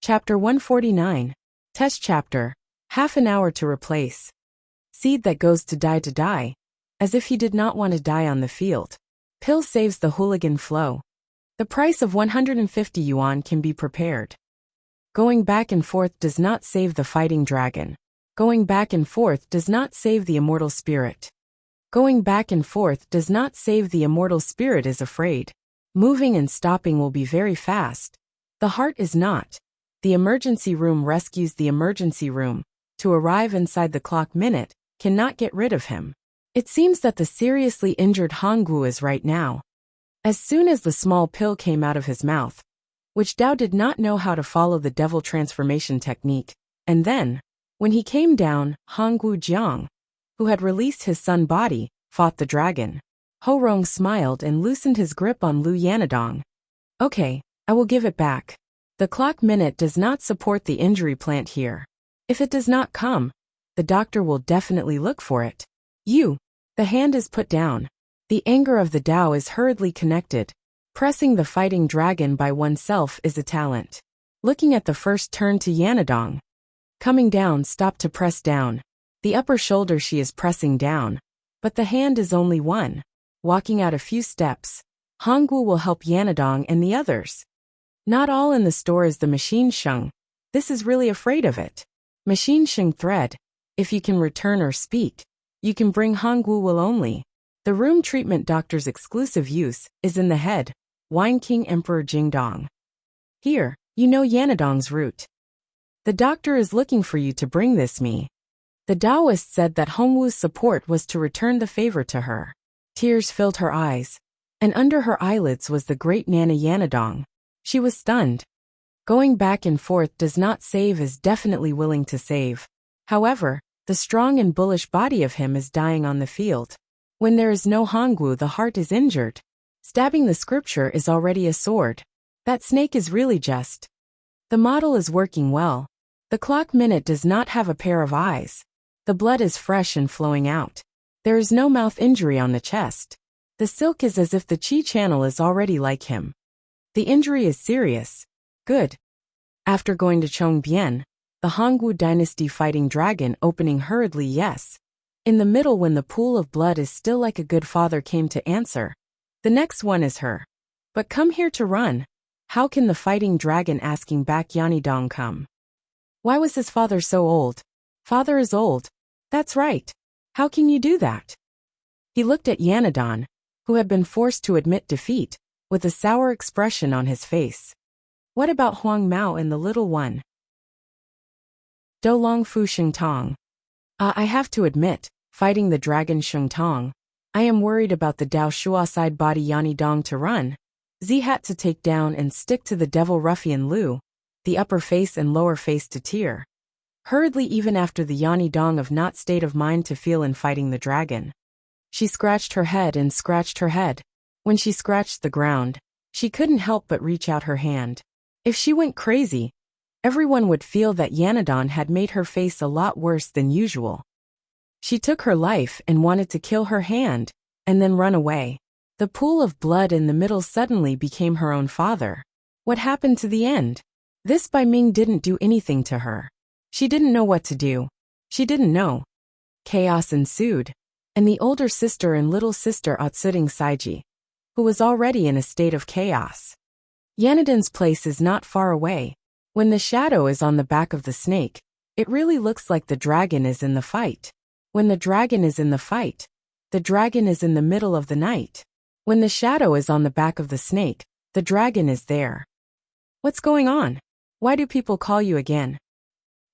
Chapter 149. Test Chapter. Half an hour to replace. Seed that goes to die, as if he did not want to die on the field. Pill saves the hooligan flow. The price of 150 yuan can be prepared. Going back and forth does not save the fighting dragon. Going back and forth does not save the immortal spirit. Going back and forth does not save the immortal spirit is afraid. Moving and stopping will be very fast. The heart is not. The emergency room rescues the emergency room. To arrive inside the clock minute, cannot get rid of him. It seems that the seriously injured Hongwu is right now. As soon as the small pill came out of his mouth, which Dao did not know how to follow the devil transformation technique, and then, when he came down, Hongwu Jiang, who had released his sun body, fought the dragon. Ho Rong smiled and loosened his grip on Lu Yanadong. Okay, I will give it back. The clock minute does not support the injury plant here. If it does not come, the doctor will definitely look for it. The hand is put down. The anger of the Tao is hurriedly connected. Pressing the fighting dragon by oneself is a talent. Looking at the first turn to Yanadong. Coming down, stop to press down. The upper shoulder she is pressing down. But the hand is only one. Walking out a few steps. Hongwu will help Yanadong and the others. Not all in the store is the machine sheng. This is really afraid of it. Machine sheng thread. If you can return or speak, you can bring Hongwu will only. The room treatment doctor's exclusive use is in the head. Wine King Emperor Jingdong. Here, you know Yanadong's route. The doctor is looking for you to bring this me. The Taoist said that Hongwu's support was to return the favor to her. Tears filled her eyes, and under her eyelids was the great Nana Yanadong. She was stunned. Going back and forth does not save is definitely willing to save. However, the strong and bullish body of him is dying on the field. When there is no Hongwu, the heart is injured. Stabbing the scripture is already a sword. That snake is really just. The model is working well. The clock minute does not have a pair of eyes. The blood is fresh and flowing out. There is no mouth injury on the chest. The silk is as if the chi channel is already like him. The injury is serious. Good. After going to Chongbian, the Hongwu dynasty fighting dragon opening hurriedly yes. In the middle when the pool of blood is still like a good father came to answer. The next one is her. But come here to run. How can the fighting dragon asking back Yanidong come? Why was his father so old? Father is old. That's right. How can you do that? He looked at Yanadong, who had been forced to admit defeat, with a sour expression on his face. What about Huang Mao and the little one? Do Long Fu Sheng Tong. I have to admit, fighting the dragon Sheng Tong, I am worried about the Dao Shua side body Yanidong to run. Zihat to take down and stick to the devil ruffian Lu, the upper face and lower face to tear. Hurriedly even after the Yanidong of not state of mind to feel in fighting the dragon. She scratched her head and scratched her head. When she scratched the ground, she couldn't help but reach out her hand. If she went crazy, everyone would feel that Yanadong had made her face a lot worse than usual. She took her life and wanted to kill her hand, and then run away. The pool of blood in the middle suddenly became her own father. What happened to the end? This Bai Ming didn't do anything to her. She didn't know what to do. She didn't know. Chaos ensued, and the older sister and little sister Otsuding Saiji, who was already in a state of chaos. Yanadon's place is not far away. When the shadow is on the back of the snake, it really looks like the dragon is in the fight. When the dragon is in the fight, the dragon is in the middle of the night. When the shadow is on the back of the snake, the dragon is there. What's going on? Why do people call you again?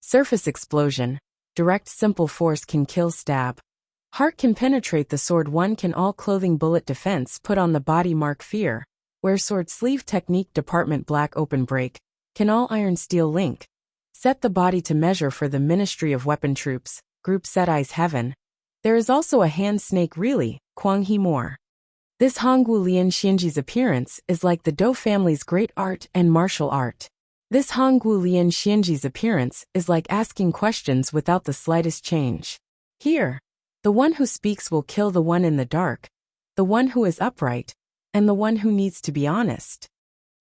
Surface explosion. Direct simple force can kill stab. Heart can penetrate the sword one can all clothing bullet defense put on the body mark fear. Wear sword sleeve technique department black open break. Can all iron steel link. Set the body to measure for the Ministry of Weapon Troops. Group set eyes heaven. There is also a hand snake really, Kwang He Moore. This Hongwu Lian Xianji's appearance is like the Dou family's great art and martial art. This Hongwu Lian Xianji's appearance is like asking questions without the slightest change. Here, the one who speaks will kill the one in the dark, the one who is upright, and the one who needs to be honest.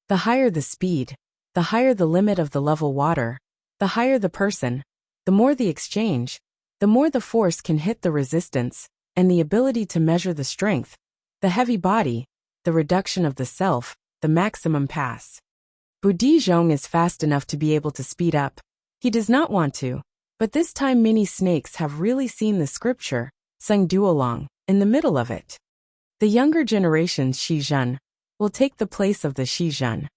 The higher the speed, the higher the limit of the level water, the higher the person, the more the exchange, the more the force can hit the resistance, and the ability to measure the strength, the heavy body, the reduction of the self, the maximum pass. Budi Zhong is fast enough to be able to speed up. He does not want to, but this time many snakes have really seen the scripture, sung duolong, in the middle of it. The younger generation's Shizhen will take the place of the Shizhen.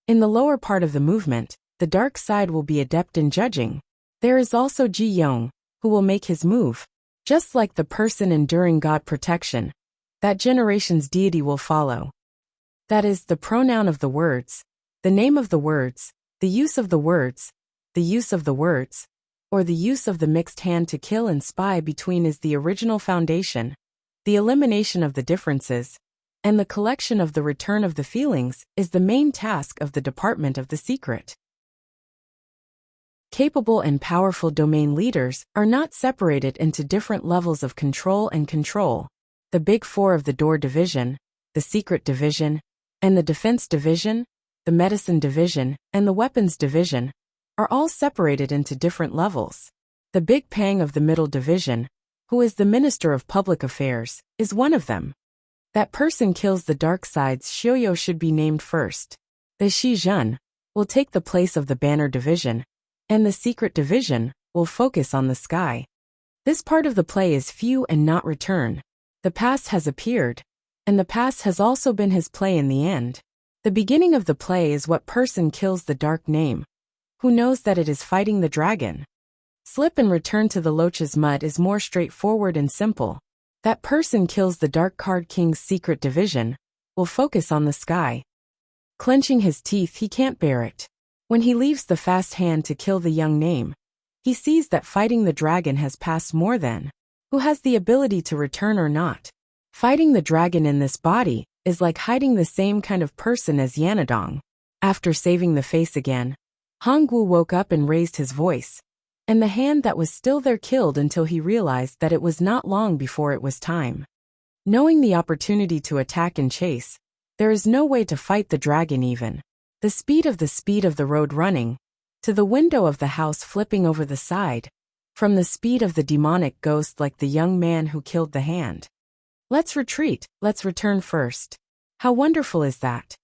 In the lower part of the movement, the dark side will be adept in judging. There is also Ji Yong, who will make his move. Just like the person enduring God protection, that generation's deity will follow. That is, the pronoun of the words, the name of the words, the use of the words, the use of the words, or the use of the mixed hand to kill and spy between is the original foundation. The elimination of the differences, and the collection of the return of the feelings is the main task of the Department of the Secret. Capable and powerful domain leaders are not separated into different levels of control and control. The Big Four of the Door Division, the Secret Division, and the Defense Division, the Medicine Division, and the Weapons Division are all separated into different levels. The Big Pang of the Middle Division, who is the Minister of Public Affairs, is one of them. That person kills the dark side's Xiaoyo should be named first. The Shizhen will take the place of the Banner Division, and the Secret Division will focus on the sky. This part of the play is few and not return. The past has appeared, and the past has also been his play in the end. The beginning of the play is what person kills the dark name, who knows that it is fighting the dragon. Slip and return to the Loch's mud is more straightforward and simple. That person kills the dark card king's Secret Division, will focus on the sky. Clenching his teeth, he can't bear it. When he leaves the fast hand to kill the young name, he sees that fighting the dragon has passed more than who has the ability to return or not. Fighting the dragon in this body is like hiding the same kind of person as Yanadong. After saving the face again, Hongwu woke up and raised his voice, and the hand that was still there killed until he realized that it was not long before it was time. Knowing the opportunity to attack and chase, there is no way to fight the dragon even. The speed of the road running, to the window of the house flipping over the side, from the speed of the demonic ghost like the young man who killed the hand. Let's retreat, let's return first. How wonderful is that?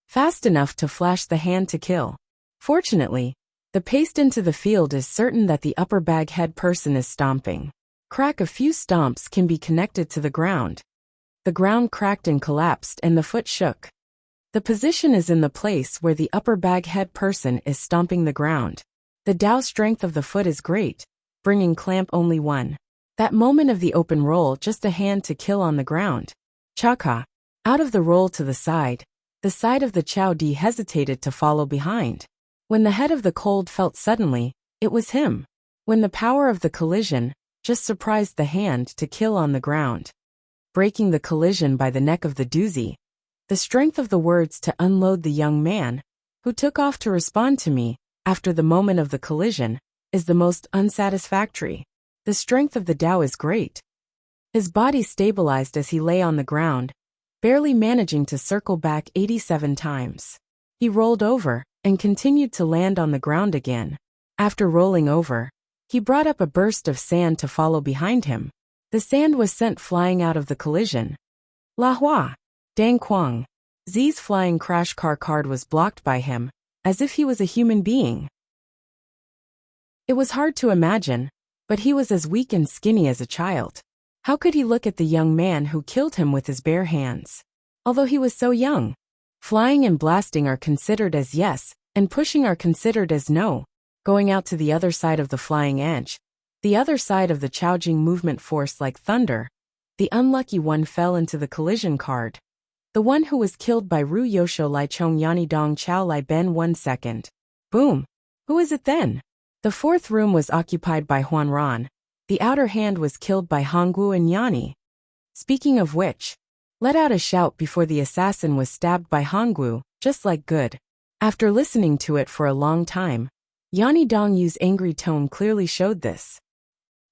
Fast enough to flash the hand to kill. Fortunately, the pace into the field is certain that the upper bag head person is stomping. Crack a few stomps can be connected to the ground. The ground cracked and collapsed and the foot shook. The position is in the place where the upper bag head person is stomping the ground. The Tao strength of the foot is great, bringing clamp only one. That moment of the open roll, just a hand to kill on the ground. Chaka. Out of the roll to the side of the Chow Di hesitated to follow behind. When the head of the cold felt suddenly, it was him. When the power of the collision just surprised the hand to kill on the ground. Breaking the collision by the neck of the doozy. The strength of the words to unload the young man, who took off to respond to me, after the moment of the collision, is the most unsatisfactory. The strength of the Tao is great. His body stabilized as he lay on the ground, barely managing to circle back 87 times. He rolled over, and continued to land on the ground again. After rolling over, he brought up a burst of sand to follow behind him. The sand was sent flying out of the collision. La Hua! Dang Quang! Zi's flying crash car card was blocked by him, as if he was a human being. It was hard to imagine, but he was as weak and skinny as a child. How could he look at the young man who killed him with his bare hands? Although he was so young. Flying and blasting are considered as yes, and pushing are considered as no. Going out to the other side of the flying edge, the other side of the Chaojing movement force like thunder, the unlucky one fell into the collision card. The one who was killed by Ru Yosho Lai Chong Yani Dong Chao Lai Ben 1 second. Boom! Who is it then? The fourth room was occupied by Huan Ran. The outer hand was killed by Hongwu and Yani. Speaking of which, let out a shout before the assassin was stabbed by Hongwu, just like good. After listening to it for a long time, Yani Dongyu's angry tone clearly showed this.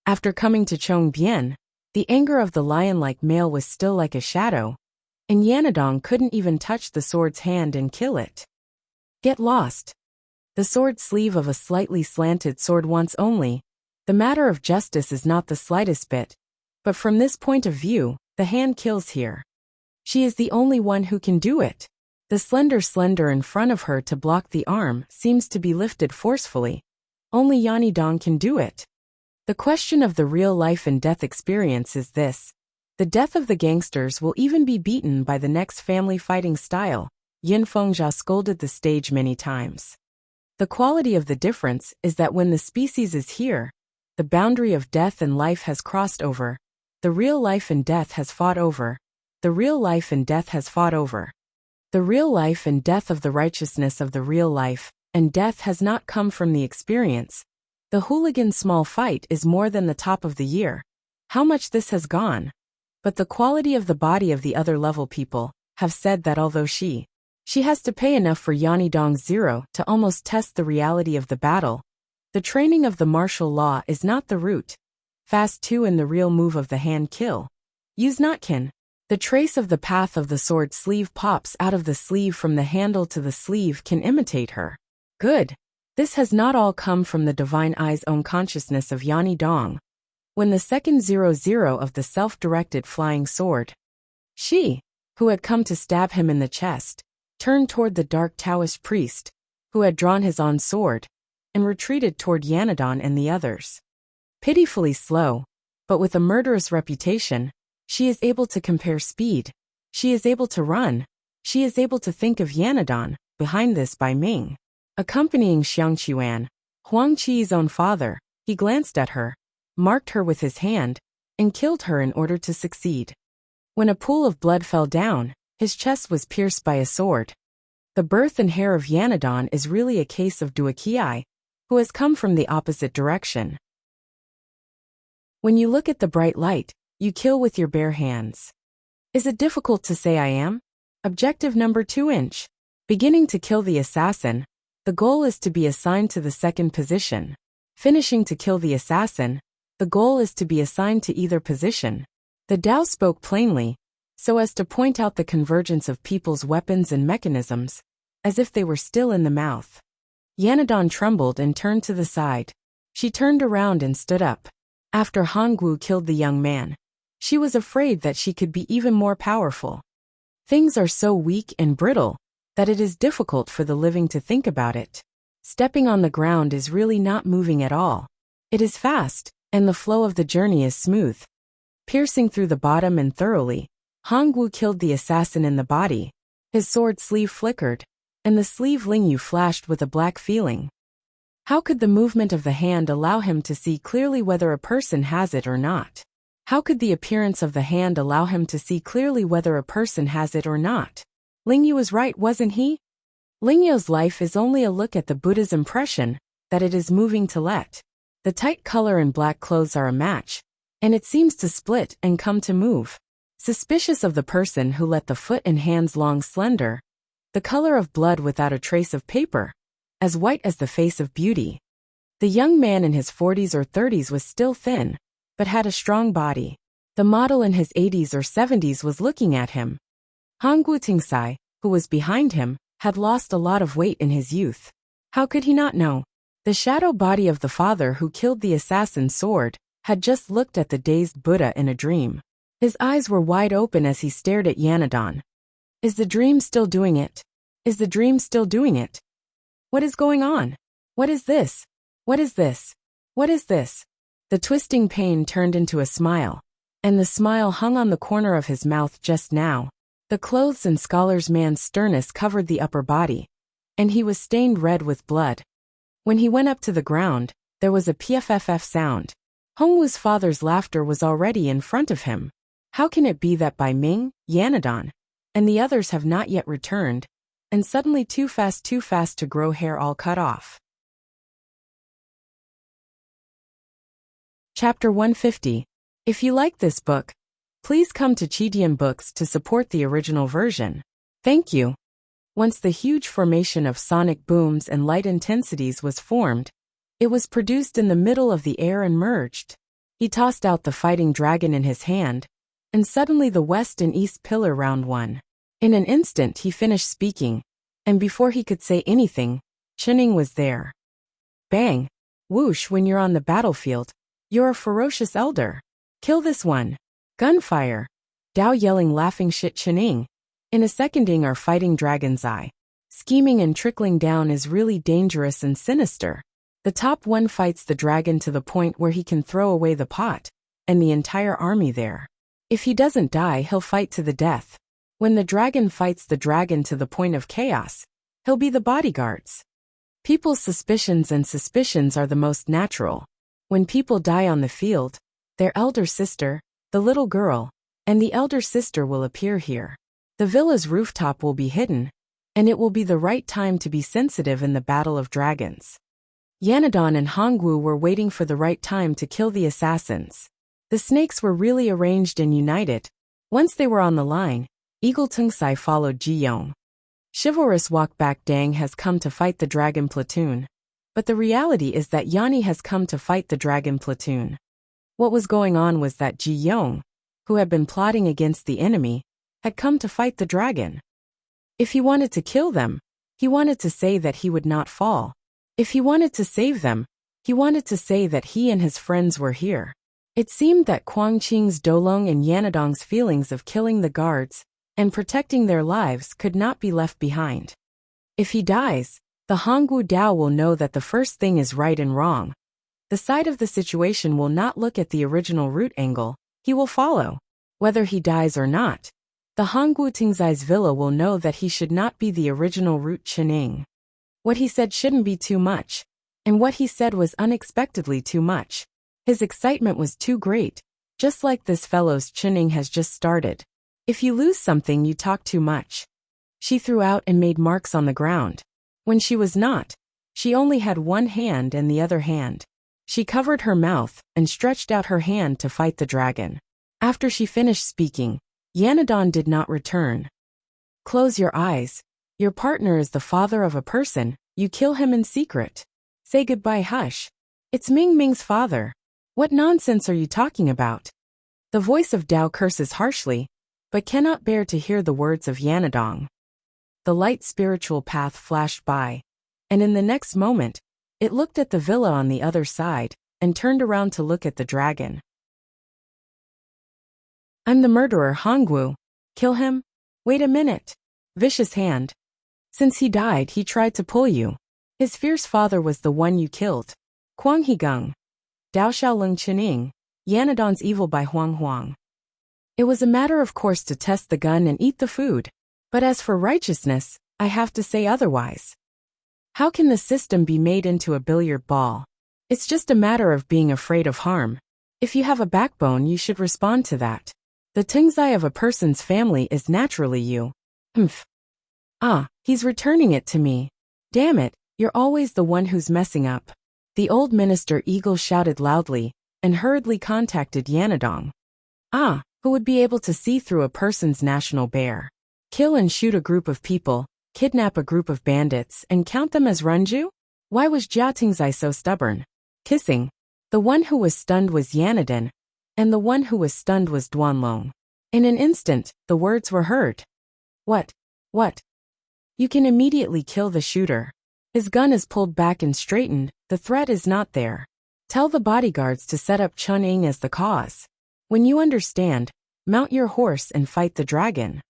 After coming to Chongbien, the anger of the lion-like male was still like a shadow, and Yanadong couldn't even touch the sword's hand and kill it. Get lost. the sword sleeve of a slightly slanted sword once only. The matter of justice is not the slightest bit. But from this point of view, the hand kills here. She is the only one who can do it. The slender in front of her to block the arm seems to be lifted forcefully. Only Yanidong can do it. The question of the real life and death experience is this. The death of the gangsters will even be beaten by the next family fighting style. Yin Fengjia scolded the stage many times. The quality of the difference is that when the species is here, the boundary of death and life has crossed over. The real life and death has fought over. The real life and death has fought over. The real life and death of the righteousness of the real life and death has not come from the experience. The hooligan small fight is more than the top of the year. How much this has gone. But the quality of the body of the other level people have said that although she has to pay enough for Yanidong's zero to almost test the reality of the battle. The training of the martial law is not the root. Fast 2 in the real move of the hand kill. Use notkin. The trace of the path of the sword sleeve pops out of the sleeve from the handle to the sleeve can imitate her. Good. This has not all come from the divine eye's own consciousness of Yanidong. When the second 00 of the self-directed flying sword, she, who had come to stab him in the chest, turned toward the dark Taoist priest, who had drawn his own sword, and retreated toward Yanidong and the others. Pitifully slow, but with a murderous reputation, she is able to compare speed. She is able to run. She is able to think of Yanidong, behind this by Ming. Accompanying Xiang Qiuan, Huang Qi's own father, he glanced at her, marked her with his hand, and killed her in order to succeed. When a pool of blood fell down, his chest was pierced by a sword. The birth and hair of Yanidong is really a case of Duoqiai, who has come from the opposite direction. When you look at the bright light, you kill with your bare hands. Is it difficult to say I am? Objective number 2-inch. Beginning to kill the assassin, the goal is to be assigned to the second position. Finishing to kill the assassin, the goal is to be assigned to either position. The Tao spoke plainly, so as to point out the convergence of people's weapons and mechanisms, as if they were still in the mouth. Yanidong trembled and turned to the side. She turned around and stood up. After Hongwu killed the young man, she was afraid that she could be even more powerful. Things are so weak and brittle that it is difficult for the living to think about it. Stepping on the ground is really not moving at all. It is fast, and the flow of the journey is smooth. Piercing through the bottom and thoroughly, Hongwu killed the assassin in the body. His sword sleeve flickered, and the sleeve Lingyu flashed with a black feeling. How could the movement of the hand allow him to see clearly whether a person has it or not? How could the appearance of the hand allow him to see clearly whether a person has it or not? Lingyu was right, wasn't he? Lingyu's life is only a look at the Buddha's impression that it is moving to let. The tight color and black clothes are a match, and it seems to split and come to move. Suspicious of the person who let the foot and hands long slender, the color of blood without a trace of paper, as white as the face of beauty. The young man in his 40s or 30s was still thin, but had a strong body. The model in his 80s or 70s was looking at him. Hongwu Tingsai, who was behind him, had lost a lot of weight in his youth. How could he not know? The shadow body of the father who killed the assassin's sword had just looked at the dazed Buddha in a dream. His eyes were wide open as he stared at Yanidong. Is the dream still doing it? Is the dream still doing it? What is going on? What is this? What is this? What is this? The twisting pain turned into a smile, and the smile hung on the corner of his mouth just now. The clothes and scholar's man's sternness covered the upper body, and he was stained red with blood. When he went up to the ground, there was a pfff sound. Hongwu's father's laughter was already in front of him. How can it be that by Ming, Yanidong, and the others have not yet returned, and suddenly too fast to grow hair all cut off? Chapter 150. If you like this book, please come to Chidian Books to support the original version. Thank you. Once the huge formation of sonic booms and light intensities was formed, it was produced in the middle of the air and merged. He tossed out the fighting dragon in his hand, and suddenly the west and east pillar round one. In an instant he finished speaking, and before he could say anything, Chening was there. Bang! Whoosh! When you're on the battlefield, you're a ferocious elder. Kill this one. Gunfire. Dao yelling laughing shit Chening. In a seconding are fighting Dragon's Eye. Scheming and trickling down is really dangerous and sinister. The top one fights the dragon to the point where he can throw away the pot, and the entire army there. If he doesn't die, he'll fight to the death. When the dragon fights the dragon to the point of chaos, he'll be the bodyguards. People's suspicions are the most natural. When people die on the field, their elder sister, the little girl, and the elder sister will appear here. The villa's rooftop will be hidden, and it will be the right time to be sensitive in the Battle of Dragons. Yanadon and Hongwu were waiting for the right time to kill the assassins. The snakes were really arranged and united. Once they were on the line, Eagle Tungsai followed Ji Yong. Chivalrous walkback Dang has come to fight the dragon platoon. But the reality is that Yanni has come to fight the dragon platoon. What was going on was that Ji Yong, who had been plotting against the enemy, had come to fight the dragon. If he wanted to kill them, he wanted to say that he would not fall. If he wanted to save them, he wanted to say that he and his friends were here. It seemed that Quang Qing's Dolong and Yanadong's feelings of killing the guards and protecting their lives could not be left behind. If he dies, the Hongwu Dao will know that the first thing is right and wrong. The side of the situation will not look at the original route angle, he will follow. Whether he dies or not, the Hongwu Tingzai's villa will know that he should not be the original route Chening. What he said shouldn't be too much, and what he said was unexpectedly too much. His excitement was too great, just like this fellow's Chening has just started. If you lose something, you talk too much. She threw out and made marks on the ground. When she was not, she only had one hand and the other hand. She covered her mouth and stretched out her hand to fight the dragon. After she finished speaking, Yanadon did not return. Close your eyes. Your partner is the father of a person, you kill him in secret. Say goodbye, hush. It's Ming Ming's father. What nonsense are you talking about? The voice of Dao curses harshly, but cannot bear to hear the words of Yanadong. The light spiritual path flashed by, and in the next moment, it looked at the villa on the other side, and turned around to look at the dragon. I'm the murderer, Hongwu. Kill him? Wait a minute. Vicious hand. Since he died, he tried to pull you. His fierce father was the one you killed. Quang Higung. Dao Xiaolong Chening. Yanadon's evil by Huang Huang. It was a matter of course to test the gun and eat the food. But as for righteousness, I have to say otherwise. How can the system be made into a billiard ball? It's just a matter of being afraid of harm. If you have a backbone, you should respond to that. The Tungzai of a person's family is naturally you. Ah, he's returning it to me. Damn it, you're always the one who's messing up. The old minister Eagle shouted loudly, and hurriedly contacted Yanadong. Ah, who would be able to see through a person's national bear? Kill and shoot a group of people, kidnap a group of bandits, and count them as Runju? Why was Jia Tingzai so stubborn? Kissing. The one who was stunned was Yanadon, and the one who was stunned was Duanlong. In an instant, the words were heard. What? You can immediately kill the shooter. His gun is pulled back and straightened, the threat is not there. Tell the bodyguards to set up Chun Ying as the cause. When you understand, mount your horse and fight the dragon.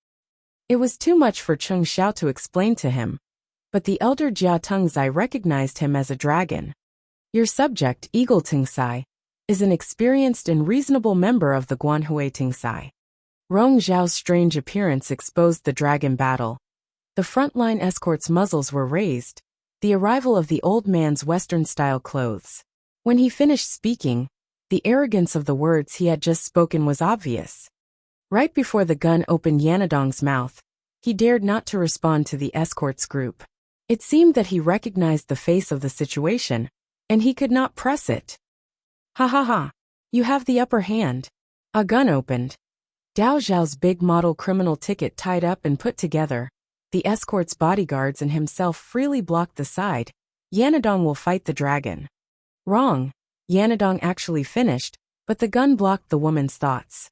It was too much for Cheng Xiao to explain to him, but the elder Jia Tungzai recognized him as a dragon. Your subject, Eagle Tungsai, is an experienced and reasonable member of the Guanhui Tungsai. Rong Zhao's strange appearance exposed the dragon battle. The frontline escorts' muzzles were raised, the arrival of the old man's Western-style clothes. When he finished speaking, the arrogance of the words he had just spoken was obvious. Right before the gun opened Yanadong's mouth, he dared not to respond to the escorts group. It seemed that he recognized the face of the situation, and he could not press it. Ha ha ha. You have the upper hand. A gun opened. Dao Zhao's big model criminal ticket tied up and put together. The escort's bodyguards and himself freely blocked the side. Yanadong will fight the dragon. Wrong. Yanadong actually finished, but the gun blocked the woman's thoughts.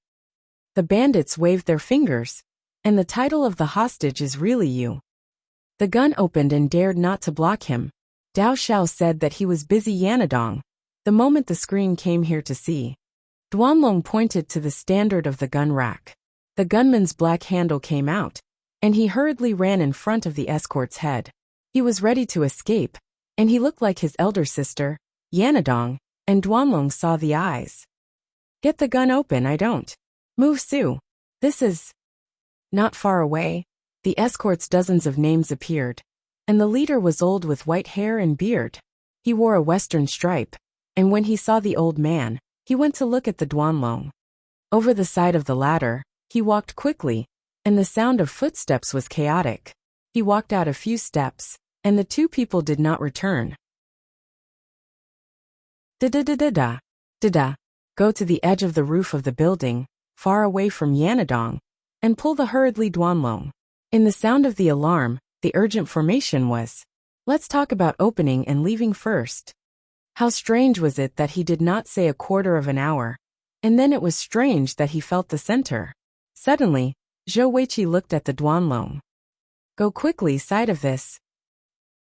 The bandits waved their fingers, and the title of the hostage is really you. The gun opened and dared not to block him, Dao Xiao said that he was busy Yanadong, the moment the screen came here to see. Duanlong pointed to the standard of the gun rack. The gunman's black handle came out, and he hurriedly ran in front of the escort's head. He was ready to escape, and he looked like his elder sister, Yanadong, and Duanlong saw the eyes. Get the gun open, I don't. Move, Sue. This is... Not far away, the escort's dozens of names appeared, and the leader was old with white hair and beard. He wore a western stripe, and when he saw the old man, he went to look at the Duanlong. Over the side of the ladder, he walked quickly, and the sound of footsteps was chaotic. He walked out a few steps, and the two people did not return. Da-da-da-da-da. Da-da. Go to the edge of the roof of the building, far away from Yanadong, and pull the hurriedly Duanlong. In the sound of the alarm, the urgent formation was, let's talk about opening and leaving first. How strange was it that he did not say a quarter of an hour, and then it was strange that he felt the center. Suddenly, Zhou Weiqi looked at the Duanlong. Go quickly side of this.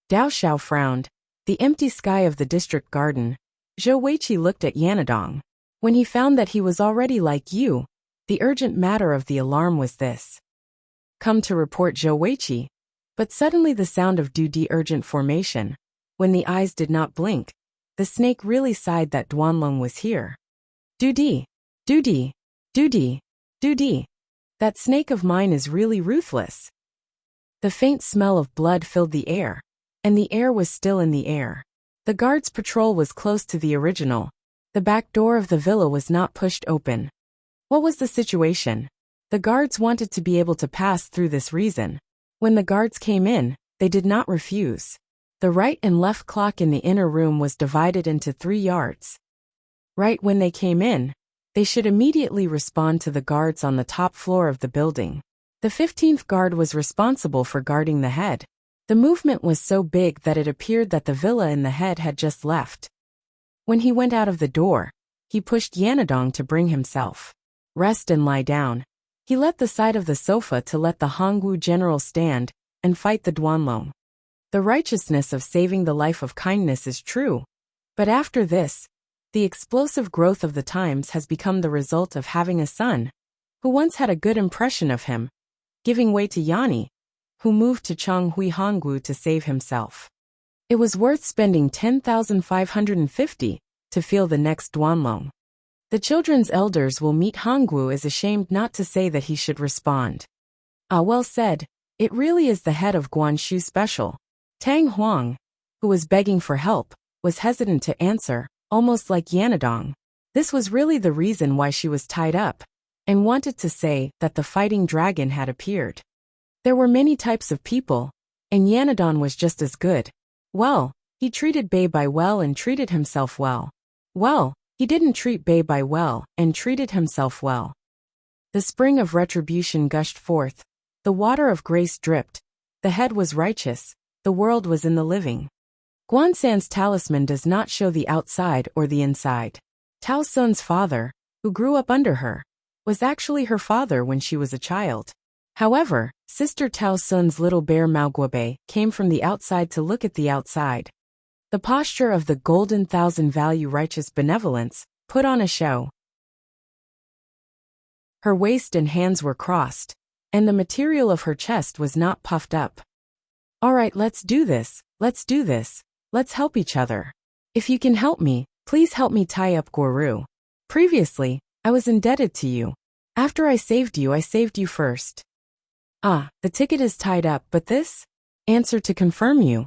Dao Xiao frowned. The empty sky of the district garden. Zhou Weiqi looked at Yanadong. When he found that he was already like you, the urgent matter of the alarm was this. Come to report Zhou Weiqi. But suddenly the sound of Dudi urgent formation. When the eyes did not blink, the snake really sighed that Duanlong was here. Dudi, Dudi, Dudi, Dudi. That snake of mine is really ruthless. The faint smell of blood filled the air, and the air was still in the air. The guard's patrol was close to the original. The back door of the villa was not pushed open. What was the situation? The guards wanted to be able to pass through this reason. When the guards came in, they did not refuse. The right and left clock in the inner room was divided into 3 yards. Right when they came in, they should immediately respond to the guards on the top floor of the building. The 15th guard was responsible for guarding the head. The movement was so big that it appeared that the villa in the head had just left. When he went out of the door, he pushed Yanadong to bring himself. Rest and lie down. He let the side of the sofa to let the Hongwu general stand and fight the Duanlong. The righteousness of saving the life of kindness is true. But after this, the explosive growth of the times has become the result of having a son, who once had a good impression of him, giving way to Yani, who moved to Chonghui Hongwu to save himself. It was worth spending 10,550 to feel the next Duanlong. The children's elders will meet Hongwu is ashamed not to say that he should respond. Ah, well said, it really is the head of Guanshu special. Tang Huang, who was begging for help, was hesitant to answer, almost like Yanadong. This was really the reason why she was tied up, and wanted to say that the fighting dragon had appeared. There were many types of people, and Yanadong was just as good. Well, he treated Bei Bai well and treated himself well. Well, he didn't treat Bei Bai well and treated himself well. The spring of retribution gushed forth. The water of grace dripped. The head was righteous. The world was in the living. Guansan's talisman does not show the outside or the inside. Tao Sun's father, who grew up under her, was actually her father when she was a child. However, Sister Tao Sun's little bear Maoguabe came from the outside to look at the outside. The posture of the golden thousand value righteous benevolence put on a show. Her waist and hands were crossed, and the material of her chest was not puffed up. All right, let's do this, let's do this, let's help each other. If you can help me, please help me tie up Guru. Previously, I was indebted to you. After I saved you first. Ah, the ticket is tied up, but this? Answer to confirm you.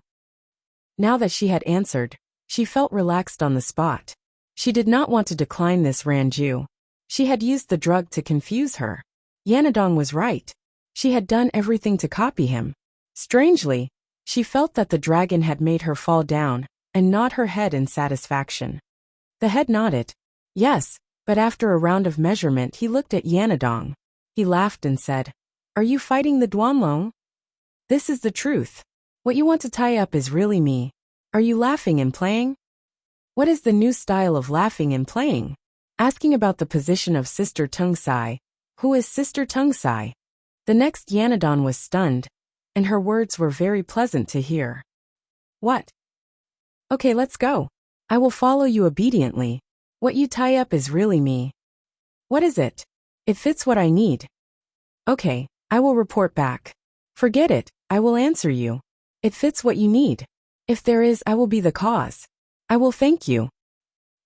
Now that she had answered, she felt relaxed on the spot. She did not want to decline this Ranju. She had used the drug to confuse her. Yanadong was right. She had done everything to copy him. Strangely, she felt that the dragon had made her fall down and nod her head in satisfaction. The head nodded. Yes, but after a round of measurement he looked at Yanadong. He laughed and said, Are you fighting the Duanlong? This is the truth. What you want to tie up is really me. Are you laughing and playing? What is the new style of laughing and playing? Asking about the position of Sister Tung Sai. Who is Sister Tung Sai? The next Yanadong was stunned, and her words were very pleasant to hear. What? Okay, let's go. I will follow you obediently. What you tie up is really me. What is it? It fits what I need. Okay, I will report back. Forget it, I will answer you. It fits what you need. If there is, I will be the cause. I will thank you.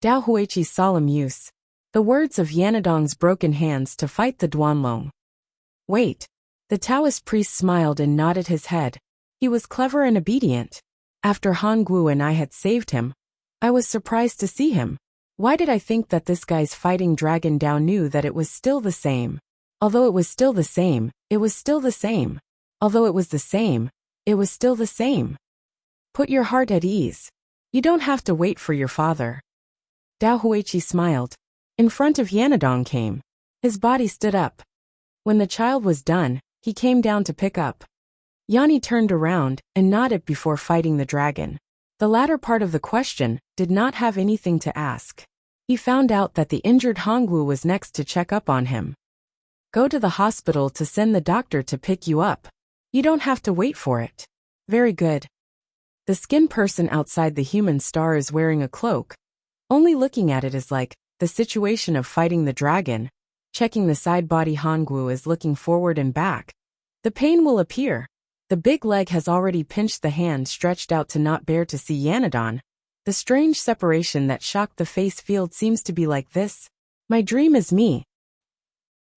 Dao Huichi's solemn use. The words of Yanadong's broken hands to fight the Duanlong. Wait. The Taoist priest smiled and nodded his head. He was clever and obedient. After Han Guo and I had saved him, I was surprised to see him. Why did I think that this guy's fighting dragon Dao knew that it was still the same? Although it was still the same, it was still the same. Although it was the same, it was still the same. Put your heart at ease. You don't have to wait for your father. Dao Huichi smiled. In front of Yanadong came. His body stood up. When the child was done, he came down to pick up. Yanni turned around and nodded before fighting the dragon. The latter part of the question did not have anything to ask. He found out that the injured Hongwu was next to check up on him. Go to the hospital to send the doctor to pick you up. You don't have to wait for it. Very good. The skin person outside the human star is wearing a cloak. Only looking at it is like the situation of fighting the dragon. Checking the side body, Hongwu is looking forward and back. The pain will appear. The big leg has already pinched the hand stretched out to not bear to see Yanadon. The strange separation that shocked the face field seems to be like this. My dream is me.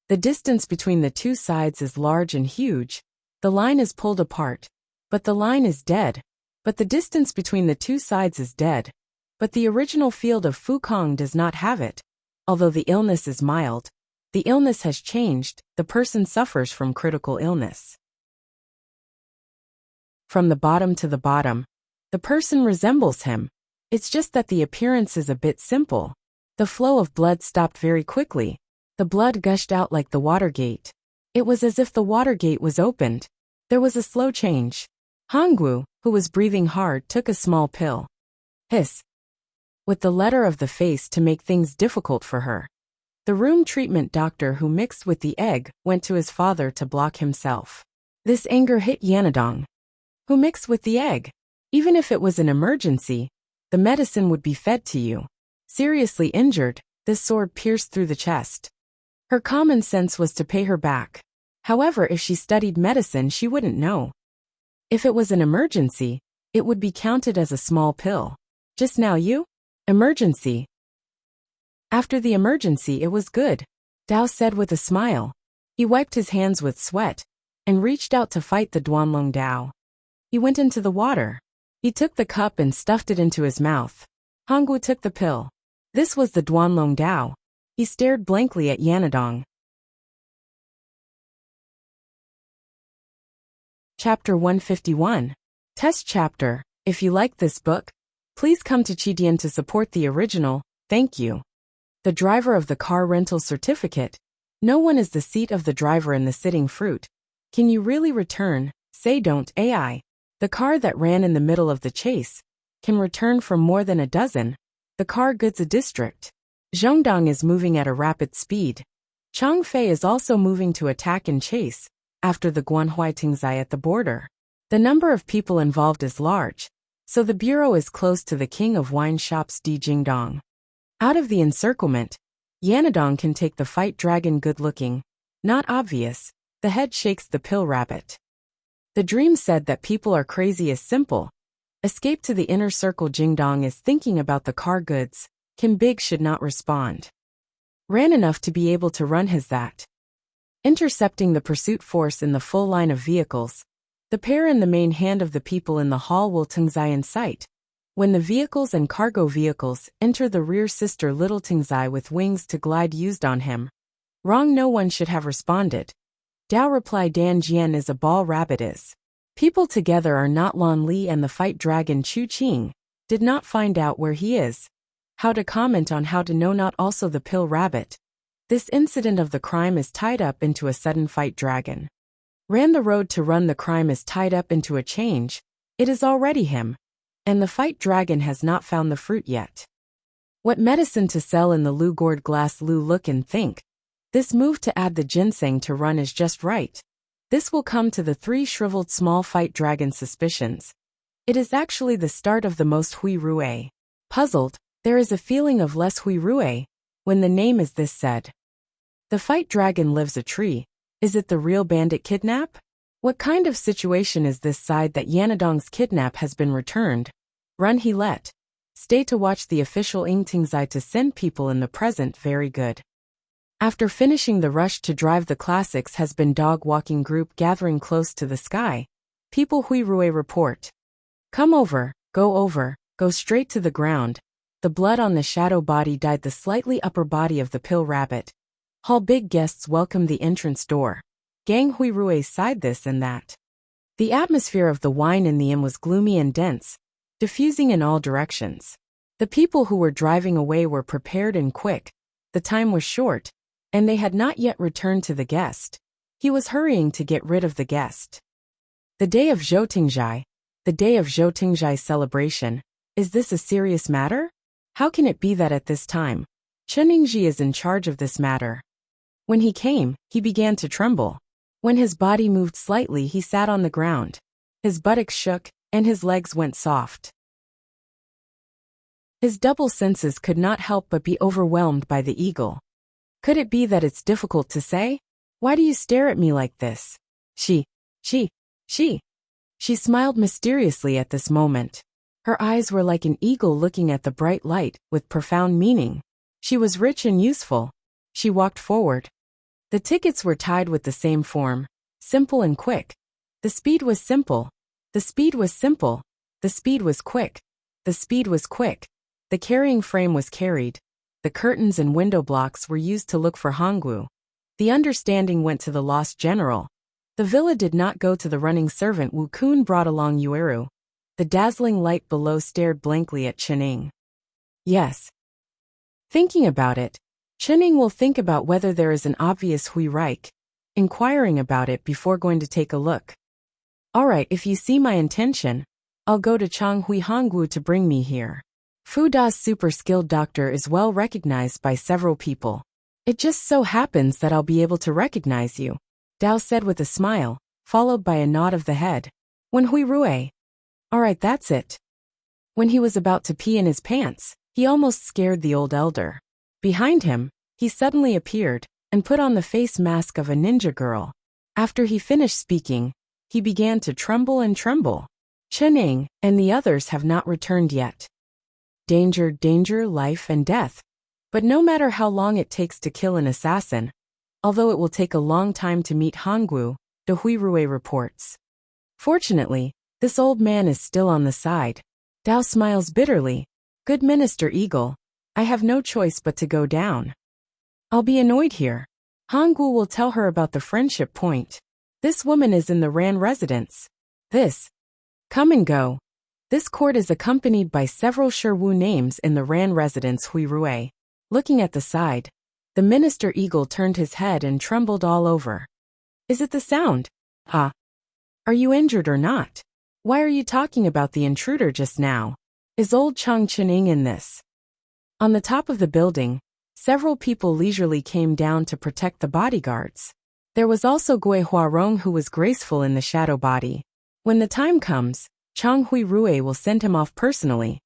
The distance between the two sides is large and huge. The line is pulled apart. But the line is dead. But the distance between the two sides is dead. But the original field of Fukong does not have it. Although the illness is mild, the illness has changed, the person suffers from critical illness. From the bottom to the bottom, the person resembles him. It's just that the appearance is a bit simple. The flow of blood stopped very quickly. The blood gushed out like the water gate. It was as if the water gate was opened. There was a slow change. Hongwu, who was breathing hard, took a small pill. Hiss. With the letter of the face to make things difficult for her. The room treatment doctor who mixed with the egg went to his father to block himself. This anger hit Yanadong. Who mixed with the egg? Even if it was an emergency, the medicine would be fed to you. Seriously injured, this sword pierced through the chest. Her common sense was to pay her back. However, if she studied medicine, she wouldn't know. If it was an emergency, it would be counted as a small pill. Just now you? Emergency. After the emergency, it was good, Dao said with a smile. He wiped his hands with sweat and reached out to fight the Duanlong Dao. He went into the water. He took the cup and stuffed it into his mouth. Hongwu took the pill. This was the Duanlong Dao. He stared blankly at Yanadong. Chapter 151. Test Chapter. If you like this book, please come to Chidian to support the original. Thank you. The driver of the car rental certificate. No one is the seat of the driver in the sitting fruit. Can you really return? Say don't AI. The car that ran in the middle of the chase can return from more than a dozen. The car goods a district. Zhongdong is moving at a rapid speed. Changfei is also moving to attack and chase after the Guanhui Tingzai at the border. The number of people involved is large, so the bureau is close to the king of wine shops Di Jingdong. Out of the encirclement, Yanadong can take the fight dragon good-looking. Not obvious, the head shakes the pill rabbit. The dream said that people are crazy is simple. Escape to the inner circle. Jingdong is thinking about the car goods. Kim Big should not respond. Ran enough to be able to run his that. Intercepting the pursuit force in the full line of vehicles. The pair in the main hand of the people in the hall will Tingzai in sight. When the vehicles and cargo vehicles enter the rear sister little Tingzai with wings to glide used on him. Wrong, no one should have responded. Dao replied Dan Jian is a ball rabbit is. People together are not Lon Li and the fight dragon Chu Qing. Did not find out where he is. How to comment on how to know not also the pill rabbit. This incident of the crime is tied up into a sudden fight dragon. Ran the road to run the crime is tied up into a change. It is already him. And the fight dragon has not found the fruit yet. What medicine to sell in the Lu gourd glass? Lu look and think. This move to add the ginseng to run is just right. This will come to the three shriveled small fight dragon suspicions. It is actually the start of the most Hui Rue. Puzzled, there is a feeling of less Hui Rue when the name is this said. The fight dragon lives a tree. Is it the real bandit kidnap? What kind of situation is this side that Yanadong's kidnap has been returned? Run he let. Stay to watch the official Ingtingzai to send people in the present very good. After finishing the rush to drive the classics has been dog walking group gathering close to the sky. People Hui Rue report. Come over, go straight to the ground. The blood on the shadow body dyed the slightly upper body of the pill rabbit. Hall big guests welcomed the entrance door. Gang Hui Rue sighed this and that. The atmosphere of the wine in the inn was gloomy and dense, diffusing in all directions. The people who were driving away were prepared and quick. The time was short, and they had not yet returned to the guest. He was hurrying to get rid of the guest. The day of Zhoutingjai. The day of Zhoutingjai's celebration. Is this a serious matter? How can it be that at this time, Cheningji is in charge of this matter? When he came, he began to tremble. When his body moved slightly, he sat on the ground. His buttocks shook, and his legs went soft. His double senses could not help but be overwhelmed by the eagle. Could it be that it's difficult to say? Why do you stare at me like this? She smiled mysteriously at this moment. Her eyes were like an eagle looking at the bright light, with profound meaning. She was rich and useful. She walked forward. The tickets were tied with the same form, simple and quick. The speed was simple. The speed was simple. The speed was quick. The speed was quick. The carrying frame was carried. The curtains and window blocks were used to look for Hongwu. The understanding went to the lost general. The villa did not go to the running servant Wu Kun brought along Yueru. The dazzling light below stared blankly at Chening. Yes. Thinking about it, Chening will think about whether there is an obvious Hui Reich, inquiring about it before going to take a look. Alright, if you see my intention, I'll go to Changhui Hongwu to bring me here. Fu Da's super skilled doctor is well recognized by several people. It just so happens that I'll be able to recognize you, Dao said with a smile, followed by a nod of the head. When Hui Rue. Alright, that's it. When he was about to pee in his pants, he almost scared the old elder. Behind him, he suddenly appeared, and put on the face mask of a ninja girl. After he finished speaking, he began to tremble and tremble. Chening and the others have not returned yet. Danger, danger, life and death. But no matter how long it takes to kill an assassin, although it will take a long time to meet Hongwu, De Hui Rue reports. Fortunately, this old man is still on the side. Dao smiles bitterly. Good Minister Eagle. I have no choice but to go down. I'll be annoyed here. Hongwu will tell her about the friendship point. This woman is in the Ran residence. Come and go. This court is accompanied by several Sherwu names in the Ran residence Hui Rue. Looking at the side, the Minister Eagle turned his head and trembled all over. Is it the sound? Are you injured or not? Why are you talking about the intruder just now? Is old Chang Chening in this? On the top of the building, several people leisurely came down to protect the bodyguards. There was also Gui Huarong who was graceful in the shadow body. When the time comes, Chang Hui Rue will send him off personally.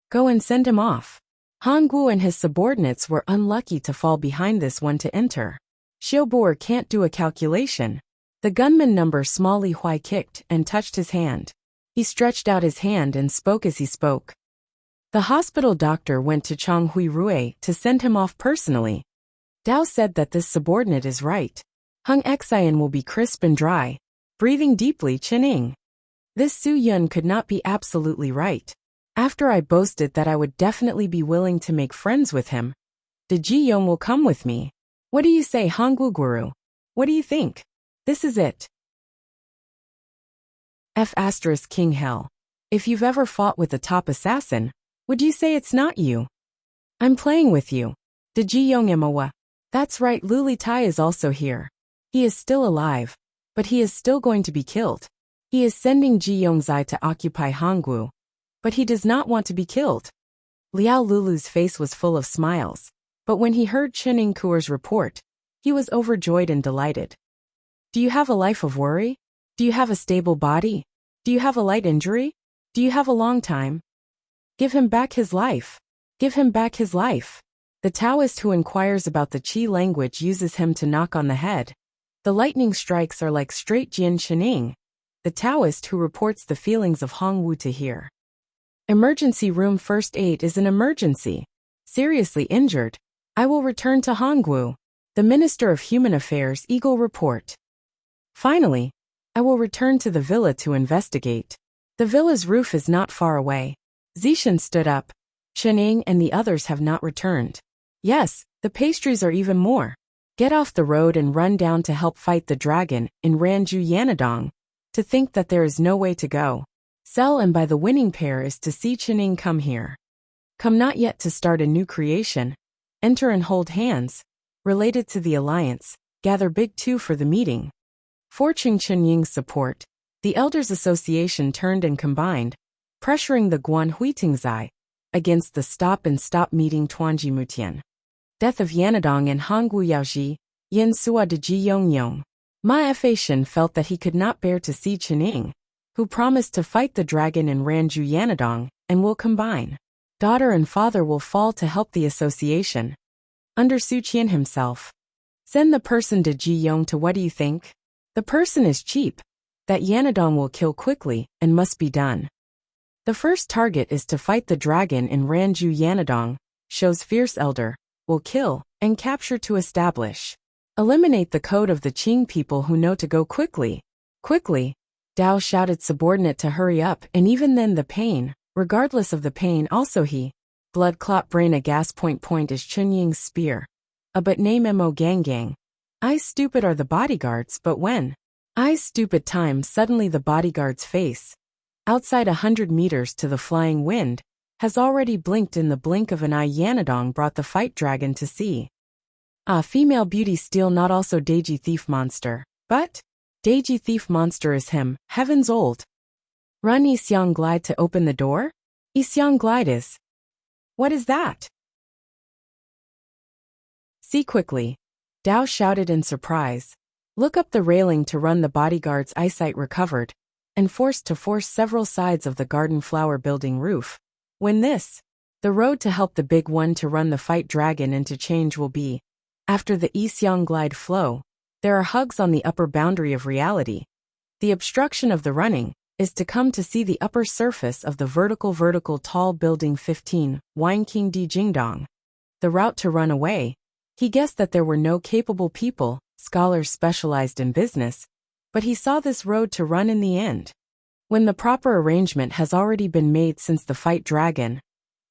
Go and send him off. Hongwu and his subordinates were unlucky to fall behind this one to enter. Xiaoboer can't do a calculation. The gunman number Smalley Hui kicked and touched his hand. He stretched out his hand and spoke as he spoke. The hospital doctor went to Chang Hui Rue to send him off personally. Dao said that this subordinate is right. Hung Xian will be crisp and dry. Breathing deeply, Chening. This Su Yun could not be absolutely right. After I boasted that I would definitely be willing to make friends with him, De Ji Yong will come with me. What do you say, Hongwu Guru? What do you think? This is it. King Hell. If you've ever fought with a top assassin, would you say it's not you? I'm playing with you. De Ji Yong Imowa. That's right, Luli Tai is also here. He is still alive, but he is still going to be killed. He is sending Ji Yongzai to occupy Hongwu, but he does not want to be killed. Liao Lulu's face was full of smiles, but when he heard Chening Kuer's report, he was overjoyed and delighted. Do you have a life of worry? Do you have a stable body? Do you have a light injury? Do you have a long time? Give him back his life. Give him back his life. The Taoist who inquires about the Qi language uses him to knock on the head. The lightning strikes are like straight Jian Shening. The Taoist who reports the feelings of Hongwu to hear. Emergency room first aid is an emergency. Seriously injured. I will return to Hongwu. The Minister of Human Affairs Eagle report. Finally, I will return to the villa to investigate. The villa's roof is not far away. Zishan stood up. Shening and the others have not returned. Yes, the pastries are even more. Get off the road and run down to help fight the dragon in Ranju Yanadong. To think that there is no way to go. Sell and buy the winning pair is to see Shening come here. Come not yet to start a new creation. Enter and hold hands. Related to the alliance, gather big two for the meeting. For Chenying's support, the Elders Association turned and combined, pressuring the Guan Huitingzai against the stop and stop meeting Tuanji Mutian. Death of Yanadong and Hongwu Yaoji, Yin Sua de Ji Yongyong. Ma Fashan felt that he could not bear to see Chening, who promised to fight the dragon in Ranju Yanadong, and will combine. Daughter and father will fall to help the association. Under Su Qian himself. Send the person to Ji Yong to what do you think? The person is cheap. That Yanadong will kill quickly, and must be done. The first target is to fight the dragon in Ranju Yanadong, shows fierce elder, will kill, and capture to establish. Eliminate the code of the Qing people who know to go quickly. Quickly. Dao shouted subordinate to hurry up, and even then the pain, regardless of the pain also he. Blood clot brain a gas point is Chenying's spear. But name mo gang. I stupid are the bodyguards but when? I stupid time suddenly the bodyguard's face. Outside 100 meters to the flying wind, has already blinked in the blink of an eye. Yanadong brought the fight dragon to see. Female beauty steal not also Deji thief monster, but? Deji thief monster is him, heavens old. Run Isyang glide to open the door? Isyang glide is. What is that? See quickly. Dao shouted in surprise. Look up the railing to run. The bodyguard's eyesight recovered, and forced to force several sides of the garden flower building roof. When this, the road to help the big one to run the fight dragon into change will be. After the Isyang glide flow, there are hugs on the upper boundary of reality. The obstruction of the running is to come to see the upper surface of the vertical tall building 15, Wine King Di Jingdong. The route to run away. He guessed that there were no capable people, scholars specialized in business, but he saw this road to run in the end. When the proper arrangement has already been made since the fight dragon,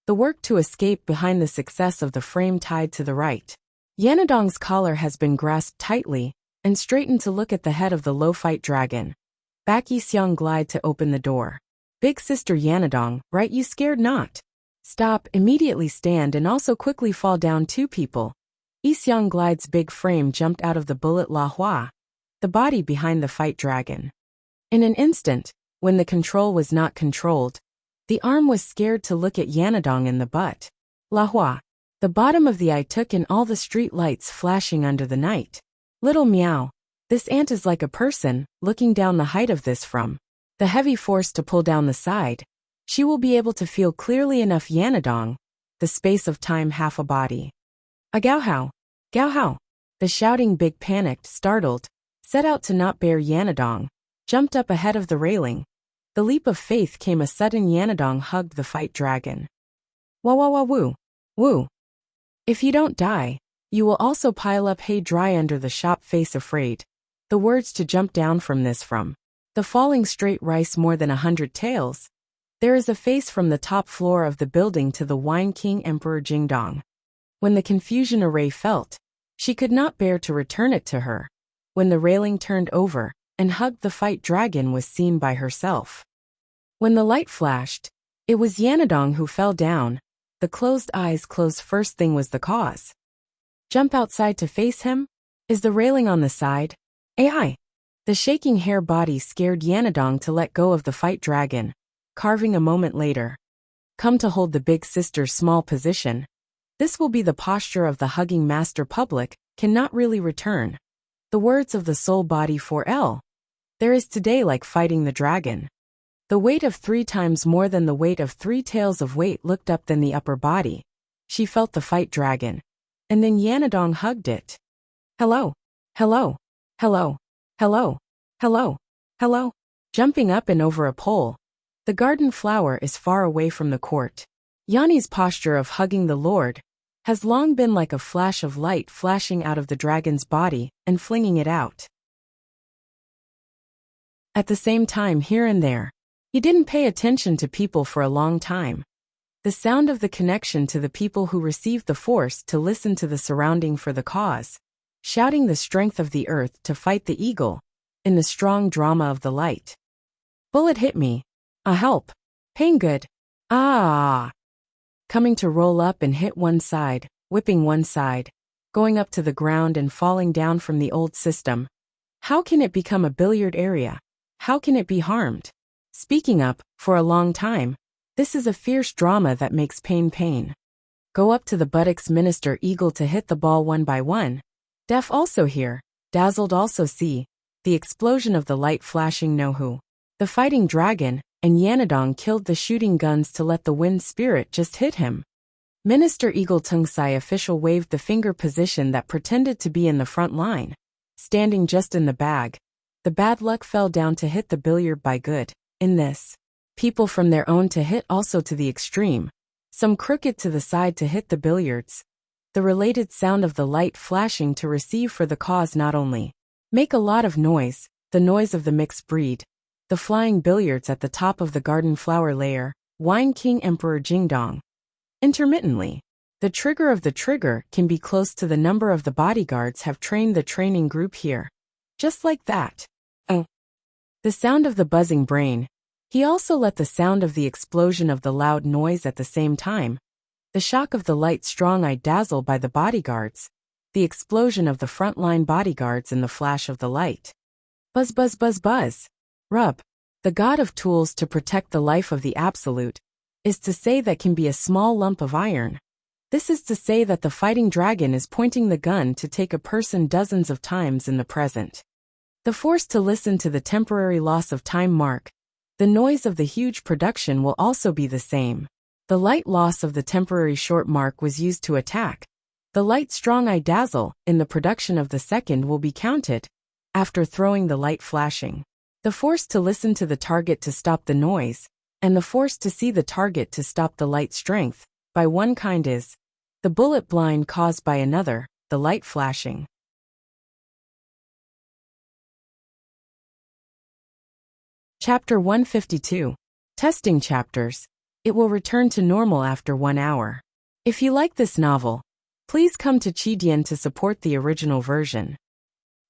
the work to escape behind the success of the frame tied to the right. Yanadong's collar has been grasped tightly, and straightened to look at the head of the low fight dragon. Back Isyang glide to open the door. Big sister Yanadong, right you scared not? Stop, immediately stand and also quickly fall down two people. Isyang glide's big frame jumped out of the bullet La Hua, the body behind the fight dragon. In an instant, when the control was not controlled, the arm was scared to look at Yanadong in the butt. La Hua. The bottom of the eye took in all the street lights flashing under the night. Little meow. This ant is like a person, looking down the height of this from the heavy force to pull down the side. She will be able to feel clearly enough Yanadong, the space of time half a body. A Gao Hao. The shouting big panicked, startled, set out to not bear Yanadong, jumped up ahead of the railing. The leap of faith came a sudden. Yanadong hugged the fight dragon. Wah wah wah woo. Woo. If you don't die, you will also pile up hay dry under the shop face afraid. The words to jump down from this from the falling straight rice more than 100 tails. There is a face from the top floor of the building to the Wine King Emperor Jingdong. When the confusion array felt, she could not bear to return it to her. When the railing turned over and hugged the fight dragon was seen by herself. When the light flashed, it was Yanadong who fell down. The closed eyes closed first thing was the cause. Jump outside to face him? Is the railing on the side? AI. The shaking hair body scared Yanadong to let go of the fight dragon, carving a moment later. Come to hold the big sister's small position. This will be the posture of the hugging master. Public cannot really return. The words of the soul body for L. There is today like fighting the dragon. The weight of 3 times more than the weight of 3 tails of weight looked up than the upper body. She felt the fight dragon. And then Yanadong hugged it. Hello. Hello. Hello. Hello. Hello. Hello. Jumping up and over a pole. The garden flower is far away from the court. Yanni's posture of hugging the Lord has long been like a flash of light flashing out of the dragon's body and flinging it out. At the same time, here and there, he didn't pay attention to people for a long time. The sound of the connection to the people who received the force to listen to the surrounding for the cause, shouting the strength of the earth to fight the eagle, in the strong drama of the light. Bullet hit me. Help. Pain good. Ah. Coming to roll up and hit one side, whipping one side, going up to the ground and falling down from the old system. How can it become a billiard area? How can it be harmed? Speaking up, for a long time, this is a fierce drama that makes pain pain. Go up to the buttocks minister eagle to hit the ball one by one. Deaf also hear, dazzled also see, the explosion of the light flashing know who. The fighting dragon, and Yanadong killed the shooting guns to let the wind spirit just hit him. Minister Eagle Tungsai official waved the finger position that pretended to be in the front line, standing just in the bag. The bad luck fell down to hit the billiard by good. In this, people from their own to hit also to the extreme, some crooked to the side to hit the billiards. The related sound of the light flashing to receive for the cause not only make a lot of noise, the noise of the mixed breed, the flying billiards at the top of the garden flower layer, Wine King Emperor Jingdong. Intermittently, the trigger of the trigger can be close to the number of the bodyguards have trained the training group here. Just like that. Oh. The sound of the buzzing brain. He also let the sound of the explosion of the loud noise at the same time. The shock of the light strong-eyed dazzle by the bodyguards. The explosion of the front-line bodyguards in the flash of the light. Buzz buzz buzz buzz. Rub. The god of tools to protect the life of the absolute, is to say that can be a small lump of iron. This is to say that the fighting dragon is pointing the gun to take a person dozens of times in the present. The force to listen to the temporary loss of time mark. The noise of the huge production will also be the same. The light loss of the temporary short mark was used to attack. The light strong eye dazzle in the production of the second will be counted. After throwing the light flashing. The force to listen to the target to stop the noise, and the force to see the target to stop the light strength, by one kind is the bullet blind caused by another, the light flashing. Chapter 152. Testing chapters. It will return to normal after 1 hour. If you like this novel, please come to Chidian to support the original version.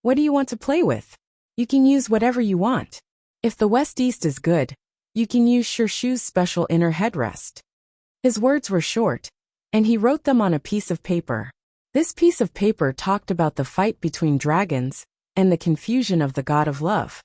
What do you want to play with? You can use whatever you want. If the West-East is good, you can use Shirshu's special inner headrest. His words were short, and he wrote them on a piece of paper. This piece of paper talked about the fight between dragons, and the confusion of the god of love.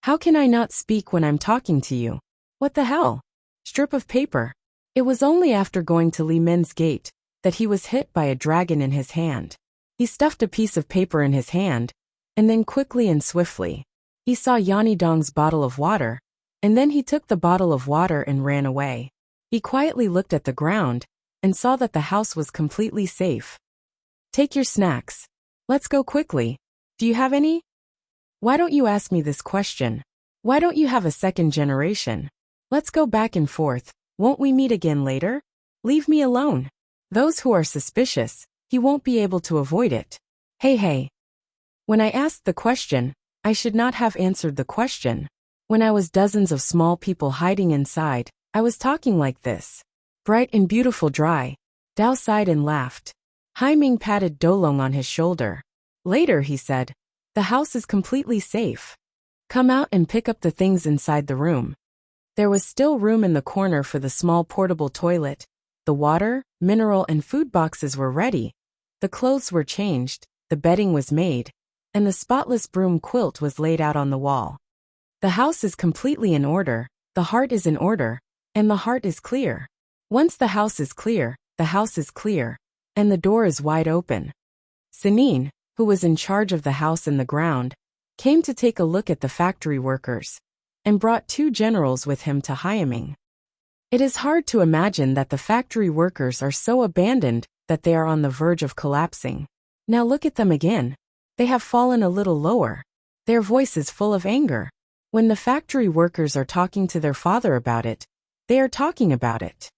How can I not speak when I'm talking to you? What the hell? Strip of paper. It was only after going to Li Min's gate, that he was hit by a dragon in his hand. He stuffed a piece of paper in his hand, and then quickly and swiftly, he saw Yanni Dong's bottle of water, and then he took the bottle of water and ran away. He quietly looked at the ground, and saw that the house was completely safe. Take your snacks. Let's go quickly. Do you have any? Why don't you ask me this question? Why don't you have a second generation? Let's go back and forth. Won't we meet again later? Leave me alone. Those who are suspicious, he won't be able to avoid it. Hey. When I asked the question, I should not have answered the question. When I was dozens of small people hiding inside, I was talking like this. Bright and beautiful dry. Dao sighed and laughed. Hai Ming patted Dolong on his shoulder. Later he said, the house is completely safe. Come out and pick up the things inside the room. There was still room in the corner for the small portable toilet. The water, mineral and food boxes were ready. The clothes were changed, the bedding was made, and the spotless broom quilt was laid out on the wall. The house is completely in order, the heart is in order, and the heart is clear. Once the house is clear, and the door is wide open. Sinine, who was in charge of the house and the ground, came to take a look at the factory workers. and brought 2 generals with him to Hyaming. It is hard to imagine that the factory workers are so abandoned that they are on the verge of collapsing. Now look at them again. They have fallen a little lower. Their voice is full of anger. When the factory workers are talking to their father about it, they are talking about it.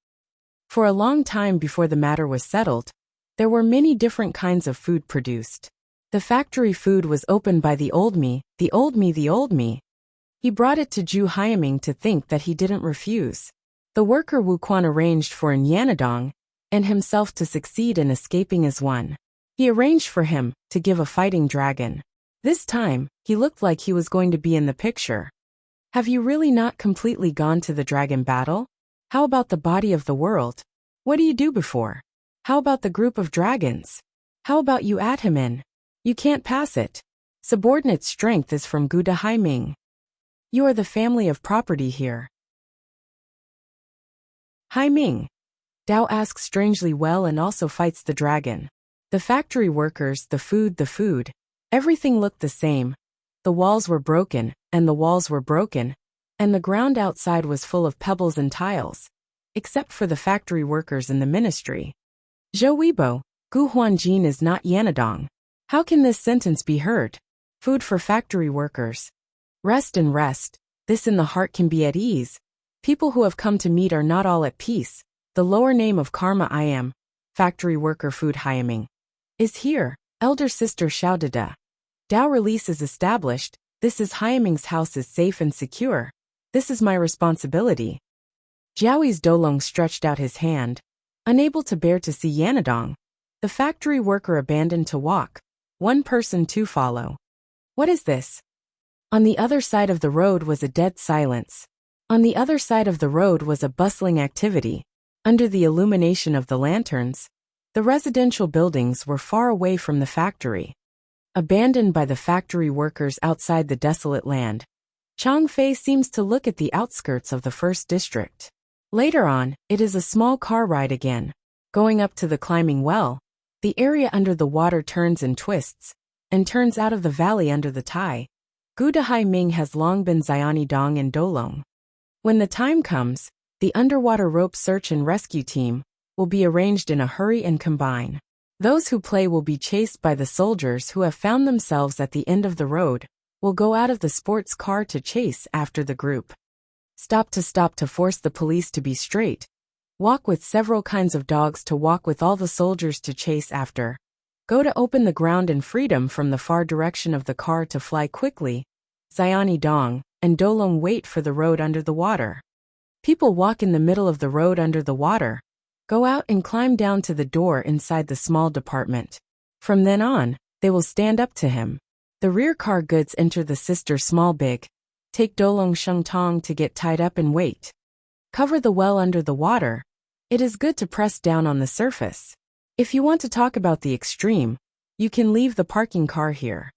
For a long time before the matter was settled, there were many different kinds of food produced. The factory food was opened by the old me. He brought it to Ju Hyaming to think that he didn't refuse. The worker Wu Quan arranged for an Yanadong and himself to succeed in escaping as one. He arranged for him to give a fighting dragon. This time, he looked like he was going to be in the picture. Have you really not completely gone to the dragon battle? How about the body of the world? What do you do before? How about the group of dragons? How about you add him in? You can't pass it. Subordinate strength is from Gu de Haiming. You are the family of property here. Haiming. Dao asks strangely well and also fights the dragon. The factory workers, the food. Everything looked the same. The walls were broken, and the walls were broken, and the ground outside was full of pebbles and tiles, except for the factory workers in the ministry. Zhou Weibo, Gu Huanjin is not Yanadong. How can this sentence be heard? Food for factory workers. Rest and rest, this in the heart can be at ease. People who have come to meet are not all at peace. The lower name of karma I am, factory worker food Hyaming, is here. Elder sister Xiaodada. Dao release is established. This is Hyaming's house is safe and secure. This is my responsibility. Jiaoi's Dolong stretched out his hand, unable to bear to see Yanadong. The factory worker abandoned to walk. One person to follow. What is this? On the other side of the road was a dead silence. On the other side of the road was a bustling activity. Under the illumination of the lanterns, the residential buildings were far away from the factory. Abandoned by the factory workers outside the desolate land, Changfei seems to look at the outskirts of the first district. Later on, it is a small car ride again. Going up to the climbing well, the area under the water turns and twists, and turns out of the valley under the Tai. Gu de Haiming has long been Xiani Dong and Dolong. When the time comes, the underwater rope search and rescue team will be arranged in a hurry and combine. Those who play will be chased by the soldiers who have found themselves at the end of the road, will go out of the sports car to chase after the group. Stop to force the police to be straight. Walk with several kinds of dogs to walk with all the soldiers to chase after. Go to open the ground and freedom from the far direction of the car to fly quickly. Xiani Dong and Dolong wait for the road under the water. People walk in the middle of the road under the water. Go out and climb down to the door inside the small department. From then on, they will stand up to him. The rear car goods enter the sister small big. Take Dolong Sheng Tong to get tied up and wait. Cover the well under the water. It is good to press down on the surface. If you want to talk about the extreme, you can leave the parking car here.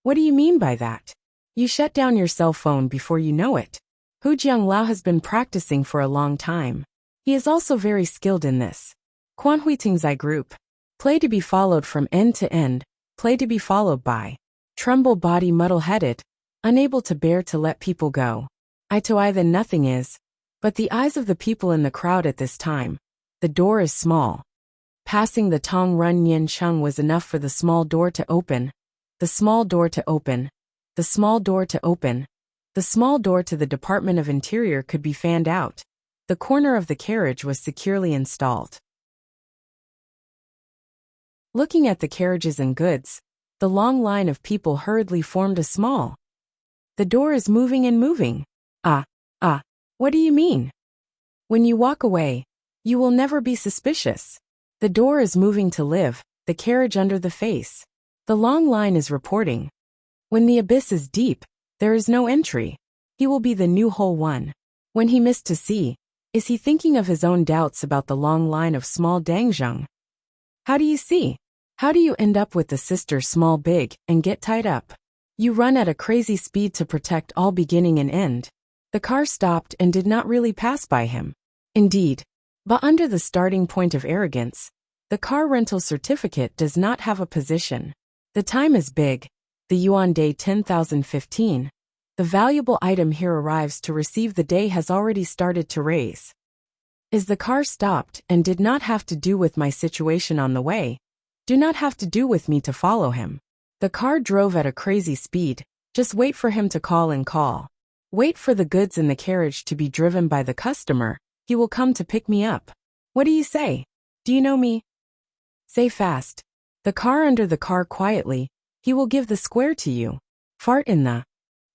What do you mean by that? You shut down your cell phone before you know it. Hu Jianglao has been practicing for a long time. He is also very skilled in this. Quan Hui Tingzai group. Play to be followed from end to end. Play to be followed by. Tremble body muddle-headed. Unable to bear to let people go. Eye to eye then nothing is. But the eyes of the people in the crowd at this time. The door is small. Passing the Tong Run Yin Chung was enough for the small door to open. The small door to open. The small door to open. The small door to the Department of Interior could be fanned out. The corner of the carriage was securely installed. Looking at the carriages and goods, the long line of people hurriedly formed a small. The door is moving and moving. What do you mean? When you walk away, you will never be suspicious. The door is moving to live, the carriage under the face. The long line is reporting. When the abyss is deep, there is no entry. He will be the new whole one. When he missed to see, is he thinking of his own doubts about the long line of small Dangzheng? How do you see? How do you end up with the sister small big and get tied up? You run at a crazy speed to protect all beginning and end. The car stopped and did not really pass by him. Indeed. But under the starting point of arrogance, the car rental certificate does not have a position. The time is big. The Yuan Day 10,015. The valuable item here arrives to receive the day has already started to raise. Is the car stopped and did not have to do with my situation on the way? Do not have to do with me to follow him. The car drove at a crazy speed. Just wait for him to call and call. Wait for the goods in the carriage to be driven by the customer. He will come to pick me up. What do you say? Do you know me? Say fast. The car under the car quietly. He will give the square to you. Fart in the.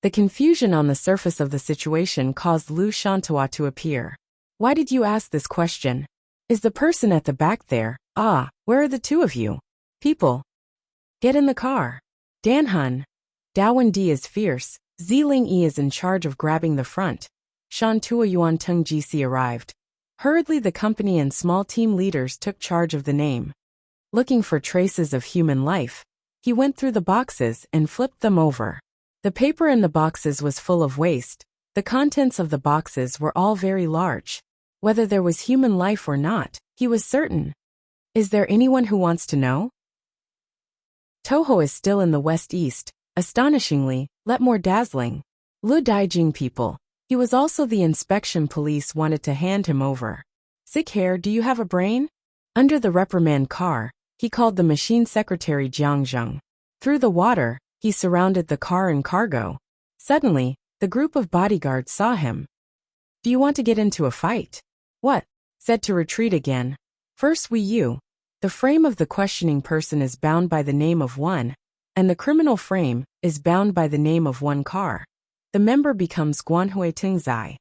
The confusion on the surface of the situation caused Lu Shantawa to appear. Why did you ask this question? Is the person at the back there? Ah, where are the two of you? People. Get in the car. Dan Hun. Dawan Di is fierce. Ziling Yi is in charge of grabbing the front. Shantua Yuan Tung GC arrived. Hurriedly the company and small team leaders took charge of the name. Looking for traces of human life, he went through the boxes and flipped them over. The paper in the boxes was full of waste. The contents of the boxes were all very large. Whether there was human life or not, he was certain. Is there anyone who wants to know? Toho is still in the west-east, astonishingly, yet more dazzling. Lu Daijing people. He was also the inspection police wanted to hand him over. Sick hair, do you have a brain? Under the reprimand car, he called the machine secretary Jiang Zheng. Through the water, he surrounded the car and cargo. Suddenly, the group of bodyguards saw him. Do you want to get into a fight? What? Said to retreat again. First you. The frame of the questioning person is bound by the name of one, and the criminal frame is bound by the name of one car. The member becomes Guanhui Tingzai.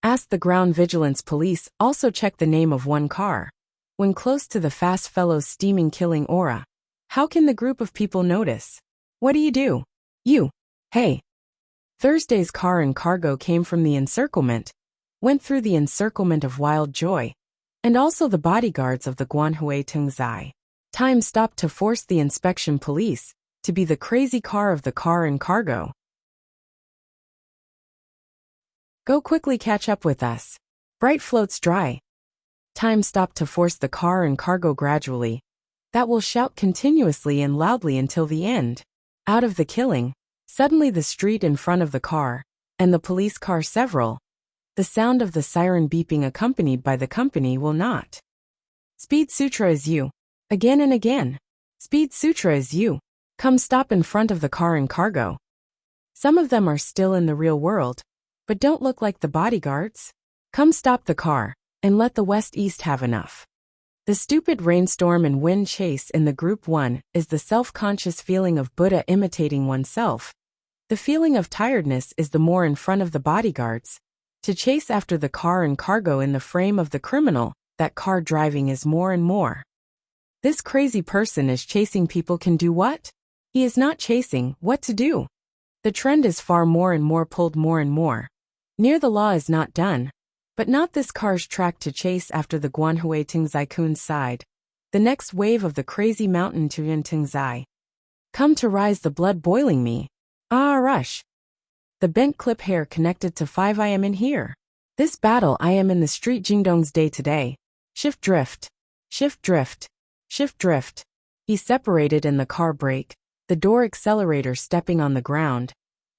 Ask the ground vigilance police also check the name of one car. When close to the fast fellow's steaming killing aura, how can the group of people notice? What do? You. Hey. Thursday's car and cargo came from the encirclement, went through the encirclement of wild joy, and also the bodyguards of the Guanhui Tingzai. Time stopped to force the inspection police to be the crazy car of the car and cargo. Go quickly catch up with us. Bright floats dry. Time stopped to force the car and cargo gradually. That will shout continuously and loudly until the end. Out of the killing, suddenly the street in front of the car, and the police car several. The sound of the siren beeping accompanied by the company will not. Speed Sutra is you. Again and again. Speed Sutra is you. Come stop in front of the car and cargo. Some of them are still in the real world, but don't look like the bodyguards. Come stop the car, and let the West-East have enough. The stupid rainstorm and wind chase in the Group 1 is the self-conscious feeling of Buddha imitating oneself. The feeling of tiredness is the more in front of the bodyguards. To chase after the car and cargo in the frame of the criminal, that car driving is more and more. This crazy person is chasing people can do what? He is not chasing what to do. The trend is far more and more pulled more and more. Near the law is not done. But not this car's track to chase after the Guanhui Tingzai Kun's side. The next wave of the crazy mountain to Yun Tingzai. Come to rise the blood boiling me. Ah rush. The bent clip hair connected to 5 I am in here. This battle I am in the street Jingdong's day to day. Shift drift. Shift drift. Shift drift. He separated in the car brake. The door accelerator stepping on the ground.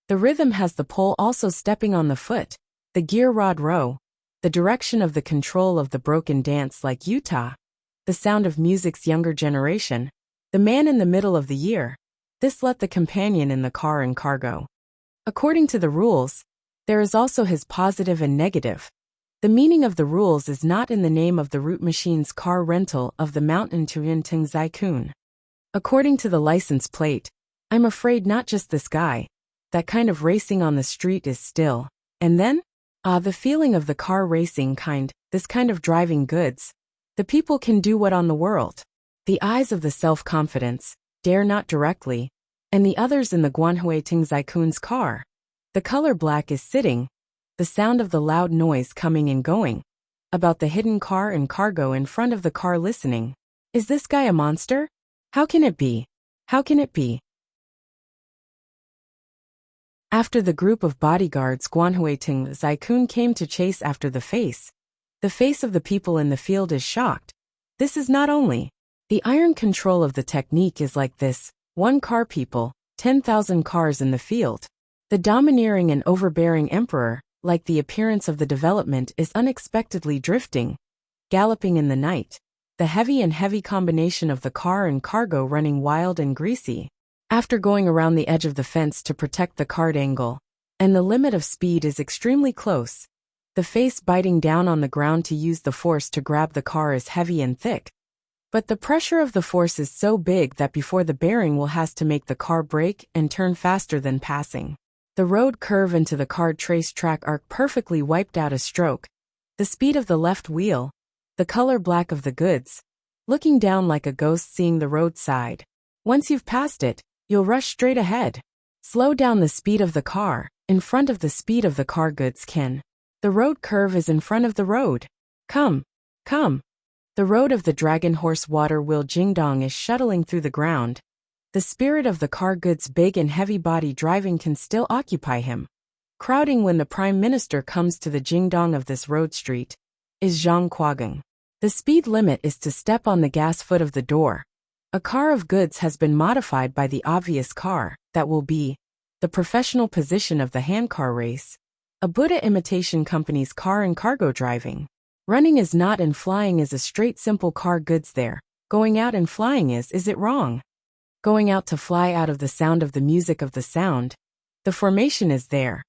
The rhythm has the pole also stepping on the foot. The gear rod row. The direction of the control of the broken dance like Utah. The sound of music's younger generation. The man in the middle of the year. This let the companion in the car and cargo. According to the rules, there is also his positive and negative. The meaning of the rules is not in the name of the route machine's car rental of the mountain to Yun Tingzai Kun. According to the license plate, I'm afraid not just this guy. That kind of racing on the street is still. And then? The feeling of the car racing kind, this kind of driving goods. The people can do what on the world. The eyes of the self-confidence, dare not directly, and the others in the Guanhui Tingzai Kun's car. The color black is sitting, the sound of the loud noise coming and going. About the hidden car and cargo in front of the car listening. Is this guy a monster? How can it be? How can it be? After the group of bodyguards Guanhui Tingzai Kun came to chase after the face. The face of the people in the field is shocked. This is not only. The iron control of the technique is like this, 1 car people, 10,000 cars in the field. The domineering and overbearing emperor, like the appearance of the development, is unexpectedly drifting, galloping in the night, the heavy combination of the car and cargo running wild and greasy. After going around the edge of the fence to protect the cart angle, and the limit of speed is extremely close, the face biting down on the ground to use the force to grab the car is heavy and thick. But the pressure of the force is so big that before the bearing will has to make the car brake and turn faster than passing. The road curve into the car trace track arc perfectly wiped out a stroke, the speed of the left wheel, the color black of the goods, looking down like a ghost seeing the roadside. Once you've passed it, you'll rush straight ahead. Slow down the speed of the car, in front of the speed of the car goods can. The road curve is in front of the road. Come. The road of the dragon horse water wheel Jingdong is shuttling through the ground. The spirit of the car goods big and heavy body driving can still occupy him. Crowding when the prime minister comes to the Jingdong of this road street is Zhang Quagang. The speed limit is to step on the gas foot of the door. A car of goods has been modified by the obvious car, that will be the professional position of the handcar race. A Buddha imitation company's car and cargo driving. Running is not and flying is a straight simple car goods there. Going out and flying is it wrong? Going out to fly out of the sound of the music of the sound. The formation is there.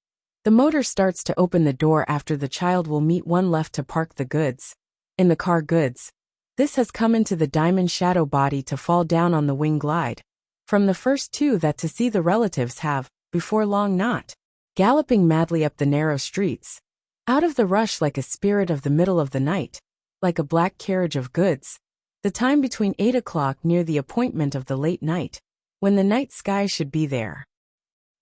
The motor starts to open the door after the child will meet one left to park the goods. In the car goods, this has come into the diamond shadow body to fall down on the wing glide. From the first two that to see the relatives have, before long not. Galloping madly up the narrow streets. Out of the rush like a spirit of the middle of the night. Like a black carriage of goods. The time between 8 o'clock near the appointment of the late night. When the night sky should be there.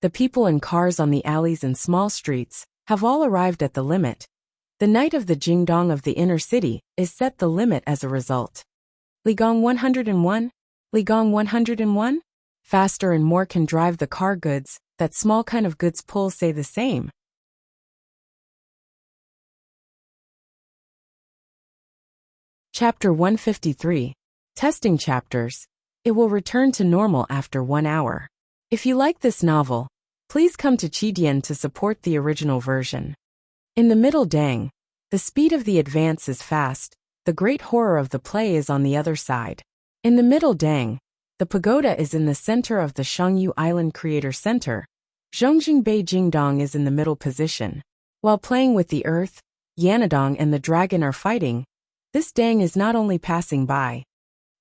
The people and cars on the alleys and small streets have all arrived at the limit. The night of the Jingdong of the inner city is set the limit as a result. Ligong 101? Ligong 101? Faster and more can drive the car goods, that small kind of goods pull say the same. Chapter 153. Testing chapters. It will return to normal after 1 hour. If you like this novel, please come to Chidian to support the original version. In the middle dang. The speed of the advance is fast, the great horror of the play is on the other side. In the middle dang. The pagoda is in the center of the Shangyu Island Creator Center. Zhongjingbei Jingdong is in the middle position. While playing with the earth, Yanadong and the dragon are fighting. This dang is not only passing by.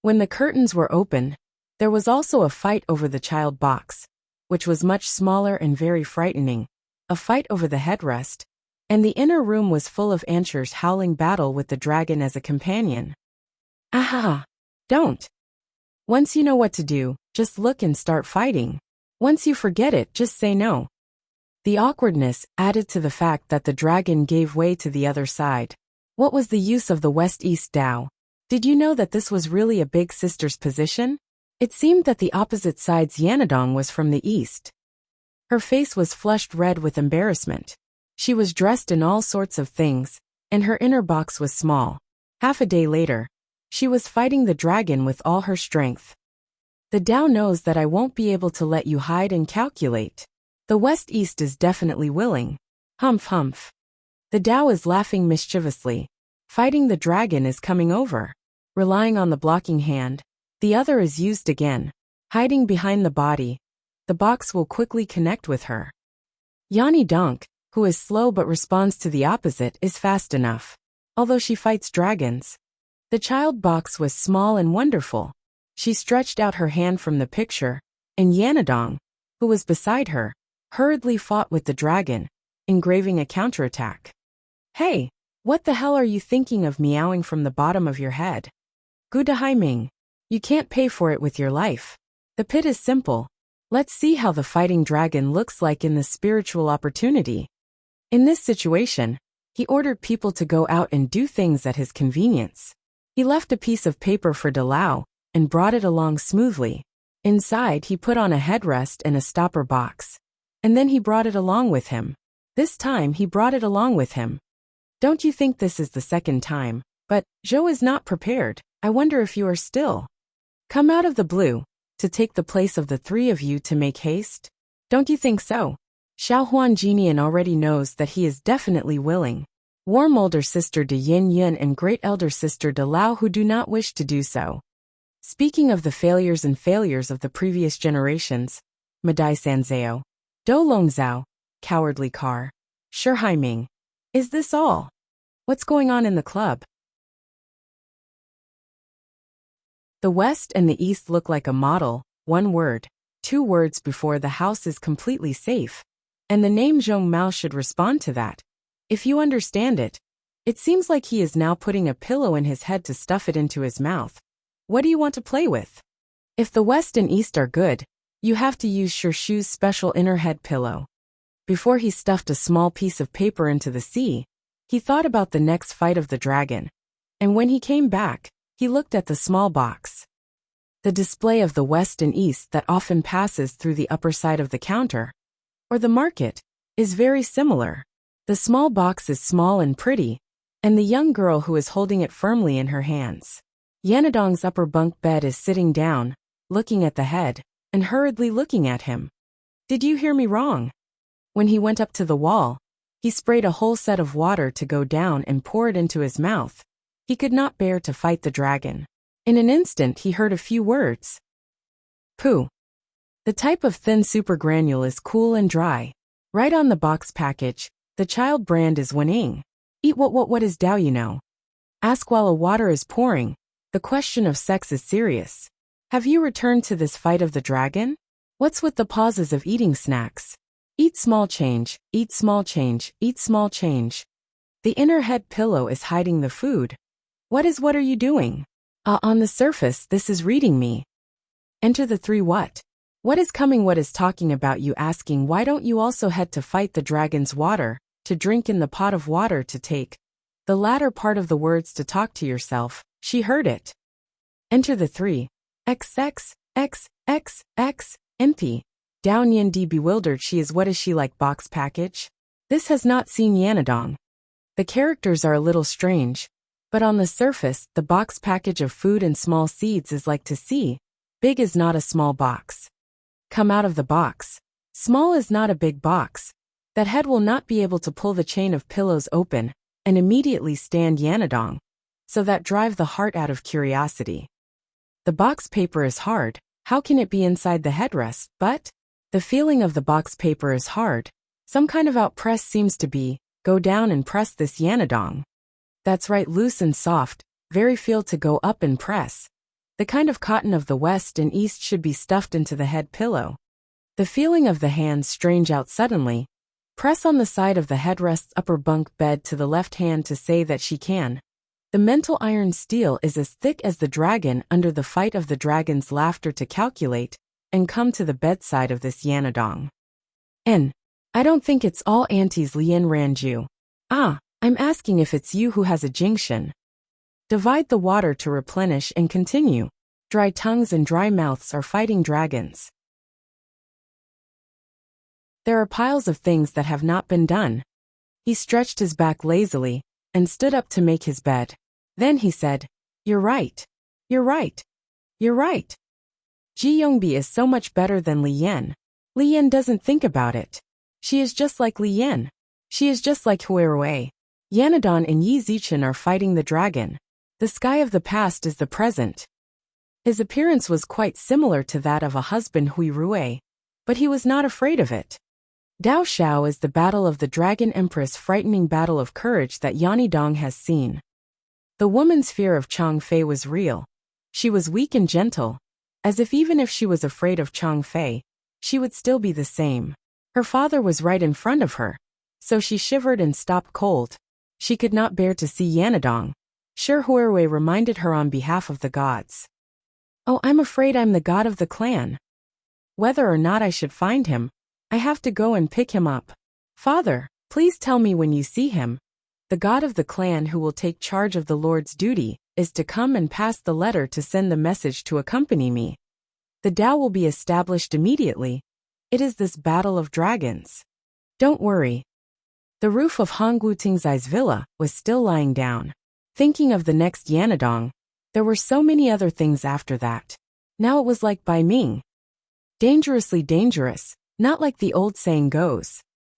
When the curtains were open, there was also a fight over the child box, which was much smaller and very frightening. A fight over the headrest. And the inner room was full of anchors howling battle with the dragon as a companion. Aha! Don't! Once you know what to do, just look and start fighting. Once you forget it, just say no. The awkwardness added to the fact that the dragon gave way to the other side. What was the use of the west-east Tao? Did you know that this was really a big sister's position? It seemed that the opposite side's Yanadong was from the east. Her face was flushed red with embarrassment. She was dressed in all sorts of things, and her inner box was small. Half a day later, she was fighting the dragon with all her strength. The Tao knows that I won't be able to let you hide and calculate. The west-east is definitely willing. Humph. The Tao is laughing mischievously. Fighting the dragon is coming over. Relying on the blocking hand. The other is used again. Hiding behind the body. The box will quickly connect with her. Yani Donk, who is slow but responds to the opposite, is fast enough. Although she fights dragons. The child box was small and wonderful. She stretched out her hand from the picture, and Yanadong, who was beside her, hurriedly fought with the dragon, engraving a counterattack. Hey, what the hell are you thinking of meowing from the bottom of your head? Gudahaiming. You can't pay for it with your life. The pit is simple. Let's see how the fighting dragon looks like in the spiritual opportunity. In this situation, he ordered people to go out and do things at his convenience. He left a piece of paper for Dalao, and brought it along smoothly. Inside he put on a headrest and a stopper box. And then he brought it along with him. This time he brought it along with him. Don't you think this is the second time? But Zhou is not prepared. I wonder if you are still. Come out of the blue, to take the place of the three of you to make haste? Don't you think so? Xiao Huan Jinian already knows that he is definitely willing. Warm older sister de Yin Yun and great elder sister de Lao who do not wish to do so. Speaking of the failures of the previous generations, Madai Sanzao, Do Long Zhao, cowardly car, Shi Haiming. Is this all? What's going on in the club? The West and the East look like a model, 1 word, 2 words before the house is completely safe. And the name Zhong Mao should respond to that. If you understand it, it seems like he is now putting a pillow in his head to stuff it into his mouth. What do you want to play with? If the West and East are good, you have to use Shu's special inner head pillow. Before he stuffed a small piece of paper into the sea, he thought about the next fight of the dragon. And when he came back, he looked at the small box. The display of the West and East that often passes through the upper side of the counter, or the market, is very similar. The small box is small and pretty, and the young girl who is holding it firmly in her hands. Yanadong's upper bunk bed is sitting down, looking at the head, and hurriedly looking at him. Did you hear me wrong? When he went up to the wall, he sprayed a whole set of water to go down and pour it into his mouth. He could not bear to fight the dragon. In an instant he heard a few words. Pooh. The type of thin supergranule is cool and dry. Right on the box package, the child brand is Wening. Eat what is Dao you know. Ask while a water is pouring. The question of sex is serious. Have you returned to this fight of the dragon? What's with the pauses of eating snacks? Eat small change, eat small change, eat small change. The inner head pillow is hiding the food. What are you doing? On the surface this is reading me. Enter the 3 what? What is coming what is talking about you asking why don't you also head to fight the dragon's water, to drink in the pot of water to take. The latter part of the words to talk to yourself, she heard it. Enter the 3. XX, MP. Down Yin D bewildered she is what is she like box package? This has not seen Yanadong. The characters are a little strange, but on the surface the box package of food and small seeds is like to see. Big is not a small box. Come out of the box. Small is not a big box. That head will not be able to pull the chain of pillows open and immediately stand Yanadong. So that drive the heart out of curiosity. The box paper is hard. How can it be inside the headrest? But the feeling of the box paper is hard. Some kind of outpress seems to be, go down and press this Yanadong. That's right, loose and soft, very feel to go up and press. The kind of cotton of the West and East should be stuffed into the head pillow. The feeling of the hands strange out suddenly. Press on the side of the headrest's upper bunk bed to the left hand to say that she can. The mental iron steel is as thick as the dragon under the fight of the dragon's laughter to calculate, and come to the bedside of this Yanadong. I don't think it's all aunties Lien Ranju. I'm asking if it's you who has a jinxian. Divide the water to replenish and continue. Dry tongues and dry mouths are fighting dragons. There are piles of things that have not been done. He stretched his back lazily and stood up to make his bed. Then he said, You're right. You're right. You're right. Ji Yongbi is so much better than Li Yan. Li Yan doesn't think about it. She is just like Li Yan. She is just like Huirui. Yanadon and Yi Zichen are fighting the dragon. The sky of the past is the present. His appearance was quite similar to that of a husband Huirui, but he was not afraid of it. Dao Xiao is the battle of the Dragon Empress, frightening battle of courage that Yanidong has seen. The woman's fear of Chang Fei was real. She was weak and gentle, as if even if she was afraid of Chang Fei, she would still be the same. Her father was right in front of her, so she shivered and stopped cold. She could not bear to see Yanadong. Shi Huirui reminded her on behalf of the gods. Oh, I'm afraid I'm the god of the clan. Whether or not I should find him, I have to go and pick him up. Father, please tell me when you see him. The god of the clan who will take charge of the Lord's duty is to come and pass the letter to send the message to accompany me. The Tao will be established immediately. It is this battle of dragons. Don't worry. The roof of Hongwu Tingzai's villa was still lying down. Thinking of the next Yanadong, there were so many other things after that. Now it was like Bai Ming. Dangerously dangerous, not like the old saying goes.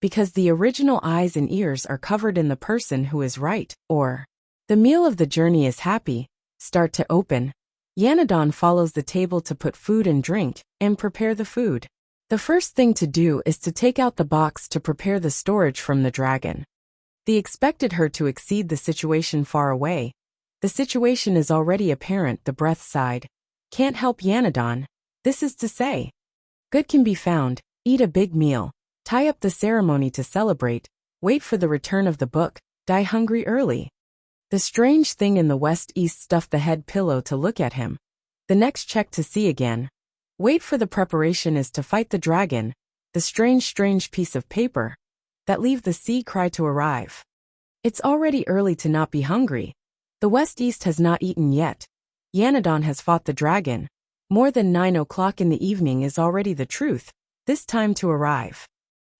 because the original eyes and ears are covered in the person who is right, or the meal of the journey is happy, start to open. Yanadon follows the table to put food and drink, and prepare the food. The first thing to do is to take out the box to prepare the storage from the dragon. They expected her to exceed the situation far away. The situation is already apparent, the breath sighed. Can't help Yanadon. This is to say, good can be found, eat a big meal, tie up the ceremony to celebrate, wait for the return of the book, die hungry early. The strange thing in the west-east stuffed the head pillow to look at him. The next check to see again. Wait for the preparation is to fight the dragon, the strange piece of paper, that leave the sea cry to arrive. It's already early to not be hungry. The west-east has not eaten yet. Yanadon has fought the dragon. More than 9 o'clock in the evening is already the truth, this time to arrive.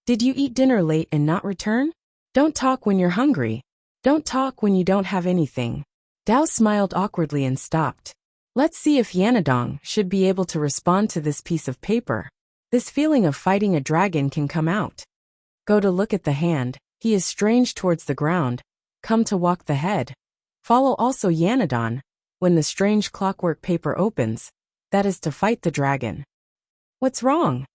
Did you eat dinner late and not return? Don't talk when you're hungry. Don't talk when you don't have anything. Dao smiled awkwardly and stopped. Let's see if Yanadong should be able to respond to this piece of paper. This feeling of fighting a dragon can come out. Go to look at the hand, he is strange towards the ground. Come to walk the head. Follow also Yanadon. When the strange clockwork paper opens, that is to fight the dragon. What's wrong?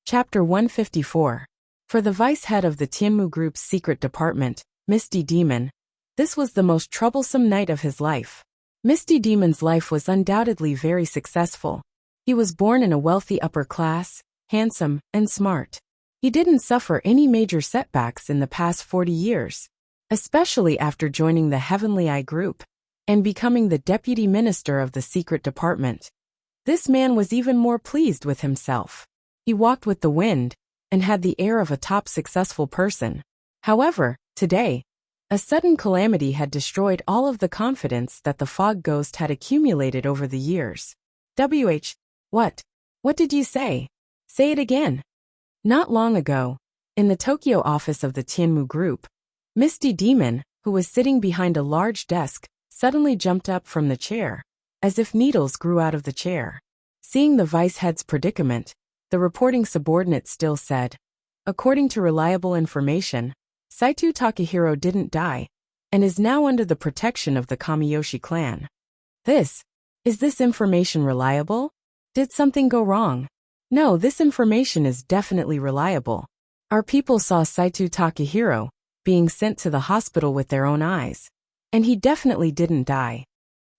Chapter 154. For the vice-head of the Tianmu Group's secret department, Misty Demon, this was the most troublesome night of his life. Misty Demon's life was undoubtedly very successful. He was born in a wealthy upper class, handsome, and smart. He didn't suffer any major setbacks in the past 40 years, especially after joining the Heavenly Eye Group and becoming the deputy minister of the secret department. This man was even more pleased with himself. He walked with the wind and had the air of a top successful person. However, today, a sudden calamity had destroyed all of the confidence that the fog ghost had accumulated over the years. What? What did you say? Say it again. Not long ago, in the Tokyo office of the Tianmu Group, Misty Demon, who was sitting behind a large desk, suddenly jumped up from the chair, as if needles grew out of the chair. Seeing the vice-head's predicament, the reporting subordinate still said, according to reliable information, Saito Takahiro didn't die, and is now under the protection of the Kamiyoshi clan. Is this information reliable? Did something go wrong? No, this information is definitely reliable. Our people saw Saito Takahiro being sent to the hospital with their own eyes, and he definitely didn't die.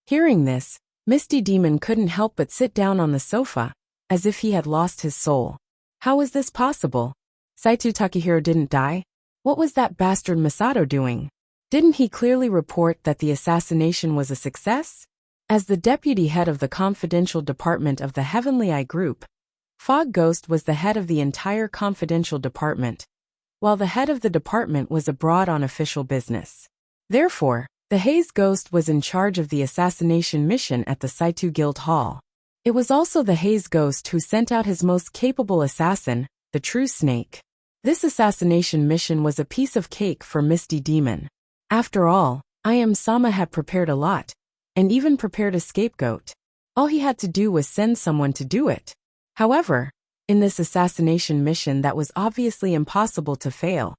Hearing this, Misty Demon couldn't help but sit down on the sofa, as if he had lost his soul. How was this possible? Saito Takahiro didn't die? What was that bastard Masato doing? Didn't he clearly report that the assassination was a success? As the deputy head of the confidential department of the Heavenly Eye Group, Fog Ghost was the head of the entire confidential department, while the head of the department was abroad on official business. Therefore, the Haze Ghost was in charge of the assassination mission at the Saitu Guild Hall. It was also the Haze Ghost who sent out his most capable assassin, the True Snake. This assassination mission was a piece of cake for Misty Demon. After all, Sama had prepared a lot, and even prepared a scapegoat. All he had to do was send someone to do it. However, in this assassination mission that was obviously impossible to fail,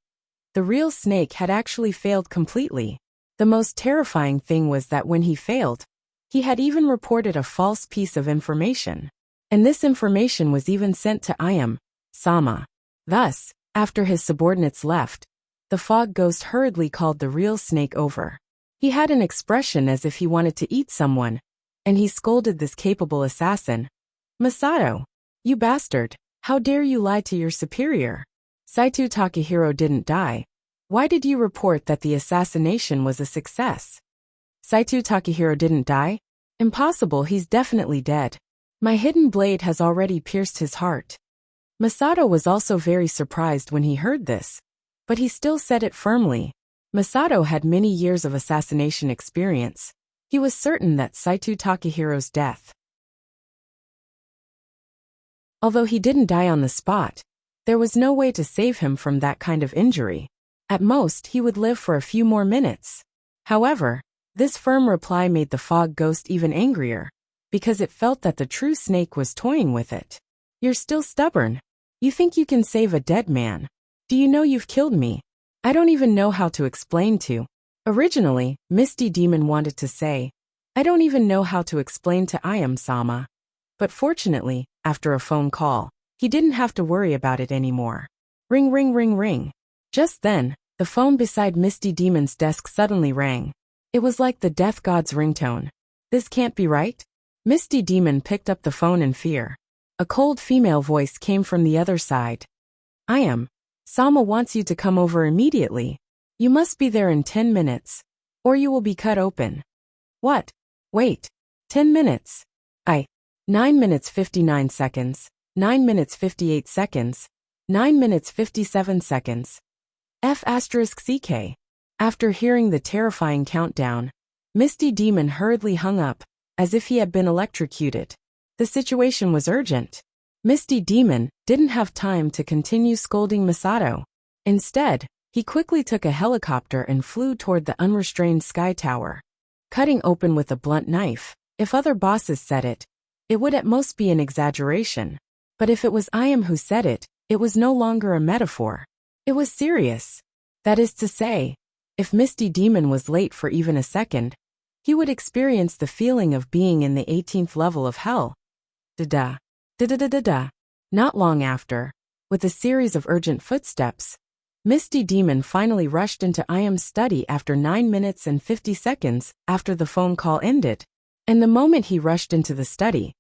the real Snake had actually failed completely. The most terrifying thing was that when he failed, he had even reported a false piece of information. And this information was even sent to Sama. Thus, after his subordinates left, the Fog Ghost hurriedly called the real Snake over. He had an expression as if he wanted to eat someone, and he scolded this capable assassin. Masato, you bastard, how dare you lie to your superior? Saito Takahiro didn't die. Why did you report that the assassination was a success? Saito Takahiro didn't die? Impossible, he's definitely dead. My hidden blade has already pierced his heart. Masato was also very surprised when he heard this, but he still said it firmly. Masato had many years of assassination experience. He was certain that Saito Takahiro's death, although he didn't die on the spot, there was no way to save him from that kind of injury. At most, he would live for a few more minutes. However, this firm reply made the Fog Ghost even angrier, because it felt that the true snake was toying with it. You're still stubborn. You think you can save a dead man. Do you know you've killed me? I don't even know how to explain to. Originally, Misty Demon wanted to say, I don't even know how to explain to Ayam-sama. But fortunately, after a phone call, he didn't have to worry about it anymore. Ring ring ring ring. Just then, the phone beside Misty Demon's desk suddenly rang. It was like the death god's ringtone. This can't be right? Misty Demon picked up the phone in fear. A cold female voice came from the other side. Sama wants you to come over immediately. You must be there in 10 minutes, or you will be cut open. What? Wait. 10 minutes. 9 minutes 59 seconds, 9 minutes 58 seconds, 9 minutes 57 seconds. F***CK. After hearing the terrifying countdown, Misty Demon hurriedly hung up, as if he had been electrocuted. The situation was urgent. Misty Demon didn't have time to continue scolding Masato. Instead, he quickly took a helicopter and flew toward the unrestrained sky tower. Cutting open with a blunt knife, if other bosses said it, it would at most be an exaggeration. But if it was Ayam who said it, it was no longer a metaphor. It was serious. That is to say, if Misty Demon was late for even a second, he would experience the feeling of being in the 18th level of hell. Da-da. Da-da-da-da-da. Not long after, with a series of urgent footsteps, Misty Demon finally rushed into Ayam's study after 9 minutes and 50 seconds after the phone call ended. And the moment he rushed into the study,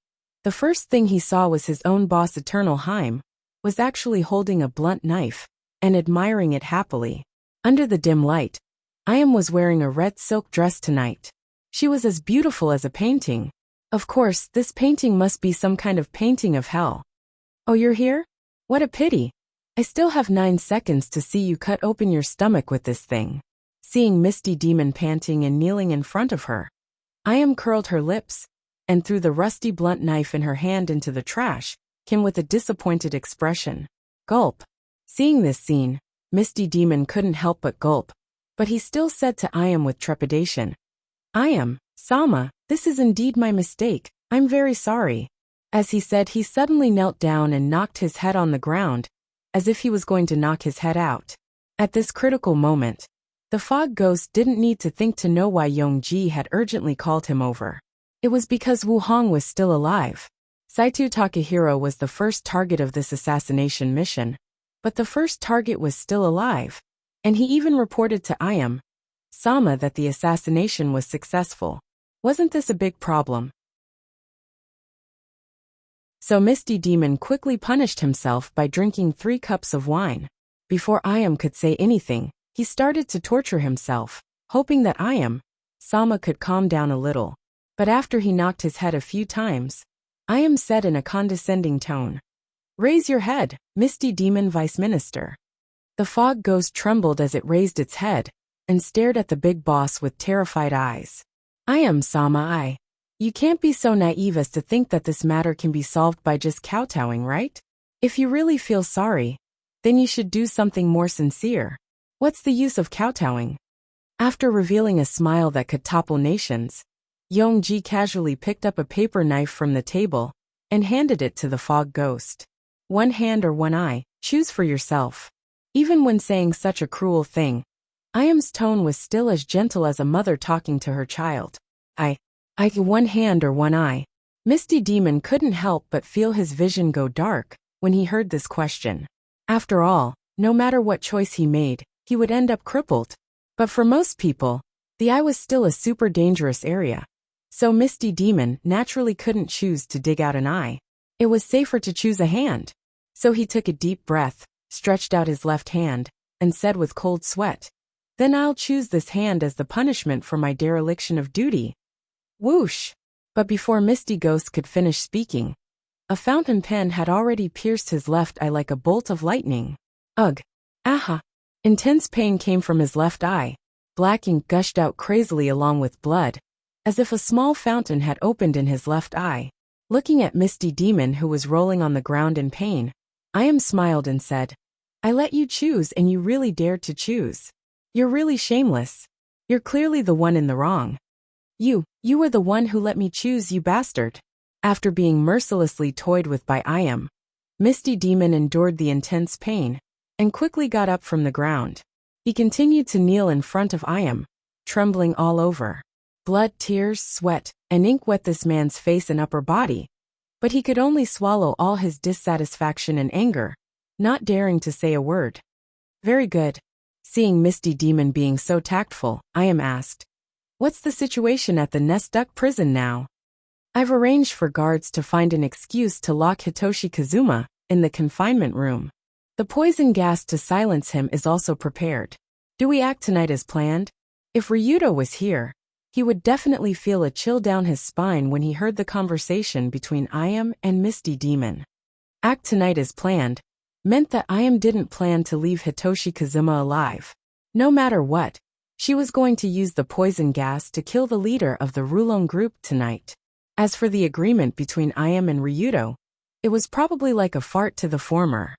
the first thing he saw was his own boss Eternal Heim, was actually holding a blunt knife and admiring it happily. Under the dim light, Ayam was wearing a red silk dress tonight. She was as beautiful as a painting. Of course, this painting must be some kind of painting of hell. Oh, you're here? What a pity. I still have 9 seconds to see you cut open your stomach with this thing. Seeing Misty Demon panting and kneeling in front of her, Ayam curled her lips, and threw the rusty blunt knife in her hand into the trash, came with a disappointed expression. Gulp. Seeing this scene, Misty Demon couldn't help but gulp, but he still said to Ayam with trepidation, Sama, this is indeed my mistake, I'm very sorry. As he said, he suddenly knelt down and knocked his head on the ground, as if he was going to knock his head out. At this critical moment, the fog ghost didn't need to think to know why Yongji had urgently called him over. It was because Wu Hong was still alive. Saito Takahiro was the first target of this assassination mission, but the first target was still alive, and he even reported to Ayam-sama that the assassination was successful. Wasn't this a big problem? So Misty Demon quickly punished himself by drinking 3 cups of wine. Before Ayam could say anything, he started to torture himself, hoping that Ayam-sama could calm down a little. But after he knocked his head a few times, Ayam said in a condescending tone, Raise your head, Misty Demon Vice Minister. The fog ghost trembled as it raised its head, and stared at the big boss with terrified eyes. Ayam-sama, you can't be so naive as to think that this matter can be solved by just kowtowing, right? If you really feel sorry, then you should do something more sincere. What's the use of kowtowing? After revealing a smile that could topple nations, Yongji casually picked up a paper knife from the table and handed it to the fog ghost. One hand or one eye, choose for yourself. Even when saying such a cruel thing, Ayam's tone was still as gentle as a mother talking to her child. One hand or one eye. Misty Demon couldn't help but feel his vision go dark when he heard this question. After all, no matter what choice he made, he would end up crippled. But for most people, the eye was still a super dangerous area. So Misty Demon naturally couldn't choose to dig out an eye. It was safer to choose a hand. So he took a deep breath, stretched out his left hand, and said with cold sweat, Then I'll choose this hand as the punishment for my dereliction of duty. Whoosh! But before Misty Ghost could finish speaking, a fountain pen had already pierced his left eye like a bolt of lightning. Ugh! Aha! Intense pain came from his left eye. Black ink gushed out crazily along with blood, as if a small fountain had opened in his left eye. Looking at Misty Demon, who was rolling on the ground in pain, Ayam smiled and said, I let you choose and you really dared to choose. You're really shameless. You're clearly the one in the wrong. You were the one who let me choose, you bastard. After being mercilessly toyed with by Ayam, Misty Demon endured the intense pain and quickly got up from the ground. He continued to kneel in front of Ayam, trembling all over. Blood, tears, sweat, and ink wet this man's face and upper body, but he could only swallow all his dissatisfaction and anger, not daring to say a word. Very good. Seeing Misty Demon being so tactful, Ayam asked, "What's the situation at the Nest Duck prison now?" "I've arranged for guards to find an excuse to lock Hitoshi Kazuma in the confinement room. The poison gas to silence him is also prepared. Do we act tonight as planned?" If Ryuto was here, he would definitely feel a chill down his spine when he heard the conversation between Ayam and Misty Demon. Act tonight as planned meant that Ayam didn't plan to leave Hitoshi Kazuma alive. No matter what, she was going to use the poison gas to kill the leader of the Rulong group tonight. As for the agreement between Ayam and Ryuto, it was probably like a fart to the former.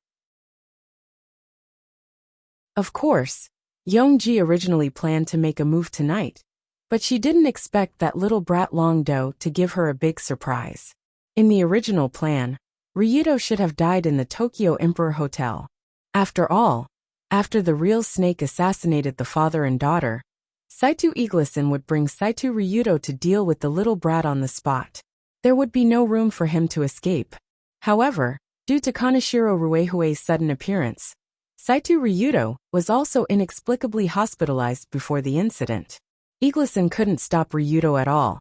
Of course, Yongji originally planned to make a move tonight, but she didn't expect that little brat Longdo to give her a big surprise. In the original plan, Ryuto should have died in the Tokyo Emperor Hotel. After all, after the real snake assassinated the father and daughter, Saito Igleson would bring Saito Ryuto to deal with the little brat on the spot. There would be no room for him to escape. However, due to Kaneshiro Ruehue's sudden appearance, Saito Ryuto was also inexplicably hospitalized before the incident. Igleson couldn't stop Ryuto at all,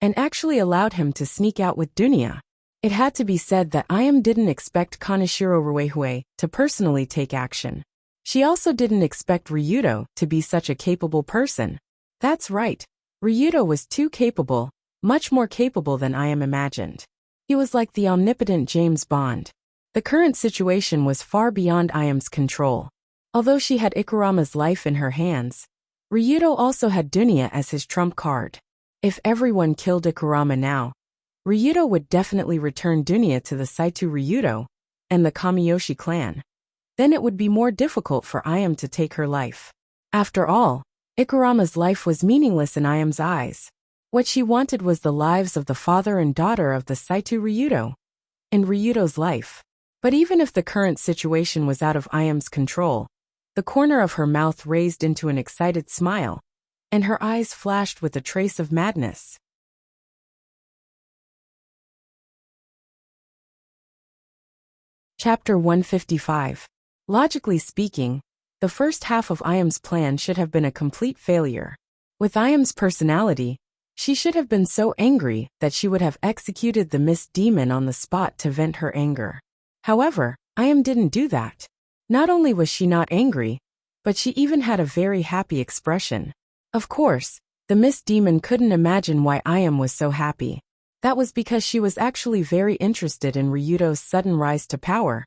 and actually allowed him to sneak out with Dunya. It had to be said that Ayam didn't expect Kaneshiro Ruehue to personally take action. She also didn't expect Ryuto to be such a capable person. That's right, Ryuto was too capable, much more capable than Ayam imagined. He was like the omnipotent James Bond. The current situation was far beyond Ayam's control. Although she had Ikurama's life in her hands, Ryuto also had Dunya as his trump card. If everyone killed Ikurama now, Ryuto would definitely return Dunya to the Saito Ryuto and the Kamiyoshi clan. Then it would be more difficult for Ayam to take her life. After all, Ikurama's life was meaningless in Ayam's eyes. What she wanted was the lives of the father and daughter of the Saito Ryuto, and Ryuto's life. But even if the current situation was out of Ayam's control, the corner of her mouth raised into an excited smile, and her eyes flashed with a trace of madness. Chapter 155. Logically speaking, the first half of Ayam's plan should have been a complete failure. With Ayam's personality, she should have been so angry that she would have executed the Mist Demon on the spot to vent her anger. However, Ayam didn't do that. Not only was she not angry, but she even had a very happy expression. Of course, the Mist Demon couldn't imagine why Ayam was so happy. That was because she was actually very interested in Ryuto's sudden rise to power,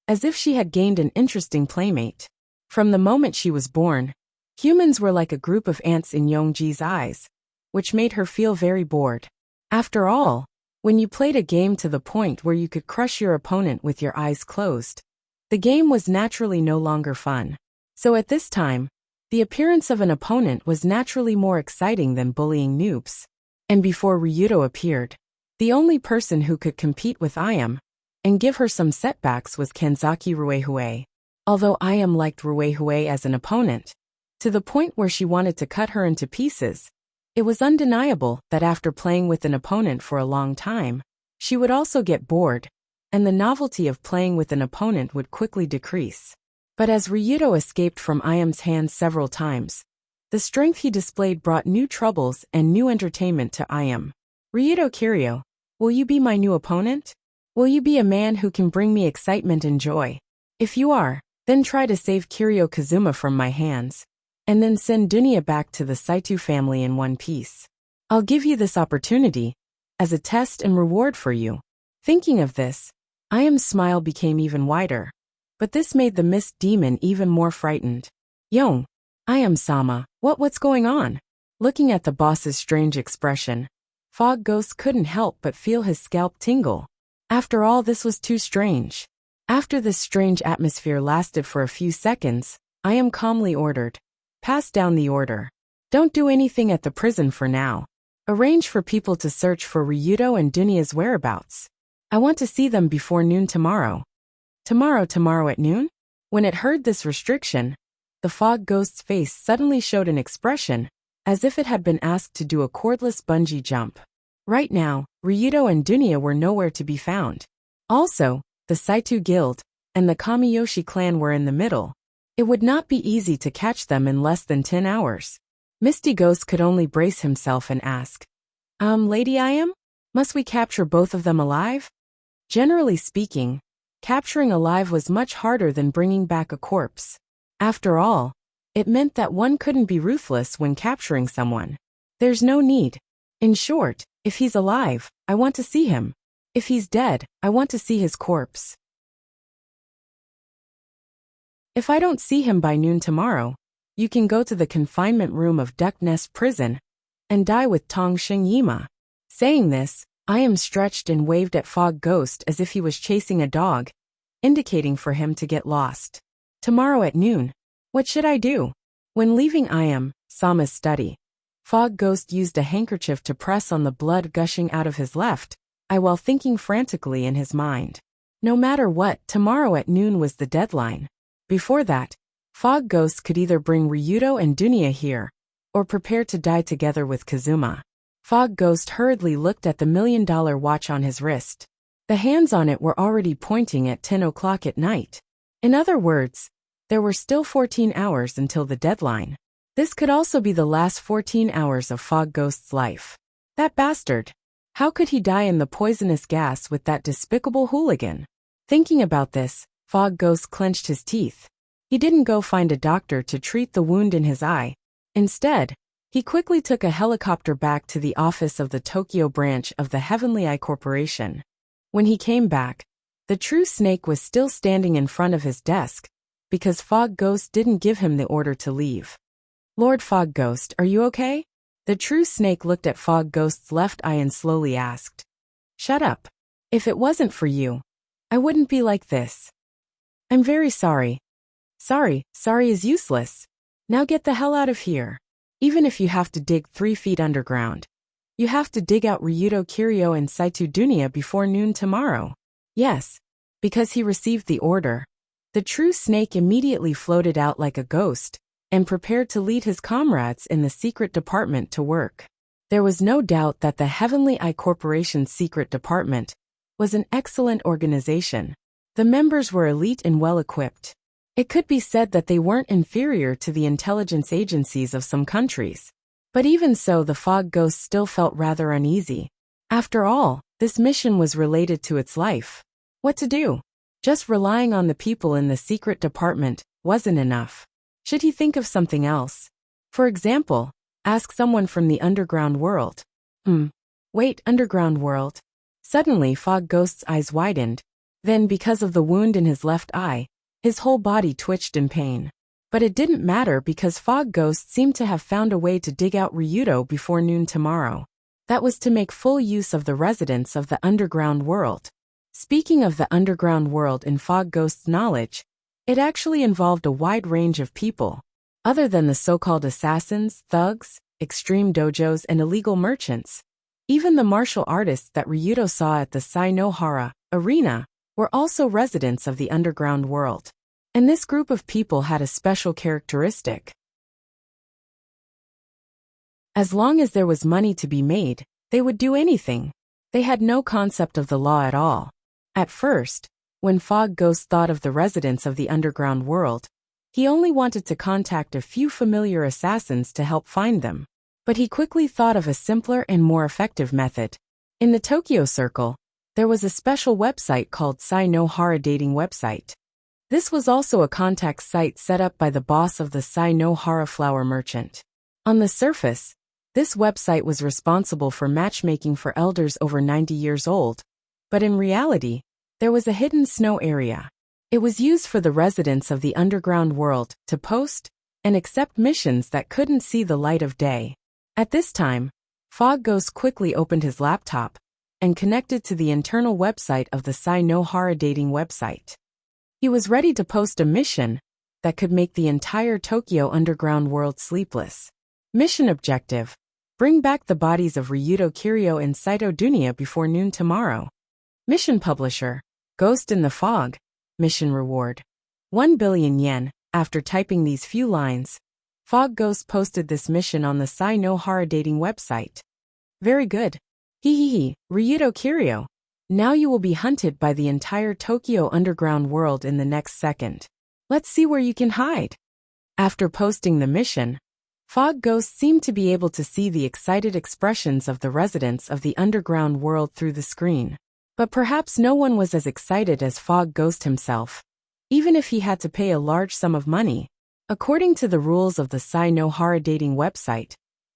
as if she had gained an interesting playmate. From the moment she was born, humans were like a group of ants in Yongji's eyes, which made her feel very bored. After all, when you played a game to the point where you could crush your opponent with your eyes closed, the game was naturally no longer fun. So at this time, the appearance of an opponent was naturally more exciting than bullying noobs. And before Ryuto appeared, the only person who could compete with Ayam and give her some setbacks was Kanzaki Ruehue. Although Ayam liked Ruehue as an opponent, to the point where she wanted to cut her into pieces, it was undeniable that after playing with an opponent for a long time, she would also get bored, and the novelty of playing with an opponent would quickly decrease. But as Ryuto escaped from Ayam's hands several times, the strength he displayed brought new troubles and new entertainment to Ayam. Ryuto Kiryu, will you be my new opponent? Will you be a man who can bring me excitement and joy? If you are, then try to save Kiryu Kazuma from my hands, and then send Dunya back to the Saito family in one piece. I'll give you this opportunity, as a test and reward for you. Thinking of this, Ayam's smile became even wider, but this made the Mist Demon even more frightened. Yong, Ayam-sama, what's going on? Looking at the boss's strange expression, Fog Ghost couldn't help but feel his scalp tingle. After all, this was too strange. After this strange atmosphere lasted for a few seconds, Ayam calmly ordered, "Pass down the order. Don't do anything at the prison for now. Arrange for people to search for Ryuto and Dunya's whereabouts. I want to see them before noon tomorrow. Tomorrow at noon? When it heard this restriction, the fog ghost's face suddenly showed an expression, as if it had been asked to do a cordless bungee jump. Right now, Ryuto and Dunya were nowhere to be found. Also, the Saitu Guild and the Kamiyoshi clan were in the middle. It would not be easy to catch them in less than 10 hours. Misty Ghost could only brace himself and ask, Lady I.M., must we capture both of them alive? Generally speaking, capturing alive was much harder than bringing back a corpse. After all, it meant that one couldn't be ruthless when capturing someone. There's no need. In short, if he's alive, I want to see him. If he's dead, I want to see his corpse. If I don't see him by noon tomorrow, you can go to the confinement room of Duck Nest Prison and die with Tong Shing Yima. Saying this, I.M. stretched and waved at Fog Ghost as if he was chasing a dog, indicating for him to get lost. Tomorrow at noon. What should I do? When leaving I.M. Sama's study, Fog Ghost used a handkerchief to press on the blood gushing out of his left eye while thinking frantically in his mind. No matter what, tomorrow at noon was the deadline. Before that, Fog Ghost could either bring Ryuto and Dunya here, or prepare to die together with Kazuma. Fog Ghost hurriedly looked at the $1 million watch on his wrist. The hands on it were already pointing at 10 o'clock at night. In other words, there were still 14 hours until the deadline. This could also be the last 14 hours of Fog Ghost's life. That bastard! How could he die in the poisonous gas with that despicable hooligan? Thinking about this, Fog Ghost clenched his teeth. He didn't go find a doctor to treat the wound in his eye. Instead, he quickly took a helicopter back to the office of the Tokyo branch of the Heavenly Eye Corporation. When he came back, the true snake was still standing in front of his desk, because Fog Ghost didn't give him the order to leave. Lord Fog Ghost, are you okay? The true snake looked at Fog Ghost's left eye and slowly asked. Shut up. If it wasn't for you, I wouldn't be like this. I'm very sorry. Sorry is useless. Now get the hell out of here. Even if you have to dig 3 feet underground. You have to dig out Ryuto Kiryu and Saitu Dunya before noon tomorrow. Yes, because he received the order. The true snake immediately floated out like a ghost and prepared to lead his comrades in the secret department to work. There was no doubt that the Heavenly Eye Corporation's secret department was an excellent organization. The members were elite and well-equipped. It could be said that they weren't inferior to the intelligence agencies of some countries. But even so, the Fog Ghost still felt rather uneasy. After all, this mission was related to its life. What to do? Just relying on the people in the secret department wasn't enough. Should he think of something else? For example, ask someone from the underground world. Wait, underground world? Suddenly, Fog Ghost's eyes widened. Then, because of the wound in his left eye, his whole body twitched in pain. But it didn't matter because Fog Ghost seemed to have found a way to dig out Ryuto before noon tomorrow. That was to make full use of the residents of the underground world. Speaking of the underground world in Fog Ghost's knowledge, it actually involved a wide range of people. Other than the so-called assassins, thugs, extreme dojos, and illegal merchants, even the martial artists that Ryuto saw at the Sainohara arena were also residents of the underground world. And this group of people had a special characteristic. As long as there was money to be made, they would do anything. They had no concept of the law at all. At first, when Fog Ghost thought of the residents of the underground world, he only wanted to contact a few familiar assassins to help find them. But he quickly thought of a simpler and more effective method. In the Tokyo Circle, there was a special website called Sainohara Dating Website. This was also a contact site set up by the boss of the Sainohara flower merchant. On the surface, this website was responsible for matchmaking for elders over 90 years old, but in reality, there was a hidden snow area. It was used for the residents of the underground world to post and accept missions that couldn't see the light of day. At this time, Fog Ghost quickly opened his laptop and connected to the internal website of the Sainohara Dating Website. He was ready to post a mission that could make the entire Tokyo underground world sleepless. Mission objective: Bring back the bodies of Ryuto Kiryu and Saito Dunya before noon tomorrow. Mission publisher. Ghost in the Fog. Mission reward. 1 billion yen. After typing these few lines, Fog Ghost posted this mission on the Sai no Hara dating website. Very good. Hehehe, Ryuto Kiryu. Now you will be hunted by the entire Tokyo underground world in the next second. Let's see where you can hide. After posting the mission, Fog Ghost seemed to be able to see the excited expressions of the residents of the underground world through the screen. But perhaps no one was as excited as Fog Ghost himself, even if he had to pay a large sum of money. According to the rules of the Sai no Hara dating website,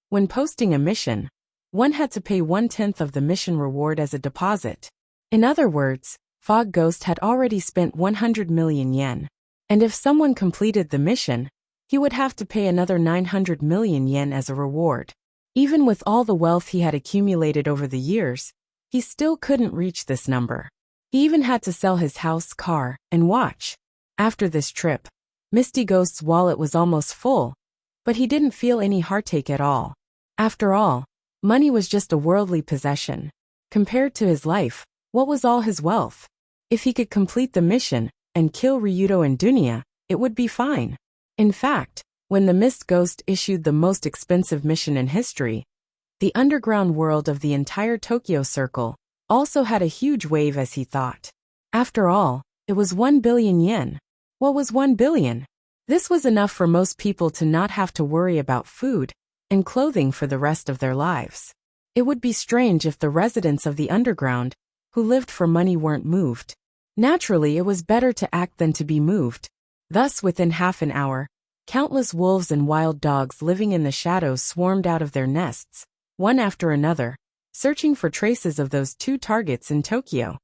when posting a mission, one had to pay 1/10 of the mission reward as a deposit. In other words, Fog Ghost had already spent 100 million yen. And if someone completed the mission, he would have to pay another 900 million yen as a reward. Even with all the wealth he had accumulated over the years, he still couldn't reach this number. He even had to sell his house, car, and watch. After this trip, Misty Ghost's wallet was almost full, but he didn't feel any heartache at all. After all, money was just a worldly possession. Compared to his life, what was all his wealth? If he could complete the mission and kill Ryuto and Dunya, it would be fine. In fact, when the Mist Ghost issued the most expensive mission in history, the underground world of the entire Tokyo Circle also had a huge wave as he thought. After all, it was 1 billion yen. What was 1 billion? This was enough for most people to not have to worry about food and clothing for the rest of their lives. It would be strange if the residents of the underground, who lived for money, weren't moved. Naturally, it was better to act than to be moved. Thus, within half an hour, countless wolves and wild dogs living in the shadows swarmed out of their nests, one after another, searching for traces of those two targets in Tokyo.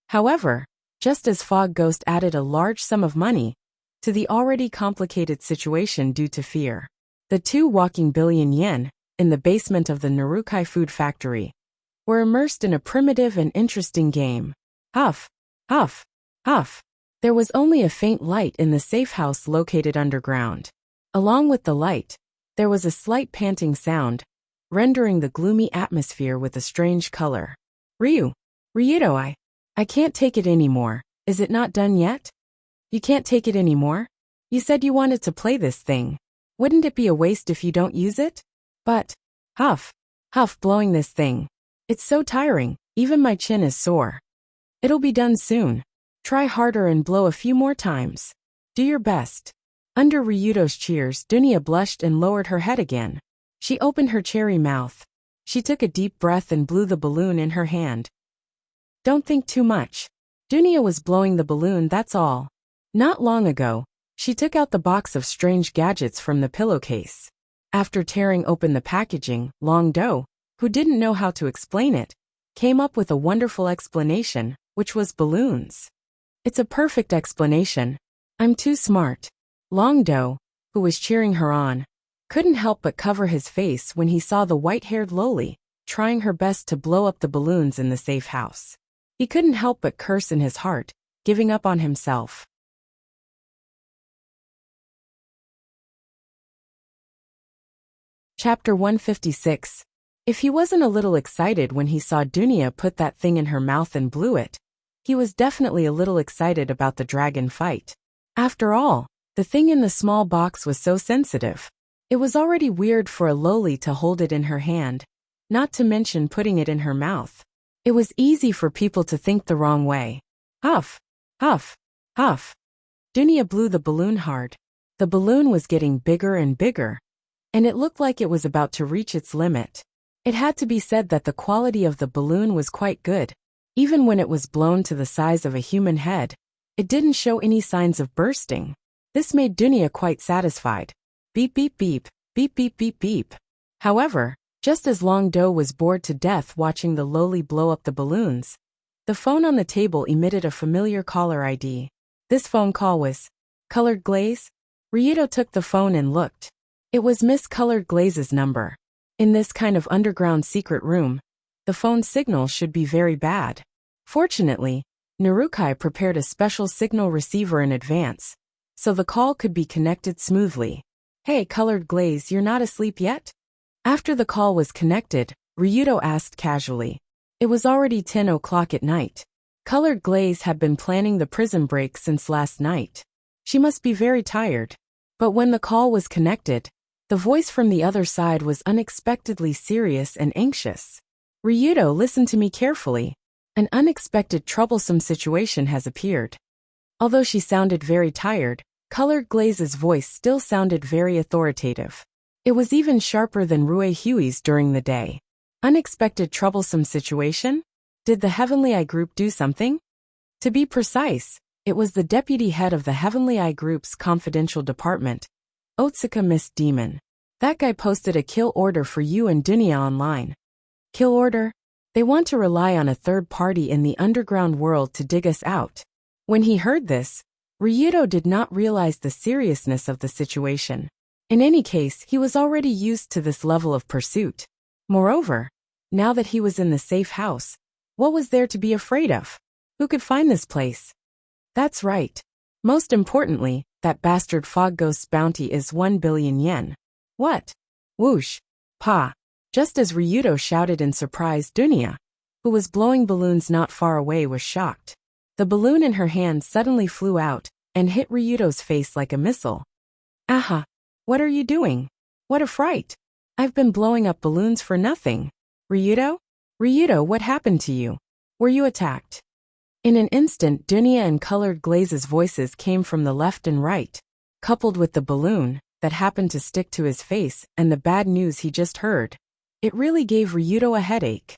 However, just as Fog Ghost added a large sum of money to the already complicated situation due to fear, the two walking billion yen, in the basement of the Narukai food factory, were immersed in a primitive and interesting game. Huff, huff, huff. There was only a faint light in the safe house located underground. Along with the light, there was a slight panting sound, rendering the gloomy atmosphere with a strange color. Ryuto, I can't take it anymore. Is it not done yet? You can't take it anymore? You said you wanted to play this thing. Wouldn't it be a waste if you don't use it? But, huff, huff, blowing this thing. It's so tiring, even my chin is sore. It'll be done soon. Try harder and blow a few more times. Do your best. Under Ryuto's cheers, Dunya blushed and lowered her head again. She opened her cherry mouth. She took a deep breath and blew the balloon in her hand. Don't think too much. Dunya was blowing the balloon, that's all. Not long ago, she took out the box of strange gadgets from the pillowcase. After tearing open the packaging, Long Do, who didn't know how to explain it, came up with a wonderful explanation, which was balloons. It's a perfect explanation. I'm too smart. Long Do, who was cheering her on, couldn't help but cover his face when he saw the white-haired loli trying her best to blow up the balloons in the safe house. He couldn't help but curse in his heart, giving up on himself. Chapter 156. If he wasn't a little excited when he saw Dunya put that thing in her mouth and blew it, he was definitely a little excited about the dragon fight. After all, the thing in the small box was so sensitive. It was already weird for a loli to hold it in her hand, not to mention putting it in her mouth. It was easy for people to think the wrong way. Huff, huff, huff. Dunya blew the balloon hard. The balloon was getting bigger and bigger, and it looked like it was about to reach its limit. It had to be said that the quality of the balloon was quite good. Even when it was blown to the size of a human head, it didn't show any signs of bursting. This made Dunya quite satisfied. Beep beep beep, beep beep beep beep. However, just as Long Do was bored to death watching the loli blow up the balloons, the phone on the table emitted a familiar caller ID. This phone call was Colored Glaze? Ryuto took the phone and looked. It was Miss Colored Glaze's number. In this kind of underground secret room, the phone signal should be very bad. Fortunately, Narukai prepared a special signal receiver in advance, so the call could be connected smoothly. Hey, Colored Glaze, you're not asleep yet? After the call was connected, Ryuto asked casually. It was already 10 o'clock at night. Colored Glaze had been planning the prison break since last night. She must be very tired. But when the call was connected, the voice from the other side was unexpectedly serious and anxious. Ryuto, listen to me carefully. An unexpected troublesome situation has appeared. Although she sounded very tired, Colored Glaze's voice still sounded very authoritative. It was even sharper than Rue Huey's during the day. Unexpected troublesome situation? Did the Heavenly Eye Group do something? To be precise, it was the deputy head of the Heavenly Eye Group's confidential department, Otsuka Miss Demon. That guy posted a kill order for you and Dunya online. Kill order? They want to rely on a third party in the underground world to dig us out. When he heard this, Ryuto did not realize the seriousness of the situation. In any case, he was already used to this level of pursuit. Moreover, now that he was in the safe house, what was there to be afraid of? Who could find this place? That's right. Most importantly, that bastard Fog Ghost's bounty is 1 billion yen. What? Whoosh. Pa. Just as Ryuto shouted in surprise, Dunya, who was blowing balloons not far away, was shocked. The balloon in her hand suddenly flew out and hit Ryuto's face like a missile. Aha! What are you doing? What a fright! I've been blowing up balloons for nothing. Ryuto? Ryuto, what happened to you? Were you attacked? In an instant, Dunya and Colored Glaze's voices came from the left and right, coupled with the balloon that happened to stick to his face and the bad news he just heard. It really gave Ryuto a headache.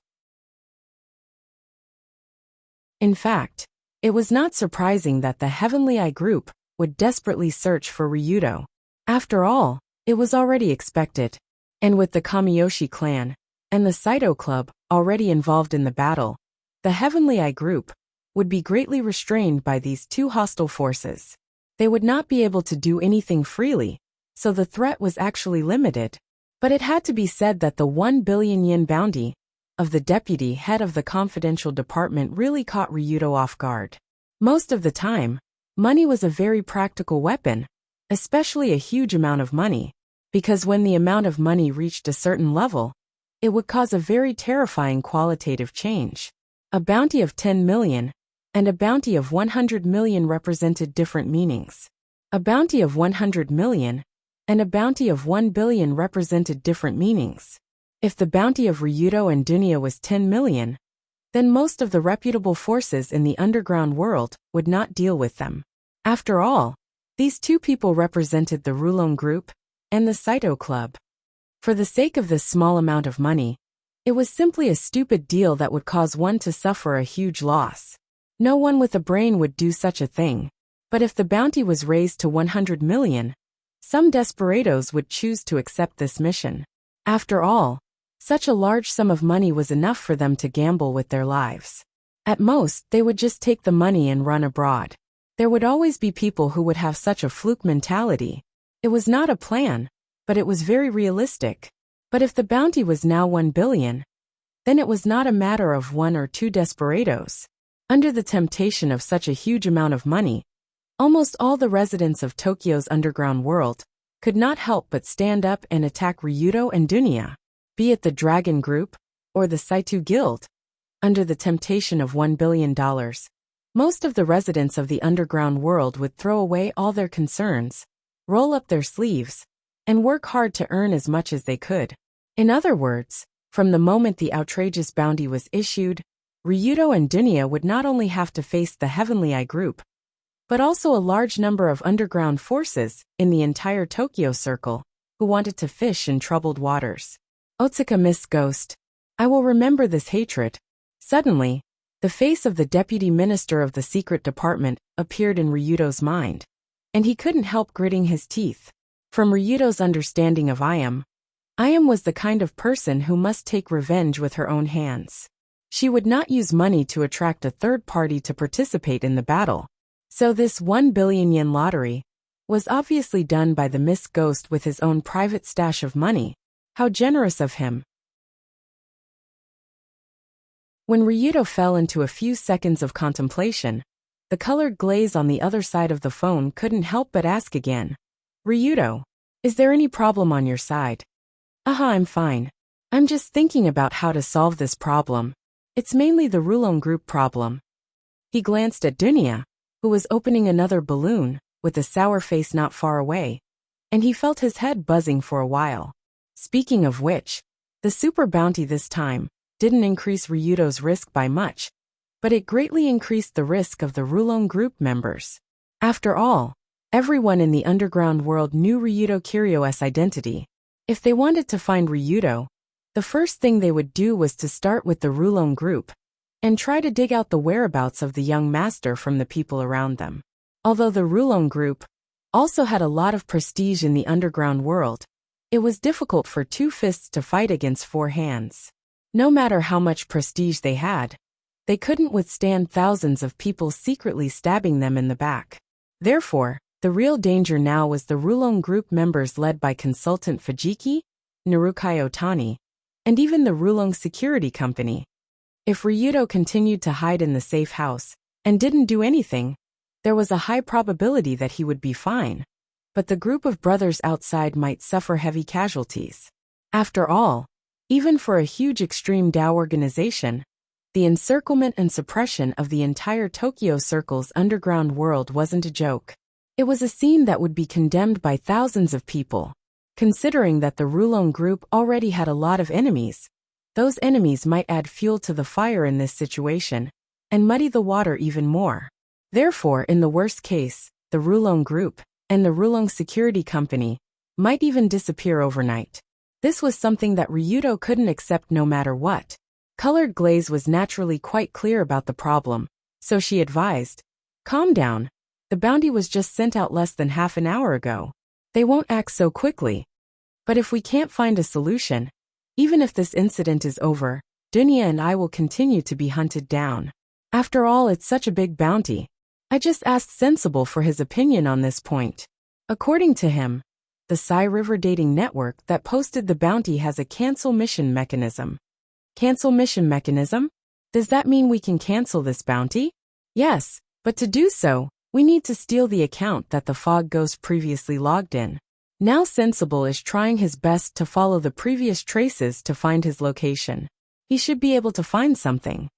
In fact, it was not surprising that the Heavenly Eye Group would desperately search for Ryuto. After all, it was already expected. And with the Kamiyoshi clan and the Saito Club already involved in the battle, the Heavenly Eye Group would be greatly restrained by these two hostile forces. They would not be able to do anything freely, so the threat was actually limited. But it had to be said that the 1 billion yen bounty of the deputy head of the confidential department really caught Ryuto off guard. Most of the time, money was a very practical weapon, especially a huge amount of money, because when the amount of money reached a certain level, it would cause a very terrifying qualitative change. A bounty of 10 million and a bounty of 100 million represented different meanings. A bounty of 100 million and a bounty of 1 billion represented different meanings. If the bounty of Ryuto and Dunya was 10 million, then most of the reputable forces in the underground world would not deal with them. After all, these two people represented the Rulon Group and the Saito Club. For the sake of this small amount of money, it was simply a stupid deal that would cause one to suffer a huge loss. No one with a brain would do such a thing. But if the bounty was raised to 100 million, some desperados would choose to accept this mission. After all, such a large sum of money was enough for them to gamble with their lives. At most, they would just take the money and run abroad. There would always be people who would have such a fluke mentality. It was not a plan, but it was very realistic. But if the bounty was now 1 billion, then it was not a matter of one or two desperados. Under the temptation of such a huge amount of money, almost all the residents of Tokyo's underground world could not help but stand up and attack Ryuto and Dunya, be it the Dragon Group or the Saito Guild. Under the temptation of $1 billion, most of the residents of the underground world would throw away all their concerns, roll up their sleeves, and work hard to earn as much as they could. In other words, from the moment the outrageous bounty was issued, Ryuto and Dunya would not only have to face the Heavenly Eye Group, but also a large number of underground forces in the entire Tokyo circle who wanted to fish in troubled waters. Otsuka Miss Ghost. I will remember this hatred. Suddenly, the face of the deputy minister of the secret department appeared in Ryuto's mind, and he couldn't help gritting his teeth. From Ryuto's understanding of Ayam was the kind of person who must take revenge with her own hands. She would not use money to attract a third party to participate in the battle. So this 1 billion yen lottery was obviously done by the Miss Ghost with his own private stash of money. How generous of him. When Ryuto fell into a few seconds of contemplation, the colored glaze on the other side of the phone couldn't help but ask again. Ryuto, Is there any problem on your side? I'm fine. I'm just thinking about how to solve this problem. It's mainly the Rulong group problem. He glanced at Dunya, who was opening another balloon, with a sour face not far away, and he felt his head buzzing for a while. Speaking of which, the super bounty this time didn't increase Ryudo's risk by much, but it greatly increased the risk of the Rulong group members. After all, everyone in the underground world knew Ryudo Kiryo's identity. If they wanted to find Ryudo, the first thing they would do was to start with the Rulong group and try to dig out the whereabouts of the young master from the people around them. Although the Rulong group also had a lot of prestige in the underground world, it was difficult for two fists to fight against four hands. No matter how much prestige they had, they couldn't withstand thousands of people secretly stabbing them in the back. Therefore, the real danger now was the Rulong group members led by consultant Fujiki, Narukai Otani, and even the Rulong security company. If Ryudo continued to hide in the safe house and didn't do anything, there was a high probability that he would be fine, but the group of brothers outside might suffer heavy casualties. After all, even for a huge extreme Dao organization, the encirclement and suppression of the entire Tokyo Circle's underground world wasn't a joke. It was a scene that would be condemned by thousands of people. Considering that the Rulong group already had a lot of enemies, those enemies might add fuel to the fire in this situation and muddy the water even more. Therefore, in the worst case, the Rulong group and the Rulong security company might even disappear overnight. This was something that Ryudo couldn't accept no matter what. Colored Glaze was naturally quite clear about the problem, so she advised, "Calm down. The bounty was just sent out less than half an hour ago. They won't act so quickly. But if we can't find a solution, even if this incident is over, Dunya and I will continue to be hunted down. After all, it's such a big bounty. I just asked Sensible for his opinion on this point. According to him, the Sai River dating network that posted the bounty has a cancel mission mechanism." Cancel mission mechanism? Does that mean we can cancel this bounty? Yes, but to do so, we need to steal the account that the Fog Ghost previously logged in. Now Sensible is trying his best to follow the previous traces to find his location. He should be able to find something.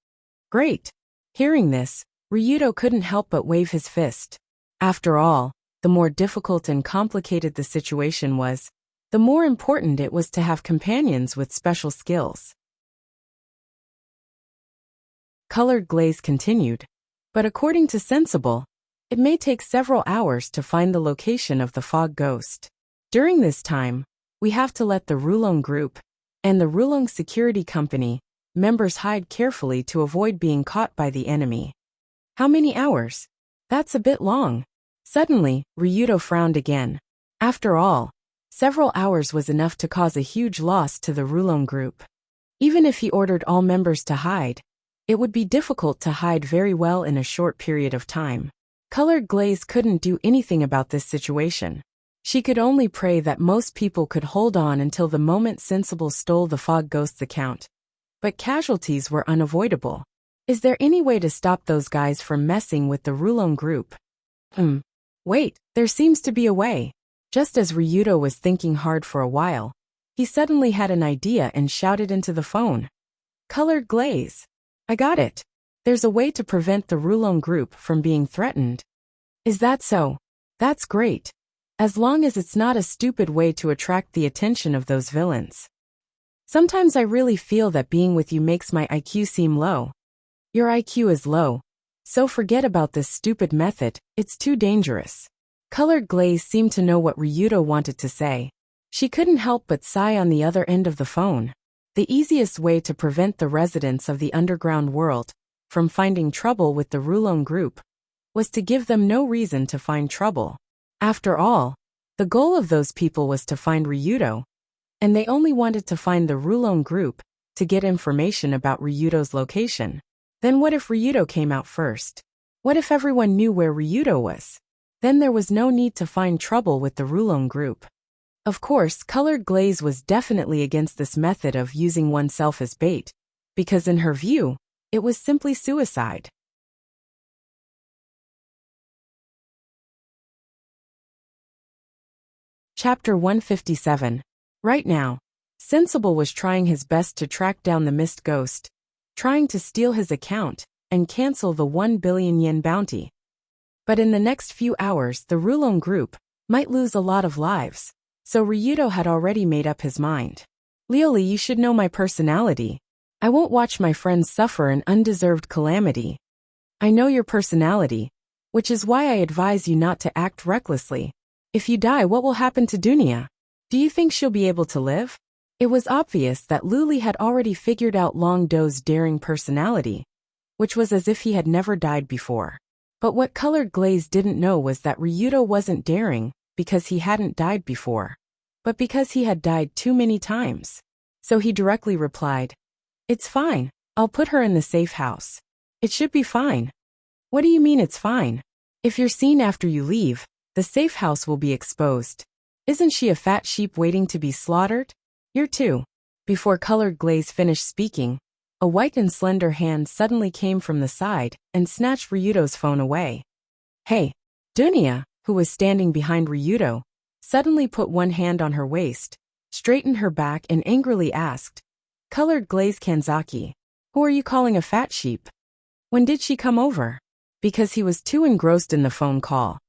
Great. Hearing this, Ryudo couldn't help but wave his fist. After all, the more difficult and complicated the situation was, the more important it was to have companions with special skills. Colored Glaze continued, but according to Sensible, it may take several hours to find the location of the Fog Ghost. During this time, we have to let the Rulong group and the Rulong security company members hide carefully to avoid being caught by the enemy. How many hours? That's a bit long. Suddenly, Ryudo frowned again. After all, several hours was enough to cause a huge loss to the Rulong group. Even if he ordered all members to hide, it would be difficult to hide very well in a short period of time. Colored Glaze couldn't do anything about this situation. She could only pray that most people could hold on until the moment Sensible stole the Fog Ghost's account. But casualties were unavoidable. Is there any way to stop those guys from messing with the Rulong group? Wait, there seems to be a way. Just as Ryudo was thinking hard for a while, he suddenly had an idea and shouted into the phone. Colored Glaze. I got it. There's a way to prevent the Rulong group from being threatened. Is that so? That's great. As long as it's not a stupid way to attract the attention of those villains. Sometimes I really feel that being with you makes my IQ seem low. Your IQ is low, so forget about this stupid method, it's too dangerous. Colored Glaze seemed to know what Ryudo wanted to say. She couldn't help but sigh on the other end of the phone. The easiest way to prevent the residents of the underground world from finding trouble with the Rulong group was to give them no reason to find trouble. After all, the goal of those people was to find Ryudo, and they only wanted to find the Rulong group to get information about Ryudo's location. Then what if Ryudo came out first? What if everyone knew where Ryudo was? Then there was no need to find trouble with the Rulong group. Of course, Colored Glaze was definitely against this method of using oneself as bait, because in her view, it was simply suicide. Chapter 157. Right now, Sensible was trying his best to track down the mist ghost, trying to steal his account and cancel the 1 billion yen bounty. But in the next few hours the Rulon group might lose a lot of lives, so Ryudo had already made up his mind. Leoli, you should know my personality. I won't watch my friends suffer an undeserved calamity. I know your personality, which is why I advise you not to act recklessly. If you die, what will happen to Dunya? Do you think she'll be able to live? It was obvious that Luli had already figured out Long Do's daring personality, which was as if he had never died before. But what Colored Glaze didn't know was that Ryudo wasn't daring because he hadn't died before, but because he had died too many times. So he directly replied, "It's fine. I'll put her in the safe house. It should be fine." "What do you mean it's fine? If you're seen after you leave, the safe house will be exposed. Isn't she a fat sheep waiting to be slaughtered? You're too." Before Colored Glaze finished speaking, a white and slender hand suddenly came from the side and snatched Ryudo's phone away. "Hey!" Dunya, who was standing behind Ryudo, suddenly put one hand on her waist, straightened her back and angrily asked, "Colored Glaze Kanzaki, who are you calling a fat sheep? When did she come over?" Because he was too engrossed in the phone call,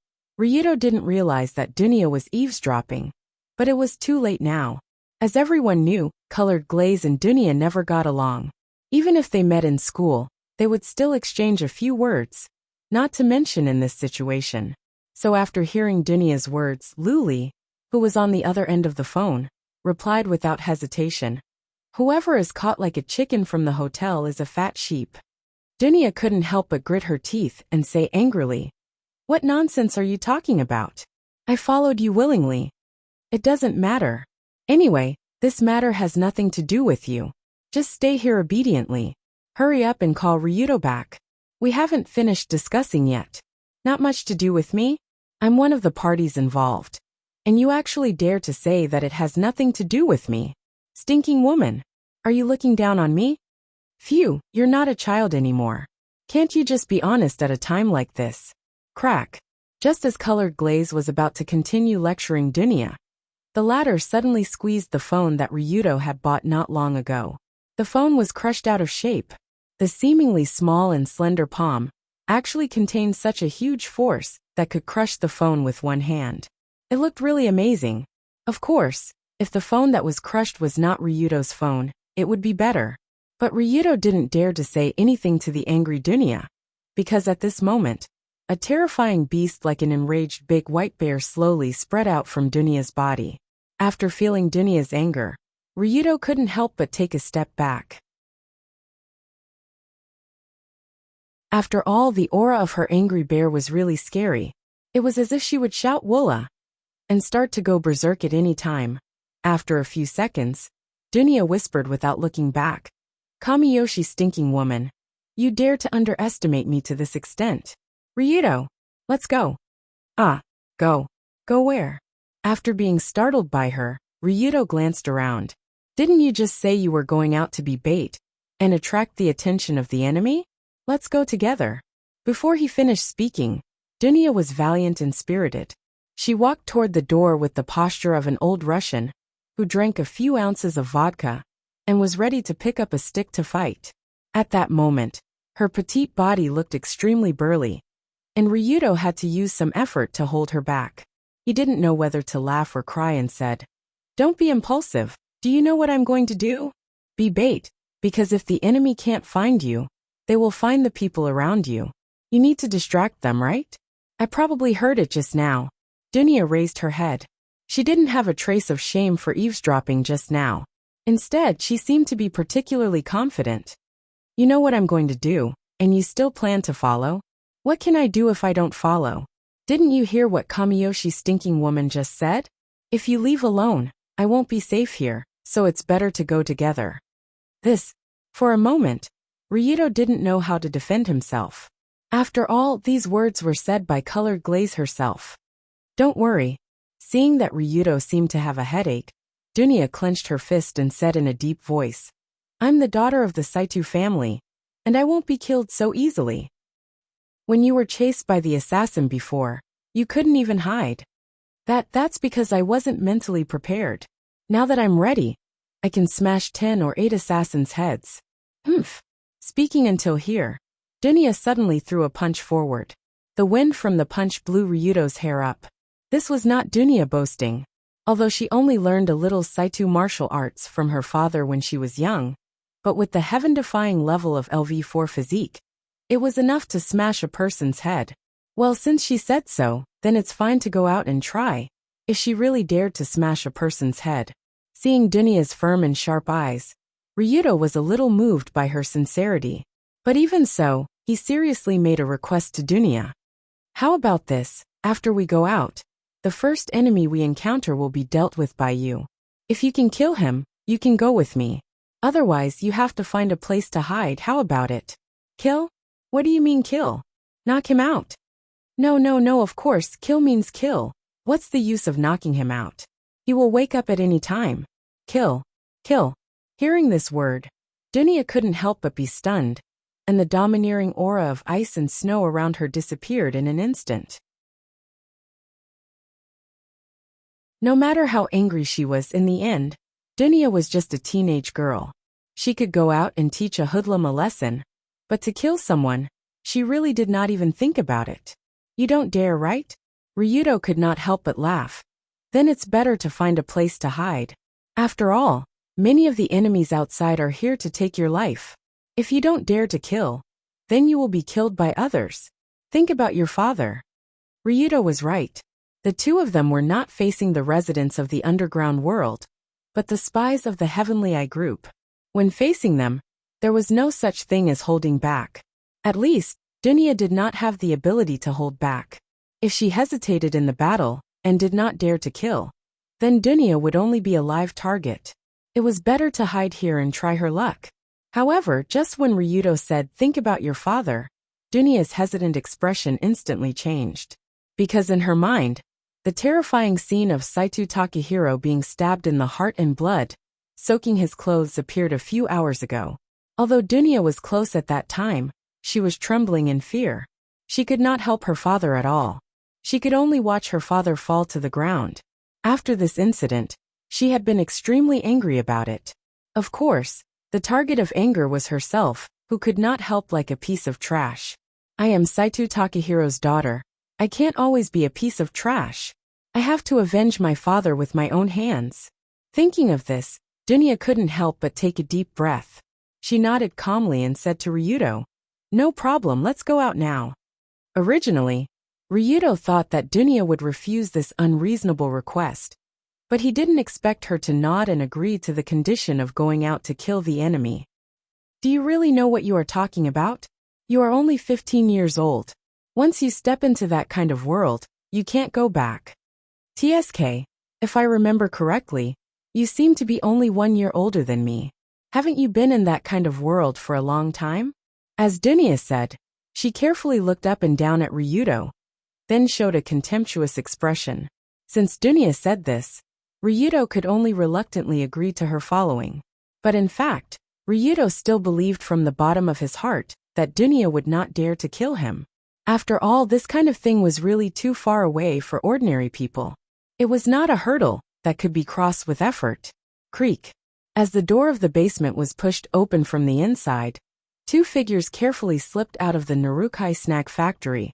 Ryudo didn't realize that Dunya was eavesdropping, but it was too late now. As everyone knew, Colored Glaze and Dunya never got along. Even if they met in school, they would still exchange a few words, not to mention in this situation. So after hearing Dunya's words, Luli, who was on the other end of the phone, replied without hesitation, "Whoever is caught like a chicken from the hotel is a fat sheep." Dunya couldn't help but grit her teeth and say angrily, "What nonsense are you talking about? I followed you willingly." "It doesn't matter. Anyway, this matter has nothing to do with you. Just stay here obediently. Hurry up and call Ryudo back. We haven't finished discussing yet." "Not much to do with me? I'm one of the parties involved. And you actually dare to say that it has nothing to do with me? Stinking woman. Are you looking down on me? Phew, you're not a child anymore. Can't you just be honest at a time like this?" Crack. Just as Colored Glaze was about to continue lecturing Dunya, the latter suddenly squeezed the phone that Ryudo had bought not long ago. The phone was crushed out of shape. The seemingly small and slender palm actually contained such a huge force that could crush the phone with one hand. It looked really amazing. Of course, if the phone that was crushed was not Ryudo's phone, it would be better. But Ryudo didn't dare to say anything to the angry Dunya, because at this moment, a terrifying beast like an enraged big white bear slowly spread out from Dunya's body. After feeling Dunya's anger, Ryudo couldn't help but take a step back. After all, the aura of her angry bear was really scary. It was as if she would shout "Woola!" and start to go berserk at any time. After a few seconds, Dunya whispered without looking back, "Kamiyoshi, stinking woman. You dare to underestimate me to this extent? Ryudo, let's go." "Ah, go. Go where?" After being startled by her, Ryudo glanced around. "Didn't you just say you were going out to be bait and attract the attention of the enemy? Let's go together." Before he finished speaking, Dunya was valiant and spirited. She walked toward the door with the posture of an old Russian who drank a few ounces of vodka and was ready to pick up a stick to fight. At that moment, her petite body looked extremely burly, and Ryudo had to use some effort to hold her back. He didn't know whether to laugh or cry and said, "Don't be impulsive. Do you know what I'm going to do? Be bait, because if the enemy can't find you, they will find the people around you. You need to distract them, right? I probably heard it just now." Dunya raised her head. She didn't have a trace of shame for eavesdropping just now. Instead, she seemed to be particularly confident. "You know what I'm going to do, and you still plan to follow? What can I do if I don't follow? Didn't you hear what Kamiyoshi, stinking woman, just said? If you leave alone, I won't be safe here, so it's better to go together." For a moment, Ryudo didn't know how to defend himself. After all, these words were said by Colored Glaze herself. "Don't worry." Seeing that Ryudo seemed to have a headache, Dunya clenched her fist and said in a deep voice, "I'm the daughter of the Saito family, and I won't be killed so easily. When you were chased by the assassin before, you couldn't even hide. That's because I wasn't mentally prepared. Now that I'm ready, I can smash 10 or 8 assassins' heads. Humph. Speaking until here, Dunya suddenly threw a punch forward. The wind from the punch blew Ryudo's hair up. This was not Dunya boasting. Although she only learned a little Saitu martial arts from her father when she was young, but with the heaven-defying level of LV4 physique, it was enough to smash a person's head. Well, since she said so, then it's fine to go out and try, if she really dared to smash a person's head. Seeing Dunya's firm and sharp eyes, Ryudo was a little moved by her sincerity. But even so, he seriously made a request to Dunya. How about this? After we go out, the first enemy we encounter will be dealt with by you. If you can kill him, you can go with me. Otherwise, you have to find a place to hide. How about it? Kill? What do you mean kill? Knock him out. No, of course, kill means kill. What's the use of knocking him out? He will wake up at any time. Kill. Hearing this word, Dunya couldn't help but be stunned, and the domineering aura of ice and snow around her disappeared in an instant. No matter how angry she was in the end, Dunya was just a teenage girl. She could go out and teach a hoodlum a lesson, but to kill someone, she really did not even think about it. You don't dare, right? Ryudo could not help but laugh. Then it's better to find a place to hide. After all, many of the enemies outside are here to take your life. If you don't dare to kill, then you will be killed by others. Think about your father. Ryudo was right. The two of them were not facing the residents of the underground world, but the spies of the Heavenly Eye group. When facing them, there was no such thing as holding back. At least, Dunya did not have the ability to hold back. If she hesitated in the battle and did not dare to kill, then Dunya would only be a live target. It was better to hide here and try her luck. However, just when Ryudo said, "Think about your father," Dunya's hesitant expression instantly changed. Because in her mind, the terrifying scene of Saitu Takahiro being stabbed in the heart and blood, soaking his clothes appeared a few hours ago. Although Dunya was close at that time, she was trembling in fear. She could not help her father at all. She could only watch her father fall to the ground. After this incident, she had been extremely angry about it. Of course, the target of anger was herself, who could not help like a piece of trash. I am Saitu Takahiro's daughter. I can't always be a piece of trash. I have to avenge my father with my own hands. Thinking of this, Dunya couldn't help but take a deep breath. She nodded calmly and said to Ryudo, "No problem, let's go out now." Originally, Ryudo thought that Dunya would refuse this unreasonable request, but he didn't expect her to nod and agree to the condition of going out to kill the enemy. Do you really know what you are talking about? You are only 15 years old. Once you step into that kind of world, you can't go back. TSK, if I remember correctly, you seem to be only 1 year older than me. Haven't you been in that kind of world for a long time? As Dunya said, she carefully looked up and down at Ryudo, then showed a contemptuous expression. Since Dunya said this, Ryudo could only reluctantly agree to her following. But in fact, Ryudo still believed from the bottom of his heart that Dunya would not dare to kill him. After all, this kind of thing was really too far away for ordinary people. It was not a hurdle that could be crossed with effort. Creak. As the door of the basement was pushed open from the inside, two figures carefully slipped out of the Narukai snack factory,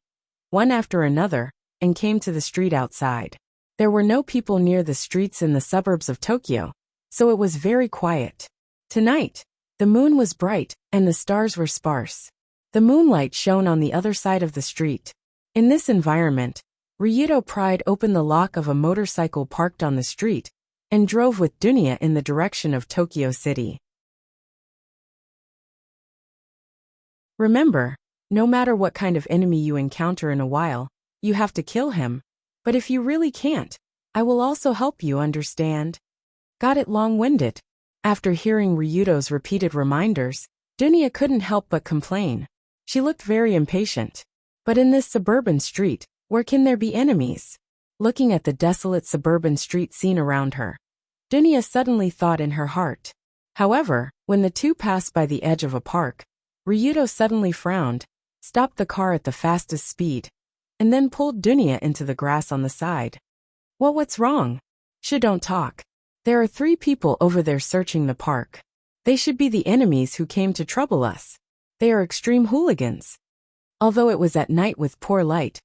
one after another, and came to the street outside. There were no people near the streets in the suburbs of Tokyo, so it was very quiet. Tonight, the moon was bright, and the stars were sparse. The moonlight shone on the other side of the street. In this environment, Ryudo pried open the lock of a motorcycle parked on the street, and drove with Dunya in the direction of Tokyo City. Remember, no matter what kind of enemy you encounter in a while, you have to kill him. But if you really can't, I will also help you, understand? Got it long-winded? After hearing Ryudo's repeated reminders, Dunya couldn't help but complain. She looked very impatient. But in this suburban street, where can there be enemies? Looking at the desolate suburban street scene around her, Dunya suddenly thought in her heart. However, when the two passed by the edge of a park, Ryudo suddenly frowned, stopped the car at the fastest speed, and then pulled Dunya into the grass on the side. What's wrong? Don't talk. There are 3 people over there searching the park. They should be the enemies who came to trouble us. They are extreme hooligans. Although it was at night with poor light,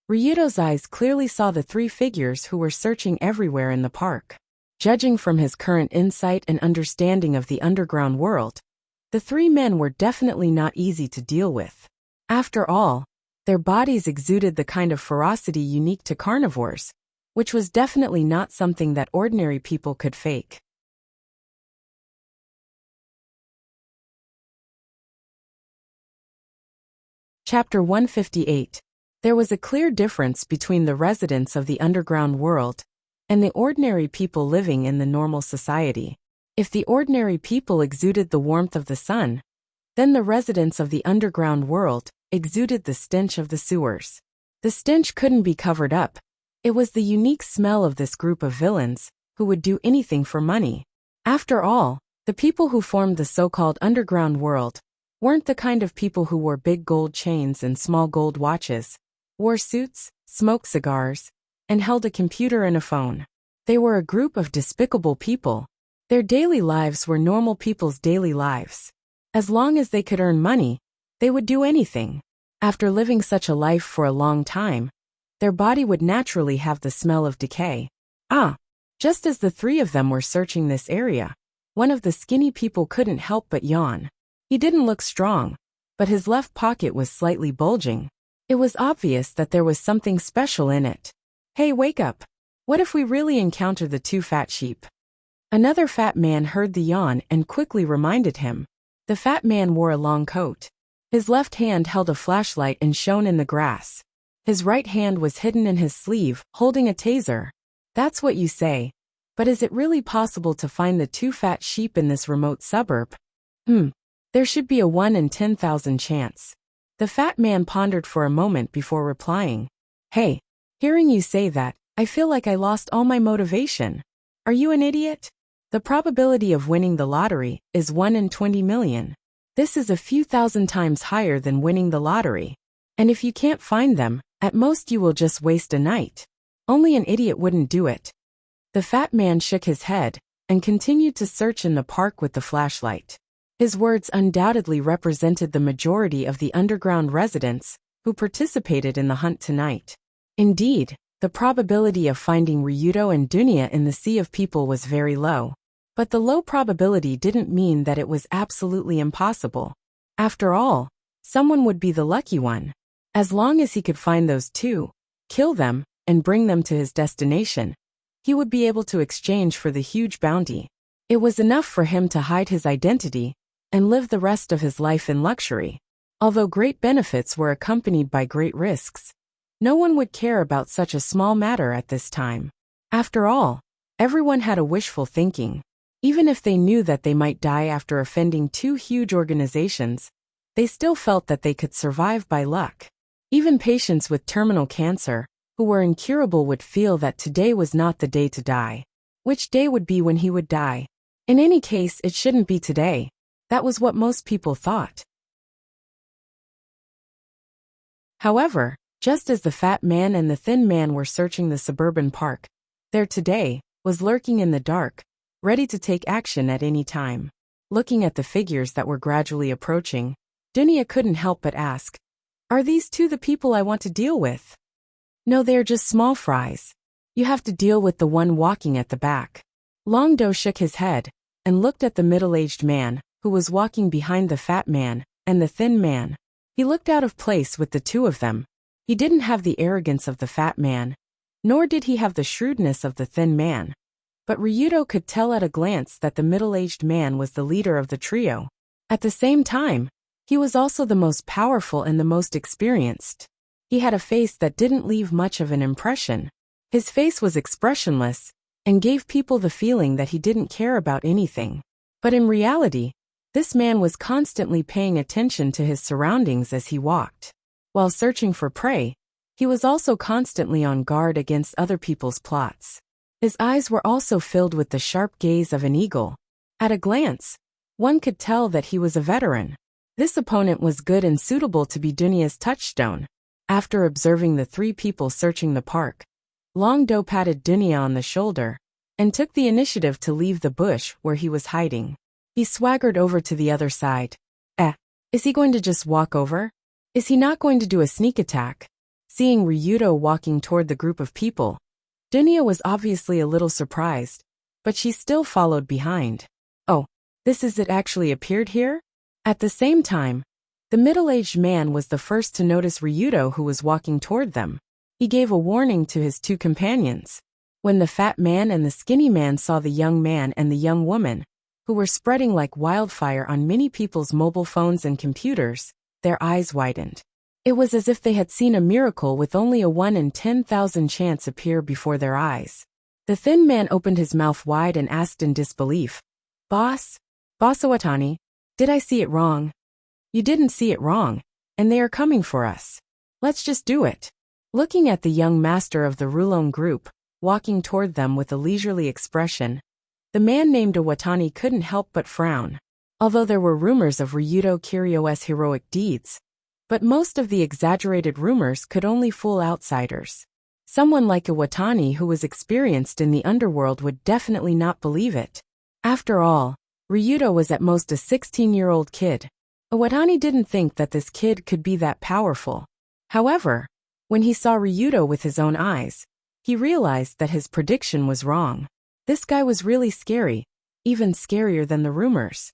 Ryudo's eyes clearly saw the 3 figures who were searching everywhere in the park. Judging from his current insight and understanding of the underground world, the 3 men were definitely not easy to deal with. After all, their bodies exuded the kind of ferocity unique to carnivores, which was definitely not something that ordinary people could fake. Chapter 158. There was a clear difference between the residents of the underground world and the ordinary people living in the normal society. If the ordinary people exuded the warmth of the sun, then the residents of the underground world exuded the stench of the sewers. The stench couldn't be covered up. It was the unique smell of this group of villains who would do anything for money. After all, the people who formed the so-called underground world weren't the kind of people who wore big gold chains and small gold watches, wore suits, smoked cigars, and held a computer and a phone. They were a group of despicable people. Their daily lives were normal people's daily lives. As long as they could earn money, they would do anything. After living such a life for a long time, their body would naturally have the smell of decay. Just as the 3 of them were searching this area, one of the skinny people couldn't help but yawn. He didn't look strong, but his left pocket was slightly bulging. It was obvious that there was something special in it. Hey, wake up. What if we really encounter the 2 fat sheep? Another fat man heard the yawn and quickly reminded him. The fat man wore a long coat. His left hand held a flashlight and shone in the grass. His right hand was hidden in his sleeve, holding a taser. That's what you say. But is it really possible to find the 2 fat sheep in this remote suburb? There should be a 1 in 10,000 chance. The fat man pondered for a moment before replying. Hey, hearing you say that, I feel like I lost all my motivation. Are you an idiot? The probability of winning the lottery is 1 in 20 million. This is a few thousand times higher than winning the lottery. And if you can't find them, at most you will just waste a night. Only an idiot wouldn't do it. The fat man shook his head and continued to search in the park with the flashlight. His words undoubtedly represented the majority of the underground residents who participated in the hunt tonight. Indeed, the probability of finding Ryudo and Dunya in the sea of people was very low. But the low probability didn't mean that it was absolutely impossible. After all, someone would be the lucky one. As long as he could find those 2, kill them, and bring them to his destination, he would be able to exchange for the huge bounty. It was enough for him to hide his identity and live the rest of his life in luxury. Although great benefits were accompanied by great risks, no one would care about such a small matter at this time. After all, everyone had a wishful thinking. Even if they knew that they might die after offending 2 huge organizations, they still felt that they could survive by luck. Even patients with terminal cancer, who were incurable, would feel that today was not the day to die. Which day would be when he would die? In any case, it shouldn't be today. That was what most people thought. However, just as the fat man and the thin man were searching the suburban park, there today was lurking in the dark, ready to take action at any time. Looking at the figures that were gradually approaching, Dunya couldn't help but ask, "Are these 2 the people I want to deal with?" "No, they're just small fries. You have to deal with the one walking at the back." Longdo shook his head and looked at the middle-aged man who was walking behind the fat man and the thin man. He looked out of place with the 2 of them. He didn't have the arrogance of the fat man, nor did he have the shrewdness of the thin man. But Ryudo could tell at a glance that the middle-aged man was the leader of the trio. At the same time, he was also the most powerful and the most experienced. He had a face that didn't leave much of an impression. His face was expressionless and gave people the feeling that he didn't care about anything. But in reality, this man was constantly paying attention to his surroundings as he walked. While searching for prey, he was also constantly on guard against other people's plots. His eyes were also filled with the sharp gaze of an eagle. At a glance, one could tell that he was a veteran. This opponent was good and suitable to be Dunya's touchstone. After observing the 3 people searching the park, Long-Do patted Dunya on the shoulder and took the initiative to leave the bush where he was hiding. He swaggered over to the other side. Is he going to just walk over? Is he not going to do a sneak attack? Seeing Ryudo walking toward the group of people, Dunya was obviously a little surprised, but she still followed behind. Oh, this is it actually appeared here? At the same time, the middle-aged man was the first to notice Ryudo who was walking toward them. He gave a warning to his two companions. When the fat man and the skinny man saw the young man and the young woman, who were spreading like wildfire on many people's mobile phones and computers, their eyes widened. It was as if they had seen a miracle with only a 1 in 10,000 chance appear before their eyes. The thin man opened his mouth wide and asked in disbelief, Boss Owatani, did I see it wrong? You didn't see it wrong, and they are coming for us. Let's just do it. Looking at the young master of the Rulon group, walking toward them with a leisurely expression, the man named Owatani couldn't help but frown. Although there were rumors of Ryudo Kiryo's heroic deeds, but most of the exaggerated rumors could only fool outsiders. Someone like Owatani who was experienced in the underworld would definitely not believe it. After all, Ryudo was at most a 16-year-old kid. Owatani didn't think that this kid could be that powerful. However, when he saw Ryudo with his own eyes, he realized that his prediction was wrong. This guy was really scary, even scarier than the rumors.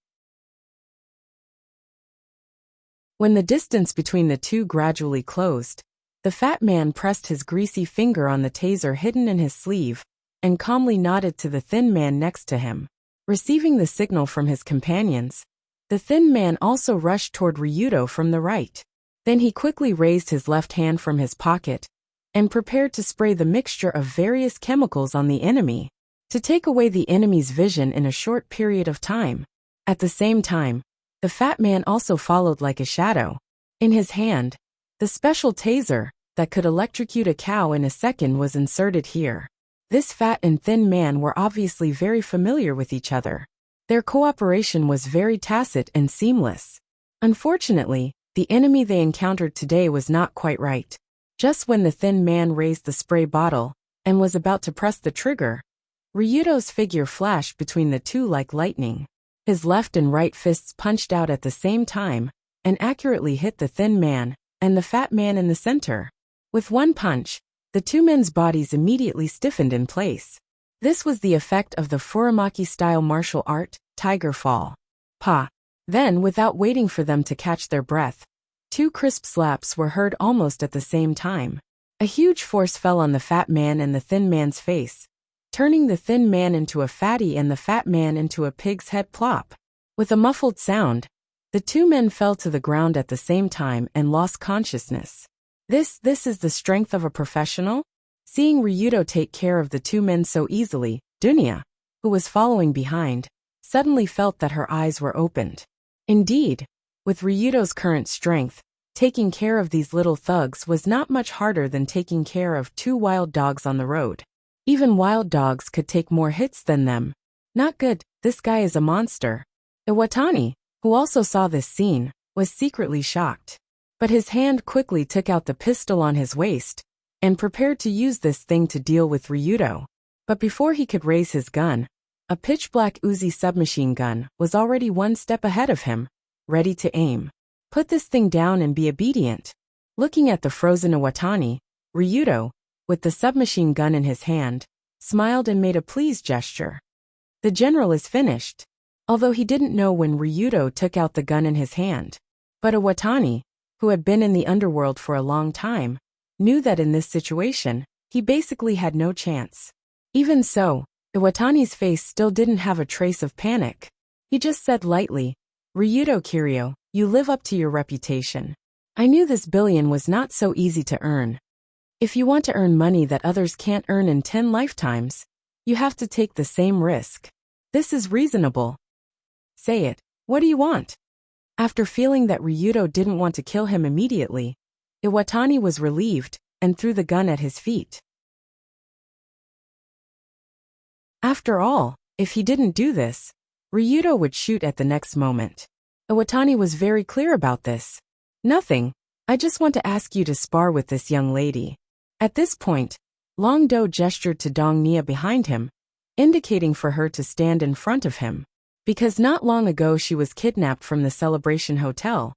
When the distance between the two gradually closed, the fat man pressed his greasy finger on the taser hidden in his sleeve and calmly nodded to the thin man next to him. Receiving the signal from his companions, the thin man also rushed toward Ryudo from the right. Then he quickly raised his left hand from his pocket and prepared to spray the mixture of various chemicals on the enemy, to take away the enemy's vision in a short period of time. At the same time, the fat man also followed like a shadow. In his hand, the special taser that could electrocute a cow in a second was inserted here. This fat and thin man were obviously very familiar with each other. Their cooperation was very tacit and seamless. Unfortunately, the enemy they encountered today was not quite right. Just when the thin man raised the spray bottle and was about to press the trigger, Ryudo's figure flashed between the two like lightning. His left and right fists punched out at the same time and accurately hit the thin man and the fat man in the center. With one punch, the two men's bodies immediately stiffened in place. This was the effect of the Furamaki-style martial art, Tiger Fall. Pa! Then, without waiting for them to catch their breath, two crisp slaps were heard almost at the same time. A huge force fell on the fat man and the thin man's face, turning the thin man into a fatty and the fat man into a pig's head plop. With a muffled sound, the two men fell to the ground at the same time and lost consciousness. This is the strength of a professional? Seeing Ryudo take care of the two men so easily, Dunya, who was following behind, suddenly felt that her eyes were opened. Indeed, with Ryudo's current strength, taking care of these little thugs was not much harder than taking care of two wild dogs on the road. Even wild dogs could take more hits than them. Not good, this guy is a monster. Iwatani, who also saw this scene, was secretly shocked. But his hand quickly took out the pistol on his waist and prepared to use this thing to deal with Ryudo. But before he could raise his gun, a pitch-black Uzi submachine gun was already one step ahead of him, ready to aim. Put this thing down and be obedient. Looking at the frozen Iwatani, Ryudo, with the submachine gun in his hand, smiled and made a pleased gesture. The general is finished. Although he didn't know when Ryudo took out the gun in his hand. But Iwatani, who had been in the underworld for a long time, knew that in this situation, he basically had no chance. Even so, Iwatani's face still didn't have a trace of panic. He just said lightly, Ryudo Kiryo, you live up to your reputation. I knew this billion was not so easy to earn. If you want to earn money that others can't earn in 10 lifetimes, you have to take the same risk. This is reasonable. Say it. What do you want? After feeling that Ryudo didn't want to kill him immediately, Iwatani was relieved and threw the gun at his feet. After all, if he didn't do this, Ryudo would shoot at the next moment. Iwatani was very clear about this. Nothing. I just want to ask you to spar with this young lady. At this point, Long Do gestured to Dong Nia behind him, indicating for her to stand in front of him. Because not long ago she was kidnapped from the Celebration Hotel,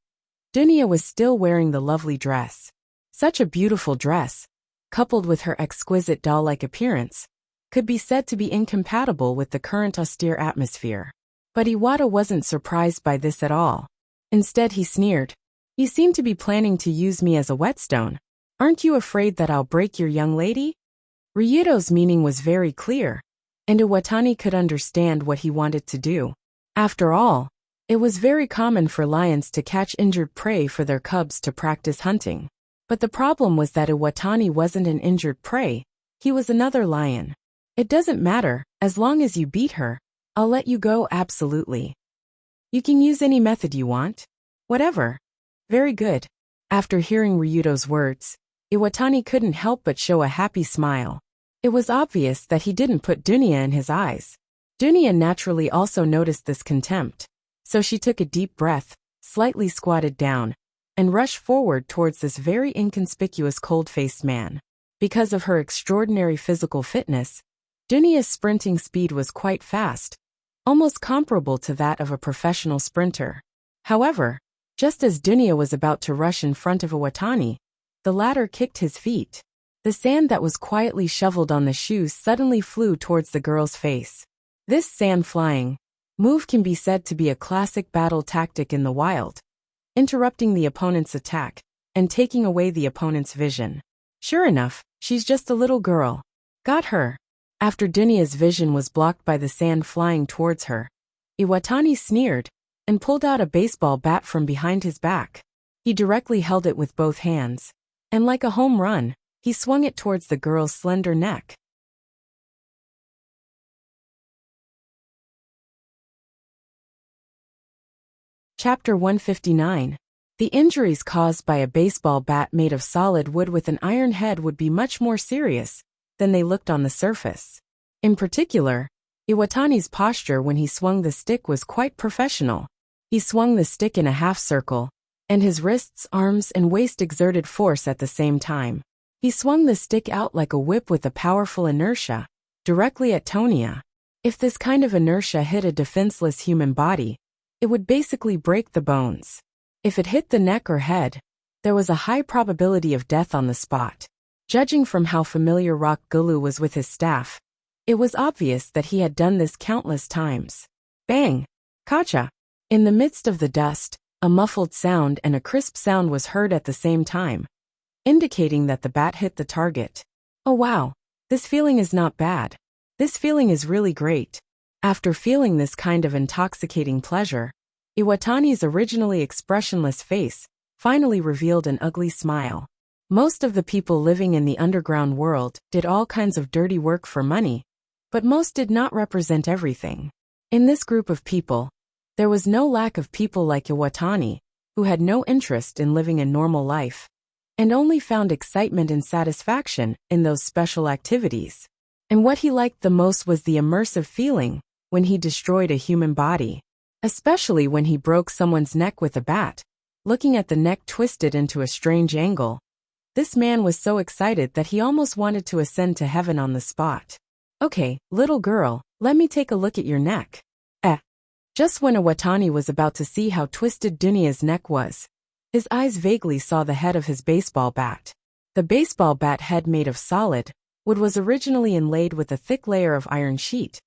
Dunia was still wearing the lovely dress. Such a beautiful dress, coupled with her exquisite doll-like appearance, could be said to be incompatible with the current austere atmosphere. But Iwata wasn't surprised by this at all. Instead he sneered, "You seem to be planning to use me as a whetstone. Aren't you afraid that I'll break your young lady?" Ryudo's meaning was very clear, and Iwatani could understand what he wanted to do. After all, it was very common for lions to catch injured prey for their cubs to practice hunting. But the problem was that Iwatani wasn't an injured prey, he was another lion. "It doesn't matter, as long as you beat her, I'll let you go absolutely. You can use any method you want. Whatever." "Very good." After hearing Ryudo's words, Iwatani couldn't help but show a happy smile. It was obvious that he didn't put Dunia in his eyes. Dunia naturally also noticed this contempt, so she took a deep breath, slightly squatted down, and rushed forward towards this very inconspicuous cold-faced man. Because of her extraordinary physical fitness, Dunia's sprinting speed was quite fast, almost comparable to that of a professional sprinter. However, just as Dunia was about to rush in front of Iwatani, the latter kicked his feet. The sand that was quietly shoveled on the shoes suddenly flew towards the girl's face. This sand flying move can be said to be a classic battle tactic in the wild, interrupting the opponent's attack and taking away the opponent's vision. Sure enough, she's just a little girl. Got her. After Dunia's vision was blocked by the sand flying towards her, Iwatani sneered and pulled out a baseball bat from behind his back. He directly held it with both hands, and like a home run, he swung it towards the girl's slender neck. Chapter 159. The injuries caused by a baseball bat made of solid wood with an iron head would be much more serious than they looked on the surface. In particular, Iwatani's posture when he swung the stick was quite professional. He swung the stick in a half circle, and his wrists, arms, and waist exerted force at the same time. He swung the stick out like a whip with a powerful inertia, directly at Tonia. If this kind of inertia hit a defenseless human body, it would basically break the bones. If it hit the neck or head, there was a high probability of death on the spot. Judging from how familiar Rock Gulu was with his staff, it was obvious that he had done this countless times. Bang! Kacha! In the midst of the dust, a muffled sound and a crisp sound was heard at the same time, indicating that the bat hit the target. Oh wow, this feeling is not bad. This feeling is really great. After feeling this kind of intoxicating pleasure, Iwatani's originally expressionless face finally revealed an ugly smile. Most of the people living in the underground world did all kinds of dirty work for money, but most did not represent everything. In this group of people, there was no lack of people like Iwatani, who had no interest in living a normal life, and only found excitement and satisfaction in those special activities. And what he liked the most was the immersive feeling when he destroyed a human body, especially when he broke someone's neck with a bat, looking at the neck twisted into a strange angle. This man was so excited that he almost wanted to ascend to heaven on the spot. "Okay, little girl, let me take a look at your neck." Just when Iwatani was about to see how twisted Dunia's neck was, his eyes vaguely saw the head of his baseball bat. The baseball bat head made of solid wood was originally inlaid with a thick layer of iron sheet,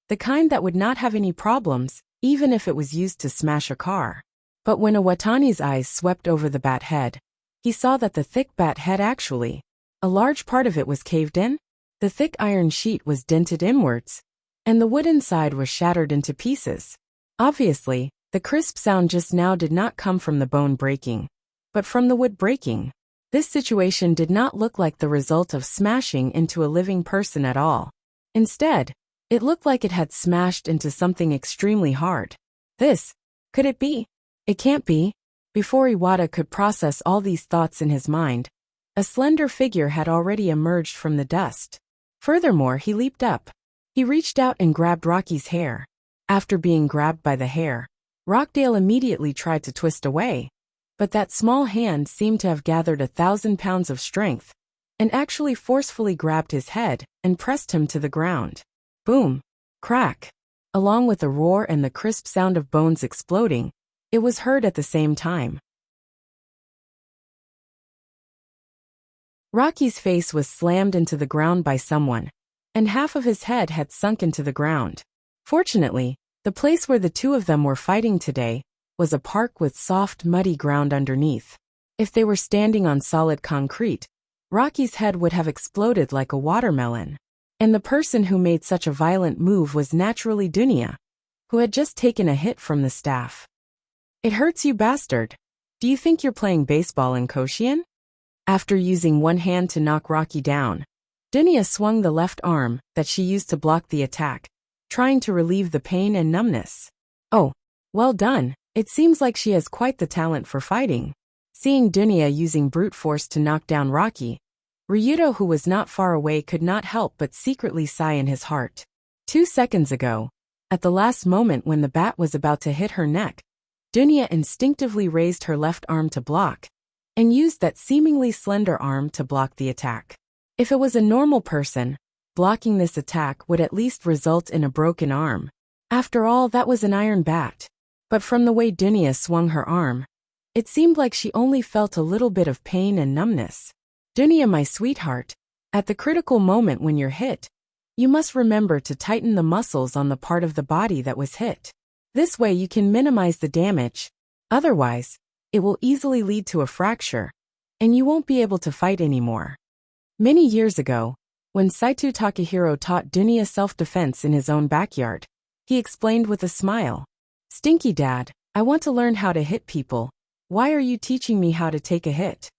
the kind that would not have any problems even if it was used to smash a car. But when Iwatani's eyes swept over the bat head, he saw that the thick bat head actually, a large part of it was caved in. The thick iron sheet was dented inwards, and the wood inside was shattered into pieces. Obviously, the crisp sound just now did not come from the bone breaking, but from the wood breaking. This situation did not look like the result of smashing into a living person at all. Instead, it looked like it had smashed into something extremely hard. Could it be? It can't be. Before Iwata could process all these thoughts in his mind, a slender figure had already emerged from the dust. Furthermore, he leaped up. He reached out and grabbed Rocky's hair. After being grabbed by the hair, Rockdale immediately tried to twist away, but that small hand seemed to have gathered 1,000 pounds of strength, and actually forcefully grabbed his head and pressed him to the ground. Boom! Crack! Along with the roar and the crisp sound of bones exploding, it was heard at the same time. Rocky's face was slammed into the ground by someone, and half of his head had sunk into the ground. Fortunately, the place where the two of them were fighting today was a park with soft, muddy ground underneath. If they were standing on solid concrete, Rocky's head would have exploded like a watermelon. And the person who made such a violent move was naturally Dunya, who had just taken a hit from the staff. "It hurts, you bastard. Do you think you're playing baseball in Koshian?" After using one hand to knock Rocky down, Dunya swung the left arm that she used to block the attack, trying to relieve the pain and numbness. "Oh, well done. It seems like she has quite the talent for fighting." Seeing Dunya using brute force to knock down Rocky, Ryuto, who was not far away, could not help but secretly sigh in his heart. 2 seconds ago, at the last moment when the bat was about to hit her neck, Dunya instinctively raised her left arm to block, and used that seemingly slender arm to block the attack. If it was a normal person, blocking this attack would at least result in a broken arm. After all, that was an iron bat. But from the way Dunya swung her arm, it seemed like she only felt a little bit of pain and numbness. "Dunya, my sweetheart, at the critical moment when you're hit, you must remember to tighten the muscles on the part of the body that was hit. This way you can minimize the damage. Otherwise, it will easily lead to a fracture, and you won't be able to fight anymore." Many years ago, when Saito Takahiro taught Dunya self-defense in his own backyard, he explained with a smile, "Stinky Dad, I want to learn how to hit people. Why are you teaching me how to take a hit?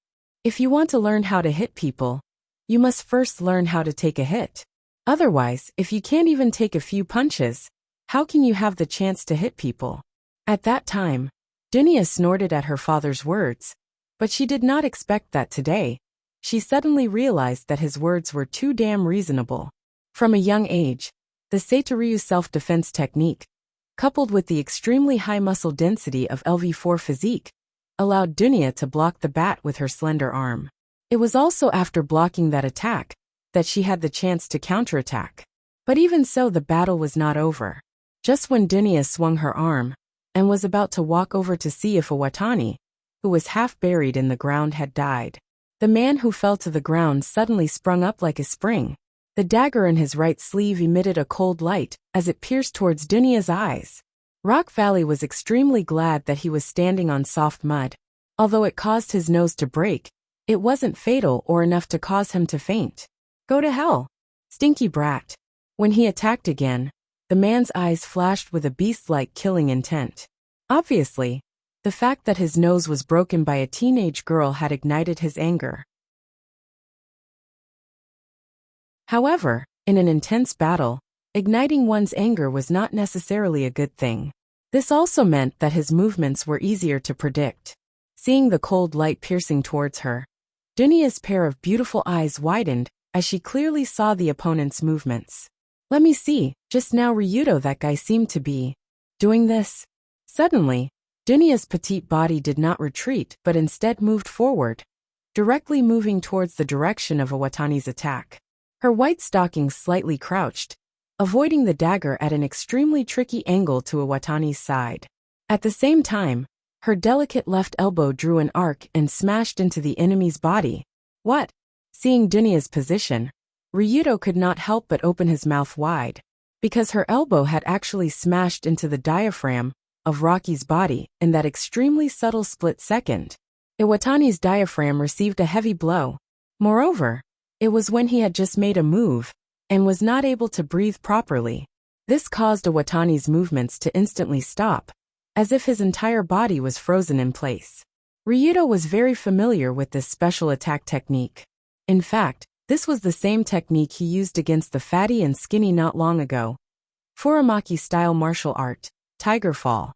If you want to learn how to hit people, you must first learn how to take a hit. Otherwise, if you can't even take a few punches, how can you have the chance to hit people?" At that time, Dunya snorted at her father's words, but she did not expect that today. She suddenly realized that his words were too damn reasonable. From a young age, the Seitoryu self-defense technique, coupled with the extremely high muscle density of LV4 physique, allowed Dunya to block the bat with her slender arm. It was also after blocking that attack that she had the chance to counterattack. But even so, the battle was not over. Just when Dunya swung her arm and was about to walk over to see if Iwatani, who was half buried in the ground, had died, the man who fell to the ground suddenly sprung up like a spring. The dagger in his right sleeve emitted a cold light as it pierced towards Dunya's eyes. Rock Valley was extremely glad that he was standing on soft mud. Although it caused his nose to break, it wasn't fatal or enough to cause him to faint. "Go to hell, stinky brat." When he attacked again, the man's eyes flashed with a beast-like killing intent. Obviously, the fact that his nose was broken by a teenage girl had ignited his anger. However, in an intense battle, igniting one's anger was not necessarily a good thing. This also meant that his movements were easier to predict. Seeing the cold light piercing towards her, Dunya's pair of beautiful eyes widened as she clearly saw the opponent's movements. "Let me see, just now Ryuto, that guy seemed to be doing this." Suddenly, Dunya's petite body did not retreat but instead moved forward, directly moving towards the direction of Iwatani's attack. Her white stockings slightly crouched, avoiding the dagger at an extremely tricky angle to Iwatani's side. At the same time, her delicate left elbow drew an arc and smashed into the enemy's body. "What?" Seeing Dunya's position, Ryuto could not help but open his mouth wide, because her elbow had actually smashed into the diaphragm of Rocky's body in that extremely subtle split second. Iwatani's diaphragm received a heavy blow. Moreover, it was when he had just made a move and was not able to breathe properly. This caused Iwatani's movements to instantly stop, as if his entire body was frozen in place. Ryuto was very familiar with this special attack technique. In fact, this was the same technique he used against the fatty and skinny not long ago. Furamaki-style martial art, Tiger Fall.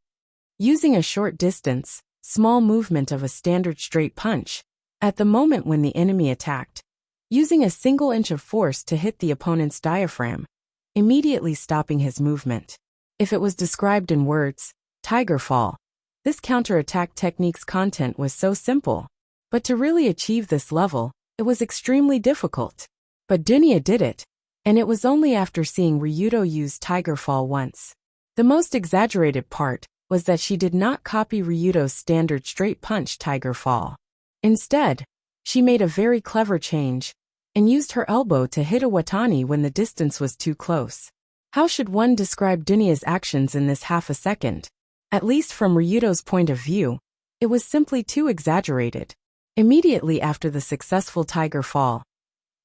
Using a short distance, small movement of a standard straight punch, at the moment when the enemy attacked, using a single inch of force to hit the opponent's diaphragm, immediately stopping his movement. If it was described in words, Tiger Fall, this counterattack technique's content was so simple. But to really achieve this level, It was extremely difficult. But Dunya did it. And it was only after seeing Ryudo use Tiger Fall once. The most exaggerated part was that she did not copy Ryudo's standard straight punch Tiger Fall. Instead, she made a very clever change and used her elbow to hit Iwatani when the distance was too close. How should one describe Dunya's actions in this half a second? At least from Ryudo's point of view, it was simply too exaggerated. Immediately after the successful Tiger Fall,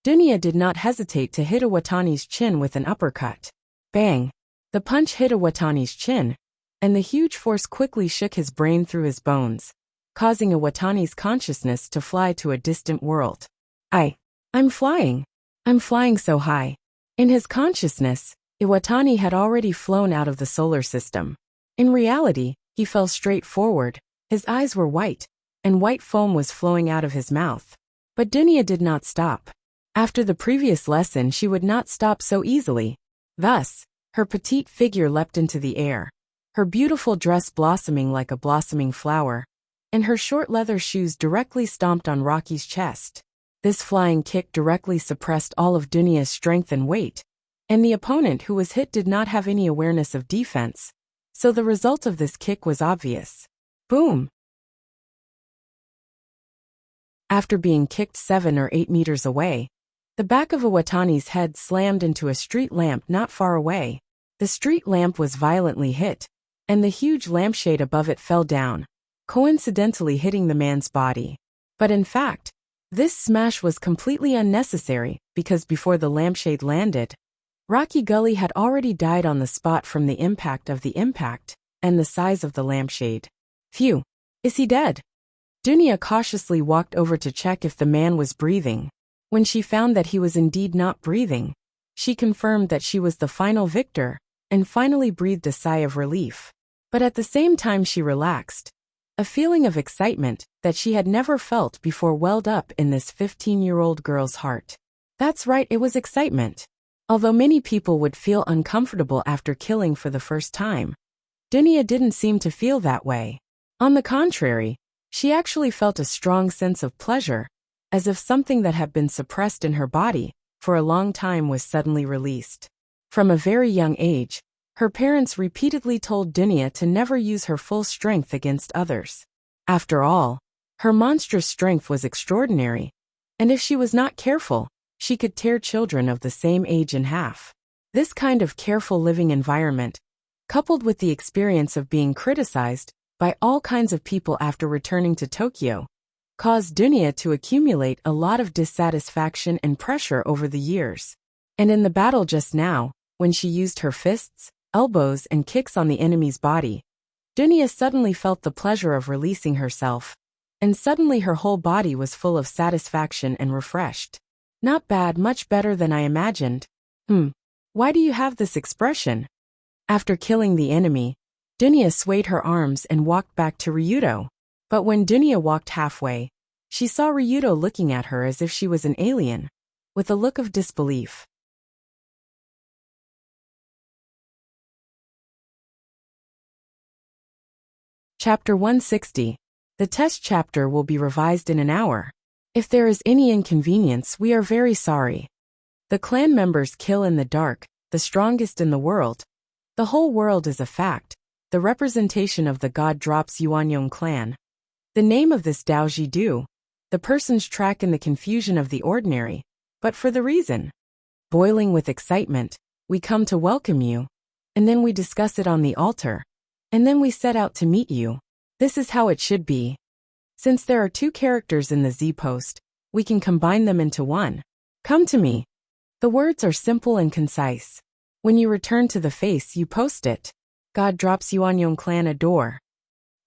Dunya did not hesitate to hit Iwatani's chin with an uppercut. Bang! The punch hit Iwatani's chin, and the huge force quickly shook his brain through his bones, causing Iwatani's consciousness to fly to a distant world. I'm flying. I'm flying so high. In his consciousness, Iwatani had already flown out of the solar system. In reality, he fell straight forward. His eyes were white, and white foam was flowing out of his mouth. But Dunya did not stop. After the previous lesson, she would not stop so easily. Thus, her petite figure leapt into the air, her beautiful dress blossoming like a blossoming flower, and her short leather shoes directly stomped on Rocky's chest. This flying kick directly suppressed all of Dunya's strength and weight, and the opponent who was hit did not have any awareness of defense, so the result of this kick was obvious. Boom! After being kicked 7 or 8 meters away, the back of Iwatani's head slammed into a street lamp not far away. The street lamp was violently hit, and the huge lampshade above it fell down, coincidentally hitting the man's body. But in fact, this smash was completely unnecessary because before the lampshade landed, Rocky Gully had already died on the spot from the impact and the size of the lampshade. Phew! Is he dead? Dunya cautiously walked over to check if the man was breathing. When she found that he was indeed not breathing, she confirmed that she was the final victor, and finally breathed a sigh of relief. But at the same time she relaxed. A feeling of excitement that she had never felt before welled up in this 15-year-old girl's heart. That's right, it was excitement. Although many people would feel uncomfortable after killing for the first time, Dunya didn't seem to feel that way. On the contrary, she actually felt a strong sense of pleasure, as if something that had been suppressed in her body for a long time was suddenly released. From a very young age, her parents repeatedly told Dunya to never use her full strength against others. After all, her monstrous strength was extraordinary, and if she was not careful, she could tear children of the same age in half. This kind of careful living environment, coupled with the experience of being criticized by all kinds of people after returning to Tokyo, caused Dunya to accumulate a lot of dissatisfaction and pressure over the years. And in the battle just now, when she used her fists, elbows and kicks on the enemy's body, Dunya suddenly felt the pleasure of releasing herself, and suddenly her whole body was full of satisfaction and refreshed. Not bad, much better than I imagined. Why do you have this expression? After killing the enemy, Dunya swayed her arms and walked back to Ryudo. But when Dunya walked halfway, she saw Ryudo looking at her as if she was an alien, with a look of disbelief. Chapter 160. The test chapter will be revised in an hour. If there is any inconvenience, we are very sorry. The clan members kill in the dark, the strongest in the world. The whole world is a fact, the representation of the god drops Yuanyong clan. The name of this Daoji Du, the person's track in the confusion of the ordinary, but for the reason. Boiling with excitement, we come to welcome you, and then we discuss it on the altar. And then we set out to meet you. This is how it should be. Since there are 2 characters in the Z-post, we can combine them into one. Come to me. The words are simple and concise. When you return to the face, you post it. God drops Yuanyong clan adore.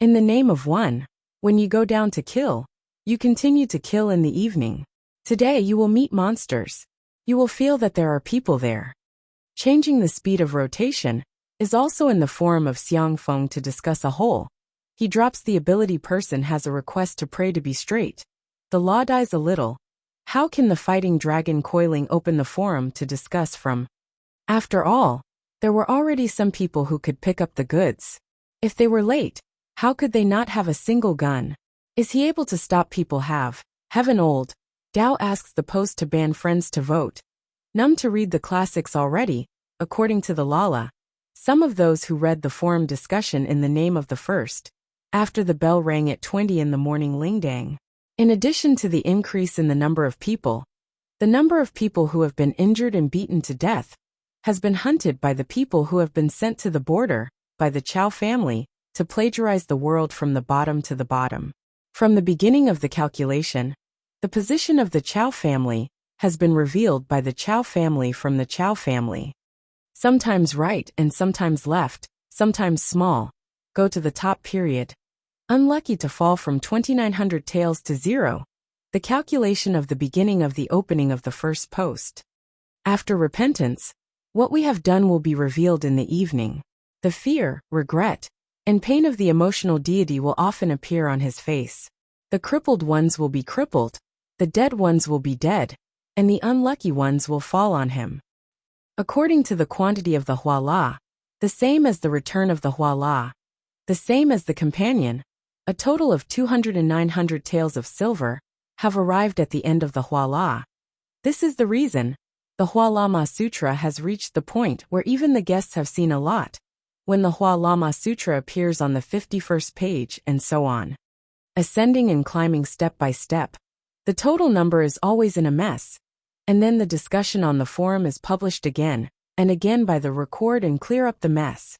In the name of one. When you go down to kill, you continue to kill in the evening. Today you will meet monsters. You will feel that there are people there. Changing the speed of rotation is also in the form of Xiangfeng to discuss a whole. He drops the ability person has a request to pray to be straight. The law dies a little. How can the fighting dragon coiling open the forum to discuss from? After all, there were already some people who could pick up the goods. If they were late, how could they not have a single gun? Is he able to stop people have? Heaven old. Dao asks the post to ban friends to vote. Num to read the classics already, according to the Lala. Some of those who read the forum discussion in the name of the first. After the bell rang at 20 in the morning Lingdang. In addition to the increase in the number of people who have been injured and beaten to death has been hunted by the people who have been sent to the border by the Chow family to plagiarize the world from the bottom to the bottom. From the beginning of the calculation, the position of the Chow family has been revealed by the Chow family from the Chow family. Sometimes right and sometimes left, sometimes small, go to the top period. Unlucky to fall from 2900 taels to 0. The calculation of the beginning of the opening of the first post. After repentance, what we have done will be revealed in the evening. The fear, regret, and pain of the emotional deity will often appear on his face. The crippled ones will be crippled, the dead ones will be dead, and the unlucky ones will fall on him. According to the quantity of the Huala, the same as the return of the Huala, the same as the companion, a total of 200 and 900 taels of silver have arrived at the end of the Huala. This is the reason the Hualama Sutra has reached the point where even the guests have seen a lot, when the Hualama Sutra appears on the 51st page and so on. Ascending and climbing step by step, the total number is always in a mess, and then the discussion on the forum is published again and again by the record and clear up the mess.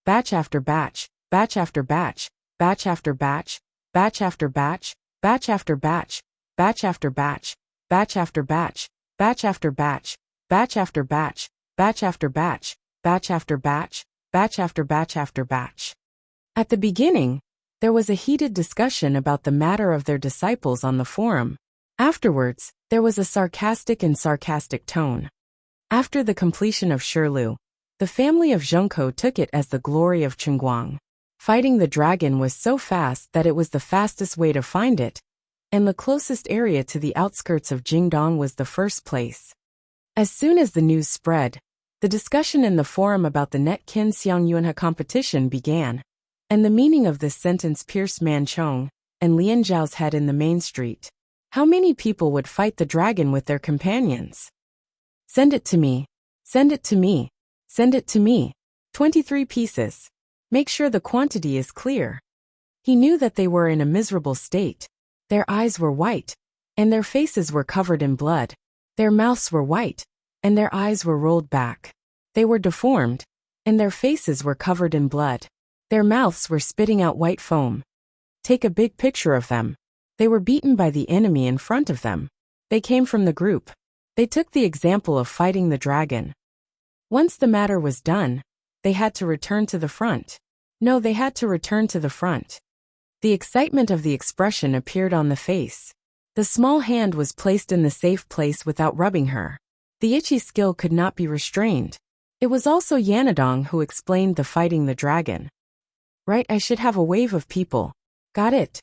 Batch after batch, batch after batch, batch after batch, batch after batch, batch after batch, batch after batch, batch after batch, batch after batch, batch after batch, batch after batch, batch after batch, batch after batch after batch. At the beginning, there was a heated discussion about the matter of their disciples on the forum. Afterwards, there was a sarcastic tone. After the completion of Shirlu, the family of Zhengkou took it as the glory of Chengguang. Fighting the dragon was so fast that it was the fastest way to find it, and the closest area to the outskirts of Jingdong was the first place. As soon as the news spread, the discussion in the forum about the Net Kin Xiang Yuanhe competition began, and the meaning of this sentence pierced Man Chong and Lian Zhao's head in the main street. How many people would fight the dragon with their companions? Send it to me. Send it to me. Send it to me. 23 pieces. Make sure the quantity is clear. He knew that they were in a miserable state. Their eyes were white, and their faces were covered in blood. Their mouths were white, and their eyes were rolled back. They were deformed, and their faces were covered in blood. Their mouths were spitting out white foam. Take a big picture of them. They were beaten by the enemy in front of them. They came from the group. They took the example of fighting the dragon. Once the matter was done, they had to return to the front. No, they had to return to the front. The excitement of the expression appeared on the face. The small hand was placed in the safe place without rubbing her. The itchy skill could not be restrained. It was also Yanadong who explained the fighting the dragon. Right, I should have a wave of people. Got it.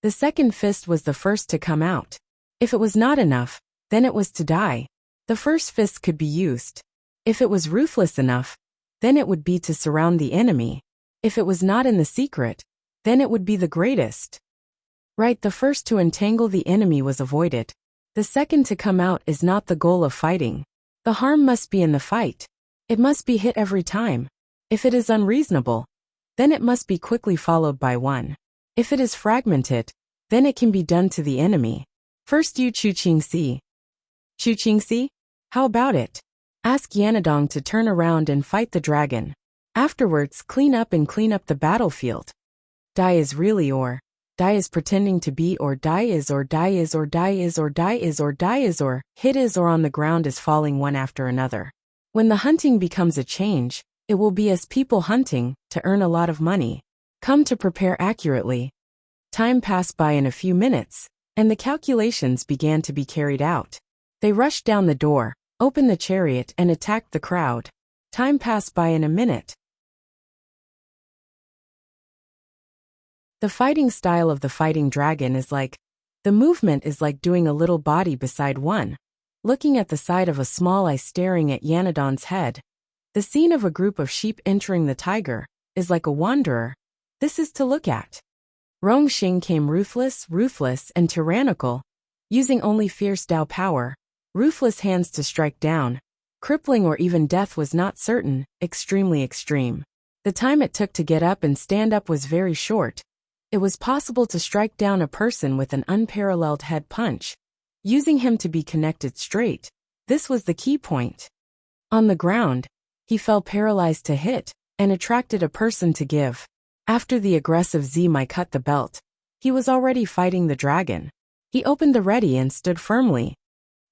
The second fist was the first to come out. If it was not enough, then it was to die. The first fist could be used. If it was ruthless enough, then it would be to surround the enemy. If it was not in the secret, then it would be the greatest. Right, the first to entangle the enemy was avoided. The second to come out is not the goal of fighting. The harm must be in the fight. It must be hit every time. If it is unreasonable, then it must be quickly followed by one. If it is fragmented, then it can be done to the enemy. First you Chu Qingxi. Chu Qingxi? How about it? Ask Yanadong to turn around and fight the dragon. Afterwards clean up the battlefield. Die is really or die is pretending to be or die is or die is or die is or die is or die is or hit is or on the ground is falling one after another. When the hunting becomes a change, it will be as people hunting to earn a lot of money. Come to prepare accurately. Time passed by in a few minutes, and the calculations began to be carried out. They rushed down the door, opened the chariot and attacked the crowd. Time passed by in a minute. The fighting style of the fighting dragon is like, the movement is like doing a little body beside one, looking at the side of a small eye staring at Yanadon's head. The scene of a group of sheep entering the tiger is like a wanderer. This is to look at. Rongxing came ruthless, and tyrannical, using only fierce Dao power, ruthless hands to strike down. Crippling or even death was not certain, extremely extreme. The time it took to get up and stand up was very short. It was possible to strike down a person with an unparalleled head punch, using him to be connected straight. This was the key point. On the ground, he fell paralyzed to hit, and attracted a person to give. After the aggressive Zimai cut the belt, he was already fighting the dragon. He opened the ready and stood firmly.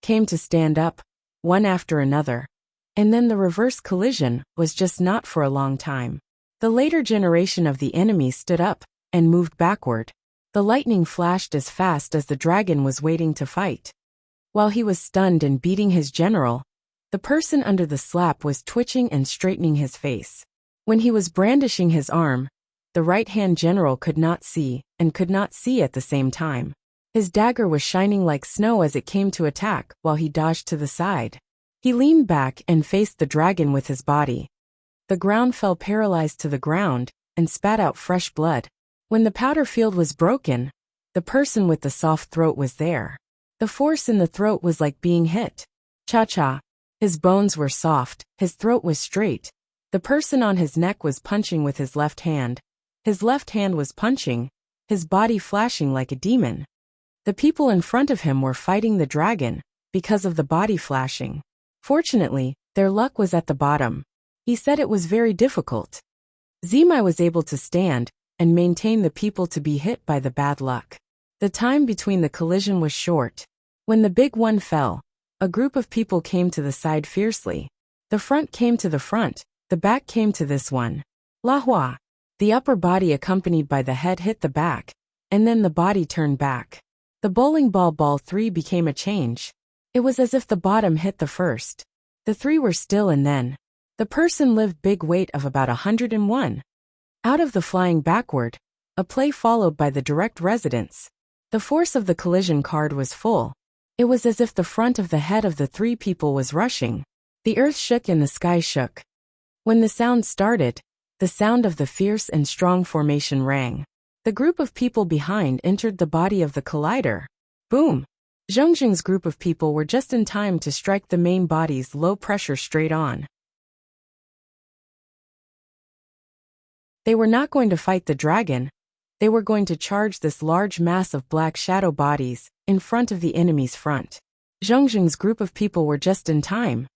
Came to stand up, one after another. And then the reverse collision was just not for a long time. The later generation of the enemy stood up and moved backward. The lightning flashed as fast as the dragon was waiting to fight. While he was stunned and beating his general, the person under the slap was twitching and straightening his face. When he was brandishing his arm, the right-hand general could not see, and could not see at the same time. His dagger was shining like snow as it came to attack, while he dodged to the side. He leaned back and faced the dragon with his body. The ground fell paralyzed to the ground, and spat out fresh blood. When the powder field was broken, the person with the soft throat was there. The force in the throat was like being hit. Cha-cha. His bones were soft, his throat was straight. The person on his neck was punching with his left hand. His left hand was punching, his body flashing like a demon. The people in front of him were fighting the dragon, because of the body flashing. Fortunately, their luck was at the bottom. He said it was very difficult. Zimai was able to stand, and maintain the people to be hit by the bad luck. The time between the collision was short. When the big one fell, a group of people came to the side fiercely. The front came to the front, the back came to this one. La Hua. The upper body accompanied by the head hit the back, and then the body turned back. The bowling ball 3 became a change. It was as if the bottom hit the first. The 3 were still and then. The person lived big weight of about 101. Out of the flying backward, a play followed by the direct residence. The force of the collision card was full. It was as if the front of the head of the 3 people was rushing. The earth shook and the sky shook. When the sound started, the sound of the fierce and strong formation rang. The group of people behind entered the body of the collider. Boom! Zhongxing's group of people were just in time to strike the main body's low pressure straight on. They were not going to fight the dragon. They were going to charge this large mass of black shadow bodies in front of the enemy's front. Zhongxing's group of people were just in time.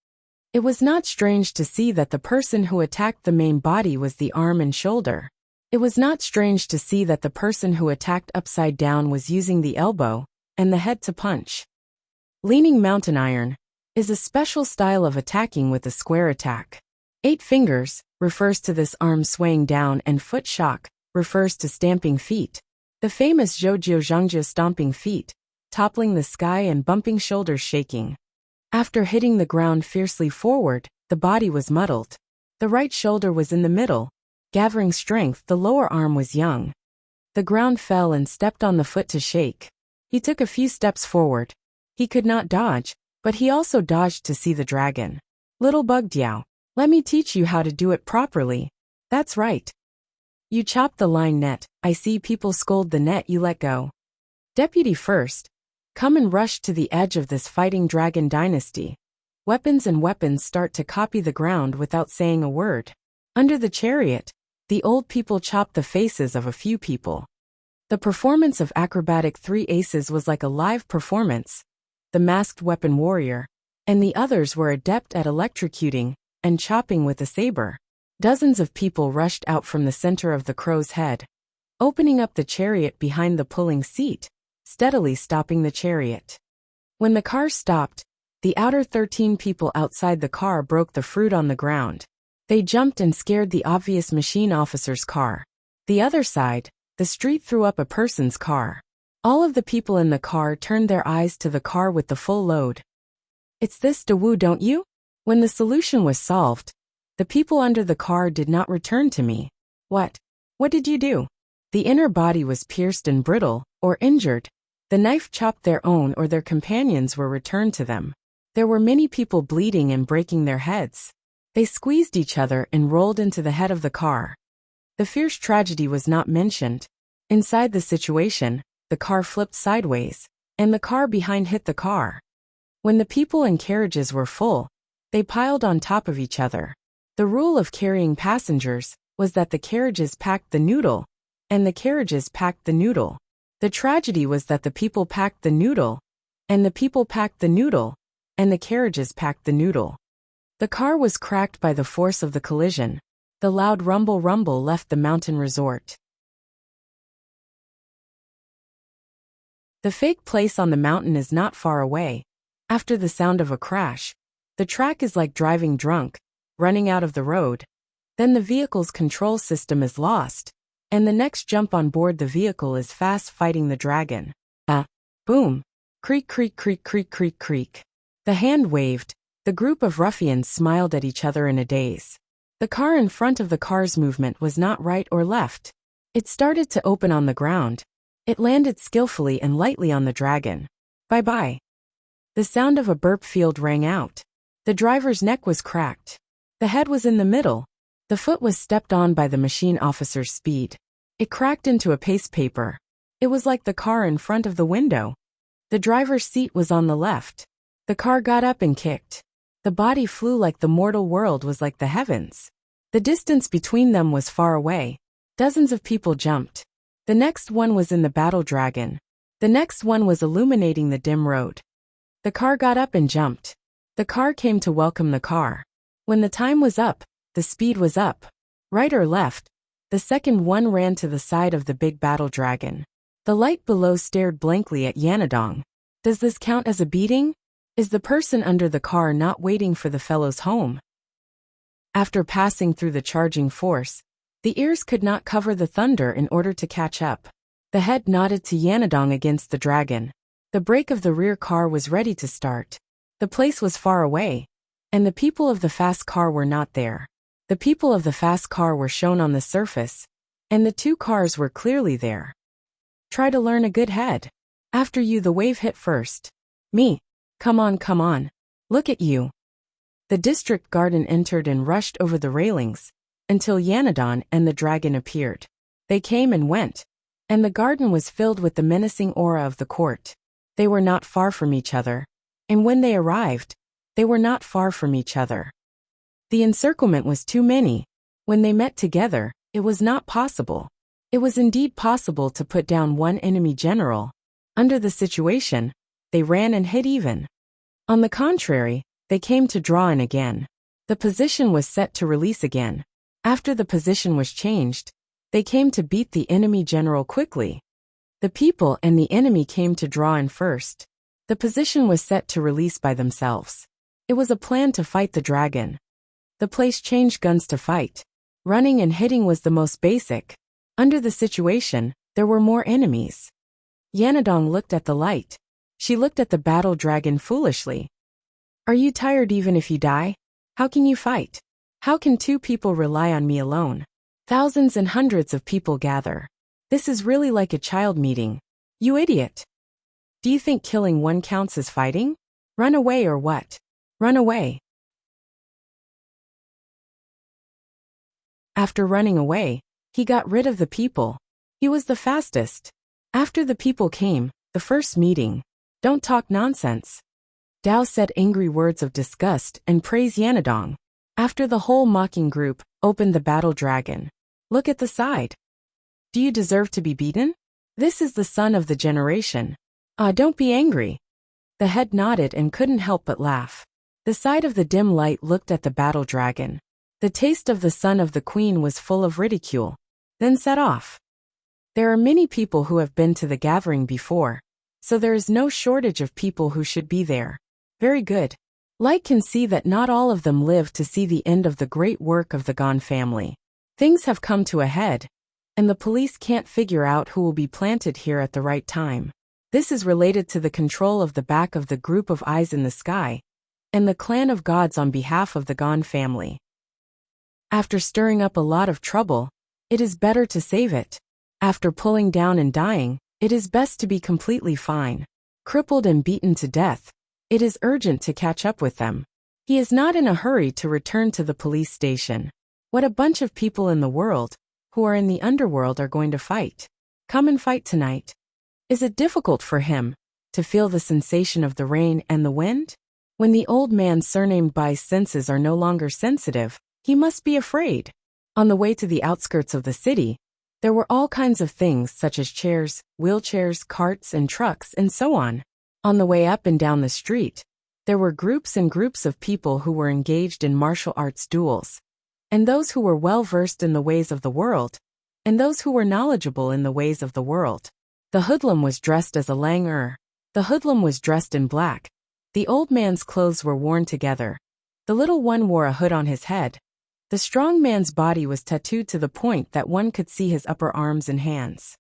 It was not strange to see that the person who attacked the main body was the arm and shoulder. It was not strange to see that the person who attacked upside down was using the elbow and the head to punch. Leaning mountain iron is a special style of attacking with a square attack. 8 fingers refers to this arm swaying down, and foot shock refers to stamping feet. The famous Zhoujiu Zhangjiu stomping feet, toppling the sky and bumping shoulders shaking. After hitting the ground fiercely forward, the body was muddled. The right shoulder was in the middle. Gathering strength, the lower arm was young. The ground fell and stepped on the foot to shake. He took a few steps forward. He could not dodge, but he also dodged to see the dragon. Little bug Diao, let me teach you how to do it properly. That's right. You chop the line net. I see people scold the net you let go. Deputy first. Come and rush to the edge of this fighting dragon dynasty. Weapons and weapons start to copy the ground without saying a word. Under the chariot, the old people chopped the faces of a few people. The performance of acrobatic 3 aces was like a live performance. The masked weapon warrior, and the others were adept at electrocuting and chopping with a saber. Dozens of people rushed out from the center of the crow's head, opening up the chariot behind the pulling seat, steadily stopping the chariot. When the car stopped, the outer 13 people outside the car broke the fruit on the ground. They jumped and scared the obvious machine officer's car. The other side, the street threw up a person's car. All of the people in the car turned their eyes to the car with the full load. It's this Dawu, don't you? When the solution was solved, the people under the car did not return to me. What? What did you do? The inner body was pierced and brittle, or injured. The knife chopped their own or their companions were returned to them. There were many people bleeding and breaking their heads. They squeezed each other and rolled into the head of the car. The fierce tragedy was not mentioned. Inside the situation, the car flipped sideways, and the car behind hit the car. When the people and carriages were full, they piled on top of each other. The rule of carrying passengers was that the carriages packed the noodle, and the carriages packed the noodle. The tragedy was that the people packed the noodle, and the people packed the noodle, and the carriages packed the noodle. The car was cracked by the force of the collision. The loud rumble left the mountain resort. The fake place on the mountain is not far away. After the sound of a crash, the track is like driving drunk, running out of the road. Then the vehicle's control system is lost, and the next jump on board the vehicle is fast fighting the dragon. Boom. Creak, creak, creak, creak, creak, creak. The hand waved. The group of ruffians smiled at each other in a daze. The car in front of the car's movement was not right or left. It started to open on the ground. It landed skillfully and lightly on the dragon. Bye-bye. The sound of a burp field rang out. The driver's neck was cracked. The head was in the middle. The foot was stepped on by the machine officer's speed. It cracked into a paste paper. It was like the car in front of the window. The driver's seat was on the left. The car got up and kicked. The body flew like the mortal world was like the heavens. The distance between them was far away. Dozens of people jumped. The next one was in the battle dragon. The next one was illuminating the dim road. The car got up and jumped. The car came to welcome the car. When the time was up, the speed was up. Right or left, the second one ran to the side of the big battle dragon. The light below stared blankly at Yanadong. Does this count as a beating? Is the person under the car not waiting for the fellows home? After passing through the charging force, the ears could not cover the thunder in order to catch up. The head nodded to Yanadong against the dragon. The brake of the rear car was ready to start. The place was far away, and the people of the fast car were not there. The people of the fast car were shown on the surface, and the two cars were clearly there. Try to learn a good head. After you the wave hit first. Me. Come on. Look at you. The district garden entered and rushed over the railings, until Yanadon and the dragon appeared. They came and went, and the garden was filled with the menacing aura of the court. They were not far from each other, and when they arrived, they were not far from each other. The encirclement was too many. When they met together, it was not possible. It was indeed possible to put down one enemy general. Under the situation, they ran and hid even. On the contrary, they came to draw in again. The position was set to release again. After the position was changed, they came to beat the enemy general quickly. The people and the enemy came to draw in first. The position was set to release by themselves. It was a plan to fight the dragon. The place changed guns to fight. Running and hitting was the most basic. Under the situation, there were more enemies. Yanadong looked at the light. She looked at the battle dragon foolishly. Are you tired even if you die? How can you fight? How can two people rely on me alone? Thousands and hundreds of people gather. This is really like a child meeting. You idiot. Do you think killing one counts as fighting? Run away or what? Run away. After running away, he got rid of the people. He was the fastest. After the people came, the first meeting. Don't talk nonsense. Dao said angry words of disgust and praise Yanadong. After the whole mocking group opened the battle dragon. Look at the side. Do you deserve to be beaten? This is the son of the generation. Don't be angry. The head nodded and couldn't help but laugh. The side of the dim light looked at the battle dragon. The taste of the son of the queen was full of ridicule. Then set off. There are many people who have been to the gathering before, so there is no shortage of people who should be there. Very good. Light can see that not all of them live to see the end of the great work of the Gon family. Things have come to a head, and the police can't figure out who will be planted here at the right time. This is related to the control of the back of the group of eyes in the sky, and the clan of gods on behalf of the Gon family. After stirring up a lot of trouble, it is better to save it. After pulling down and dying, it is best to be completely fine. Crippled and beaten to death, it is urgent to catch up with them. He is not in a hurry to return to the police station. What a bunch of people in the world, who are in the underworld, are going to fight. Come and fight tonight. Is it difficult for him to feel the sensation of the rain and the wind? When the old man surnamed by's senses are no longer sensitive, he must be afraid. On the way to the outskirts of the city, there were all kinds of things such as chairs, wheelchairs, carts, and trucks, and so on. On the way up and down the street, there were groups and groups of people who were engaged in martial arts duels, and those who were well versed in the ways of the world, and those who were knowledgeable in the ways of the world. The hoodlum was dressed as a langur. The hoodlum was dressed in black. The old man's clothes were worn together. The little one wore a hood on his head. The strong man's body was tattooed to the point that one could see his upper arms and hands.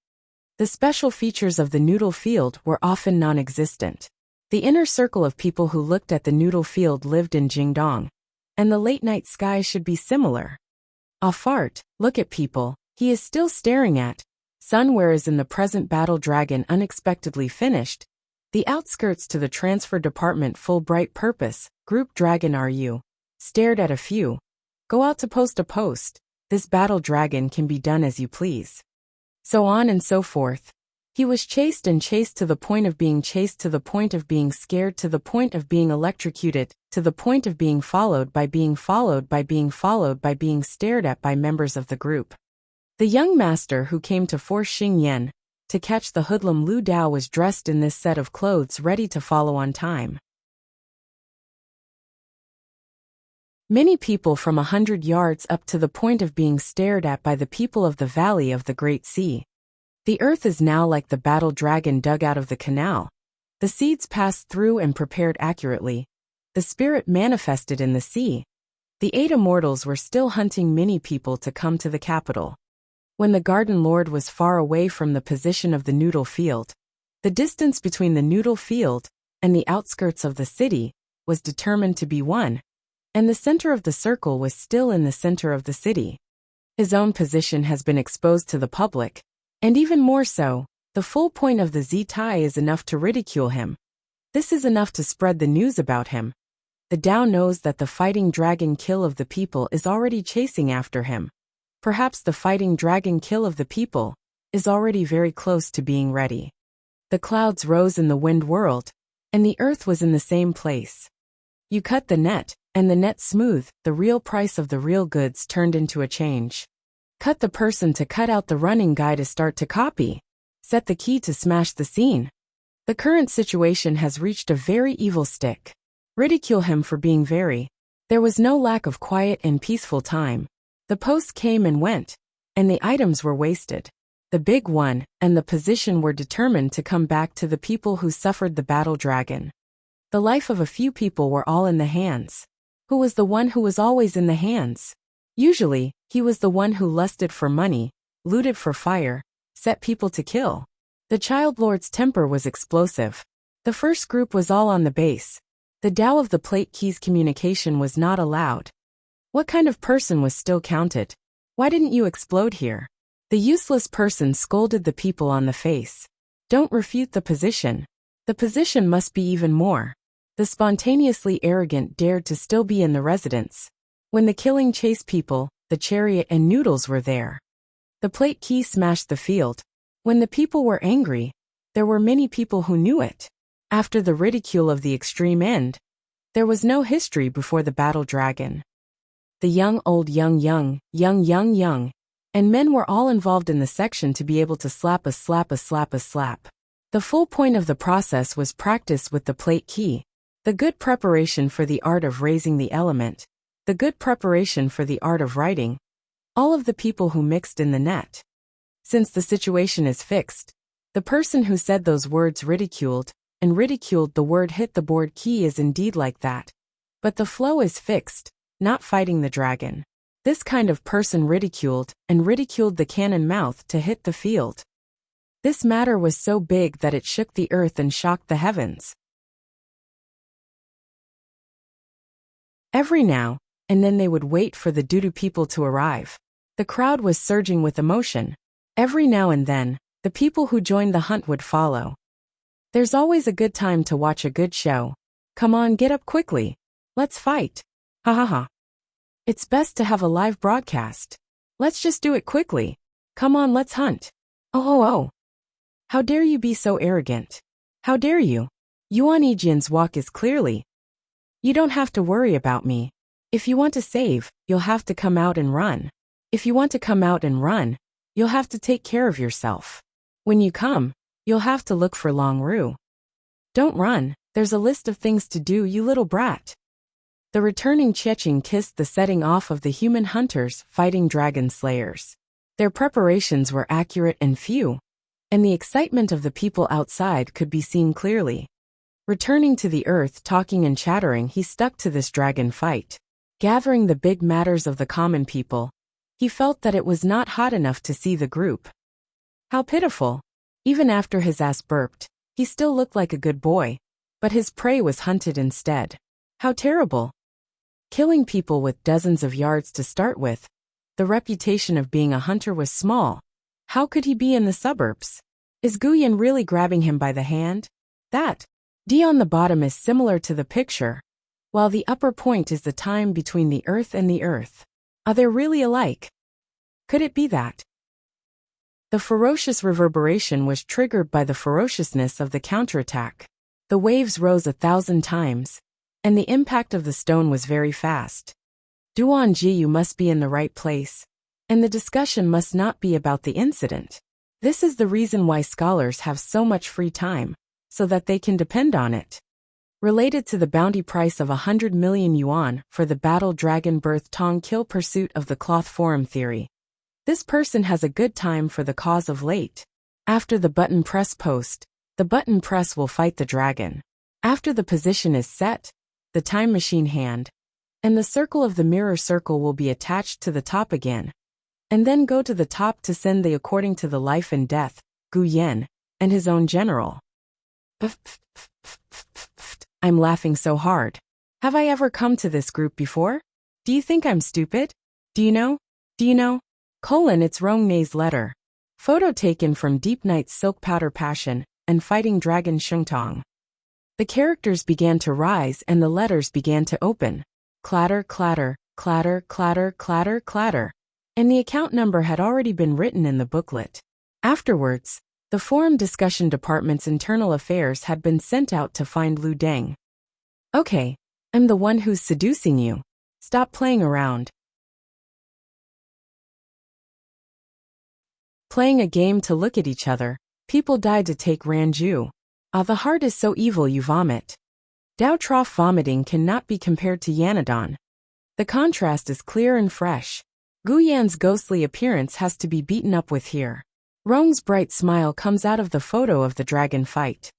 The special features of the noodle field were often non-existent. The inner circle of people who looked at the noodle field lived in Jingdong, and the late-night sky should be similar. Ah fart, look at people, he is still staring at. Sun, whereas in the present battle dragon unexpectedly finished, the outskirts to the transfer department full bright purpose, group dragon are you, stared at a few. Go out to post a post, this battle dragon can be done as you please. So on and so forth. He was chased and chased to the point of being chased, to the point of being scared, to the point of being electrocuted, to the point of being followed by being followed by being followed by being stared at by members of the group. The young master who came to force Xing Yan to catch the hoodlum Lu Dao was dressed in this set of clothes ready to follow on time. Many people from 100 yards up to the point of being stared at by the people of the valley of the Great Sea. The earth is now like the battle dragon dug out of the canal. The seeds passed through and prepared accurately. The spirit manifested in the sea. The 8 immortals were still hunting many people to come to the capital. When the garden lord was far away from the position of the noodle field, the distance between the noodle field and the outskirts of the city was determined to be 1, and the center of the circle was still in the center of the city. His own position has been exposed to the public, and even more so, the full point of the Zitai is enough to ridicule him. This is enough to spread the news about him. The Tao knows that the fighting dragon kill of the people is already chasing after him. Perhaps the fighting dragon kill of the people is already very close to being ready. The clouds rose in the wind world, and the earth was in the same place. You cut the net, and the net smooth, the real price of the real goods turned into a change. Cut the person to cut out the running guy to start to copy. Set the key to smash the scene. The current situation has reached a very evil stick. Ridicule him for being very. There was no lack of quiet and peaceful time. The post came and went, and the items were wasted. The big one and the position were determined to come back to the people who suffered the battle dragon. The life of a few people were all in the hands. Who was the one who was always in the hands? Usually, he was the one who lusted for money, looted for fire, set people to kill. The child lord's temper was explosive. The first group was all on the base. The Tao of the plate keys communication was not allowed. What kind of person was still counted? Why didn't you explode here? The useless person scolded the people on the face. Don't refute the position. The position must be even more. The spontaneously arrogant dared to still be in the residence. When the killing chased people, the chariot and noodles were there. The plate key smashed the field. When the people were angry, there were many people who knew it. After the ridicule of the extreme end, there was no history before the battle dragon. The young, old, young, and men were all involved in the section to be able to slap. The full point of the process was practice with the plate key. The good preparation for the art of raising the element. The good preparation for the art of writing. All of the people who mixed in the net. Since the situation is fixed, the person who said those words ridiculed, and ridiculed the word hit the board key is indeed like that. But the flow is fixed, not fighting the dragon. This kind of person ridiculed, and ridiculed the cannon mouth to hit the field. This matter was so big that it shook the earth and shocked the heavens. Every now and then they would wait for the Dudu people to arrive. The crowd was surging with emotion. Every now and then, the people who joined the hunt would follow. There's always a good time to watch a good show. Come on, get up quickly. Let's fight. Ha ha ha. It's best to have a live broadcast. Let's just do it quickly. Come on, let's hunt. Oh. How dare you be so arrogant? How dare you? Yuan Yijian's walk is clearly. You don't have to worry about me. If you want to save, you'll have to come out and run. If you want to come out and run, you'll have to take care of yourself. When you come, you'll have to look for Long Ru. Don't run, there's a list of things to do, you little brat. The returning Chechen kissed the setting off of the human hunters fighting dragon slayers. Their preparations were accurate and few, and the excitement of the people outside could be seen clearly. Returning to the earth, talking and chattering, he stuck to this dragon fight. Gathering the big matters of the common people, he felt that it was not hot enough to see the group. How pitiful. Even after his ass burped, he still looked like a good boy, but his prey was hunted instead. How terrible. Killing people with dozens of yards to start with. The reputation of being a hunter was small. How could he be in the suburbs? Is Guyan really grabbing him by the hand? That D on the bottom is similar to the picture, while the upper point is the time between the earth and the earth. Are they really alike? Could it be that? The ferocious reverberation was triggered by the ferociousness of the counterattack. The waves rose 1,000 times, and the impact of the stone was very fast. Duan Ji, you must be in the right place, and the discussion must not be about the incident. This is the reason why scholars have so much free time, so that they can depend on it. Related to the bounty price of 100 million yuan for the battle dragon birth Tong kill pursuit of the cloth forum theory. This person has a good time for the cause of late. After the button press post, the button press will fight the dragon. After the position is set, the time machine hand, and the circle of the mirror circle will be attached to the top again, and then go to the top to send the according to the life and death, Gu Yan, and his own general. I'm laughing so hard. Have I ever come to this group before? Do you think I'm stupid? Do you know? It's Rongne's letter. Photo taken from Deep Night's Silk Powder Passion and Fighting Dragon Shengtong. The characters began to rise and the letters began to open. Clatter, clatter, clatter, clatter, clatter, clatter. And the account number had already been written in the booklet. Afterwards, the forum discussion department's internal affairs had been sent out to find Lu Deng. Okay, I'm the one who's seducing you. Stop playing around. Playing a game to look at each other. People died to take Ranju. The heart is so evil you vomit. Dao trough vomiting cannot be compared to Yanadon. The contrast is clear and fresh. Gu Yan's ghostly appearance has to be beaten up with here. Rong's bright smile comes out of the photo of the dragon fight.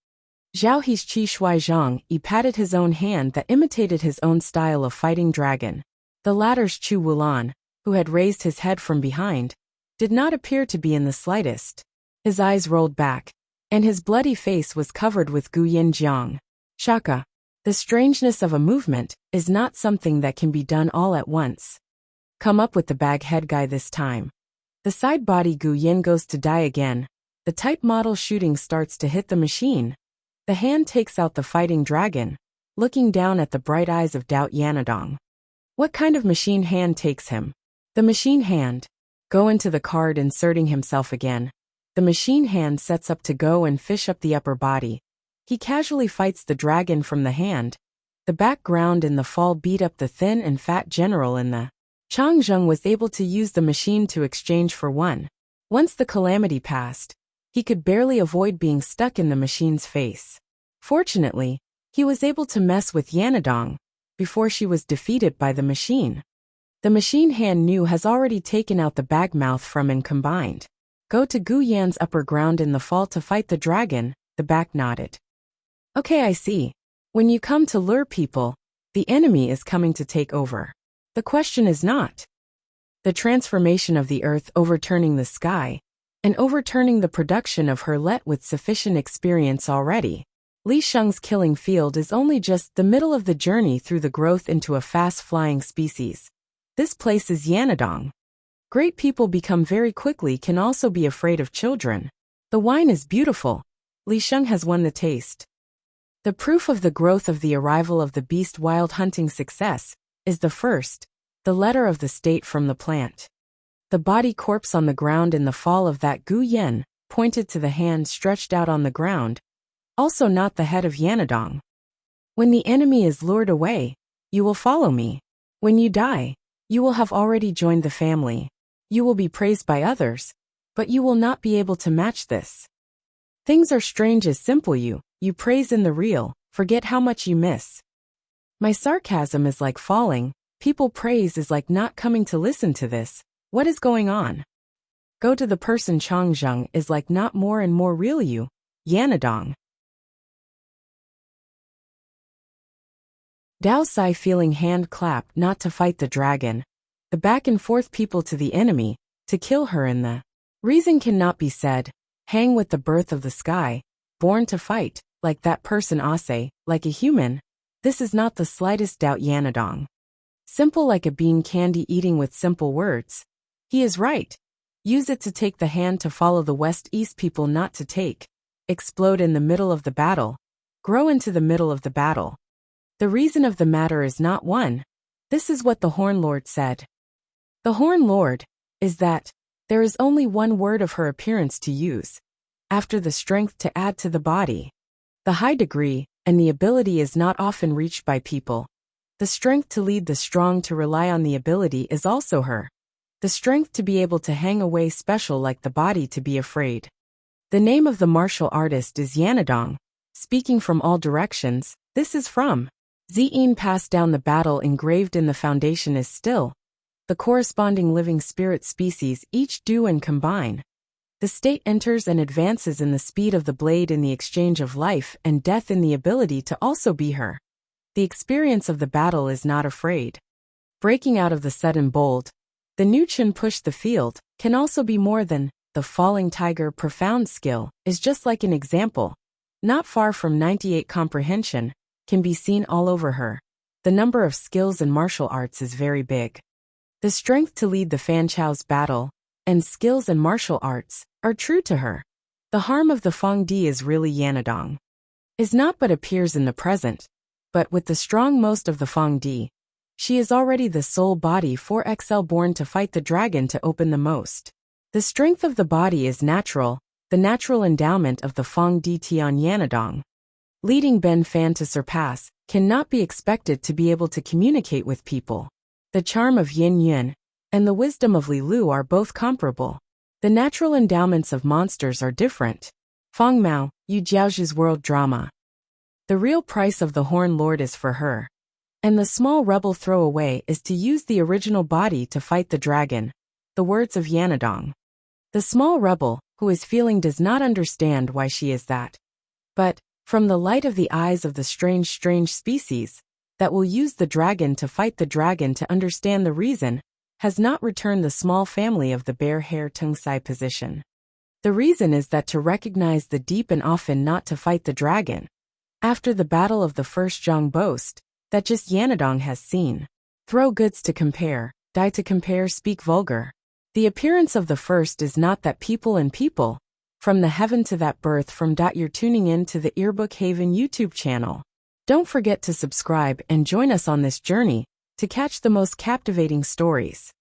Zhao He's Qi Shui Zhang, he patted his own hand that imitated his own style of fighting dragon. The latter's Chu Wulan, who had raised his head from behind, did not appear to be in the slightest. His eyes rolled back, and his bloody face was covered with Guyan Jiang. Shaka. The strangeness of a movement is not something that can be done all at once. Come up with the bag head guy this time. The side body Guyan goes to die again. The type model shooting starts to hit the machine. The hand takes out the fighting dragon, looking down at the bright eyes of Dao Yanadong. What kind of machine hand takes him? The machine hand. Go into the card inserting himself again. The machine hand sets up to go and fish up the upper body. He casually fights the dragon from the hand. The background in the fall beat up the thin and fat general in the. Changzheng was able to use the machine to exchange for one. Once the calamity passed, he could barely avoid being stuck in the machine's face. Fortunately, he was able to mess with Yanadong before she was defeated by the machine. The machine hand Nu has already taken out the bag mouth from and combined. Go to Gu Yan's upper ground in the fall to fight the dragon, the back nodded. Okay, I see. When you come to lure people, the enemy is coming to take over. The question is not the transformation of the earth overturning the sky, and overturning the production of her let with sufficient experience already. Li Sheng's killing field is only just the middle of the journey through the growth into a fast-flying species. This place is Yanadong. Great people become very quickly can also be afraid of children. The wine is beautiful. Li Sheng has won the taste. The proof of the growth of the arrival of the beast wild hunting success is the first, the letter of the state from the plant. The body corpse on the ground in the fall of that Gu Yen, pointed to the hand stretched out on the ground, also not the head of Yanadong. When the enemy is lured away, you will follow me. When you die, you will have already joined the family. You will be praised by others, but you will not be able to match this. Things are strange as simple you praise in the real, forget how much you miss. My sarcasm is like falling, people praise is like not coming to listen to this. What is going on? Go to the person Changzheng is like not more and more real you, Yanadong. Dao Sai feeling hand clap not to fight the dragon. The back and forth people to the enemy, to kill her in the reason cannot be said, hang with the birth of the sky, born to fight, like that person Ase, like a human. This is not the slightest doubt Yanadong. Simple like a bean candy eating with simple words. He is right. Use it to take the hand to follow the west-east people not to take. Explode in the middle of the battle. Grow into the middle of the battle. The reason of the matter is not one. This is what the Horn Lord said. The Horn Lord is that there is only one word of her appearance to use. After the strength to add to the body. The high degree and the ability is not often reached by people. The strength to lead the strong to rely on the ability is also her. The strength to be able to hang away special like the body to be afraid. The name of the martial artist is Yanadong. Speaking from all directions, this is from Zien passed down the battle engraved in the foundation is still. The corresponding living spirit species each do and combine. The state enters and advances in the speed of the blade in the exchange of life and death in the ability to also be her. The experience of the battle is not afraid. Breaking out of the sudden bold, the new chin push the field, can also be more than the falling tiger profound skill, is just like an example. Not far from 98 comprehension, can be seen all over her. The number of skills in martial arts is very big. The strength to lead the Fan Chao's battle, and skills in martial arts, are true to her. The harm of the Feng Di is really Yanadong. Is not but appears in the present, but with the strong most of the Feng Di. She is already the soul body 4XL born to fight the dragon to open the most. The strength of the body is natural, the natural endowment of the Feng Di Tian Yanadong. Leading Ben Fan to surpass, cannot be expected to be able to communicate with people. The charm of Yin Yun and the wisdom of Li Lu are both comparable. The natural endowments of monsters are different. Feng Mao, Yu Jiaozhi's world drama. The real price of the Horn Lord is for her. And the small rebel throwaway is to use the original body to fight the dragon. The words of Yanadong. The small rebel, who is feeling does not understand why she is that. But, from the light of the eyes of the strange species, that will use the dragon to fight the dragon to understand the reason, has not returned the small family of the bare hair Tungsai position. The reason is that to recognize the deep and often not to fight the dragon. After the battle of the first Zhang boast, that just Yanadong has seen. Throw goods to compare, die to compare speak vulgar. The appearance of the first is not that people and people, from the heaven to that birth from. You're tuning in to the Earbook Haven YouTube channel. Don't forget to subscribe and join us on this journey to catch the most captivating stories.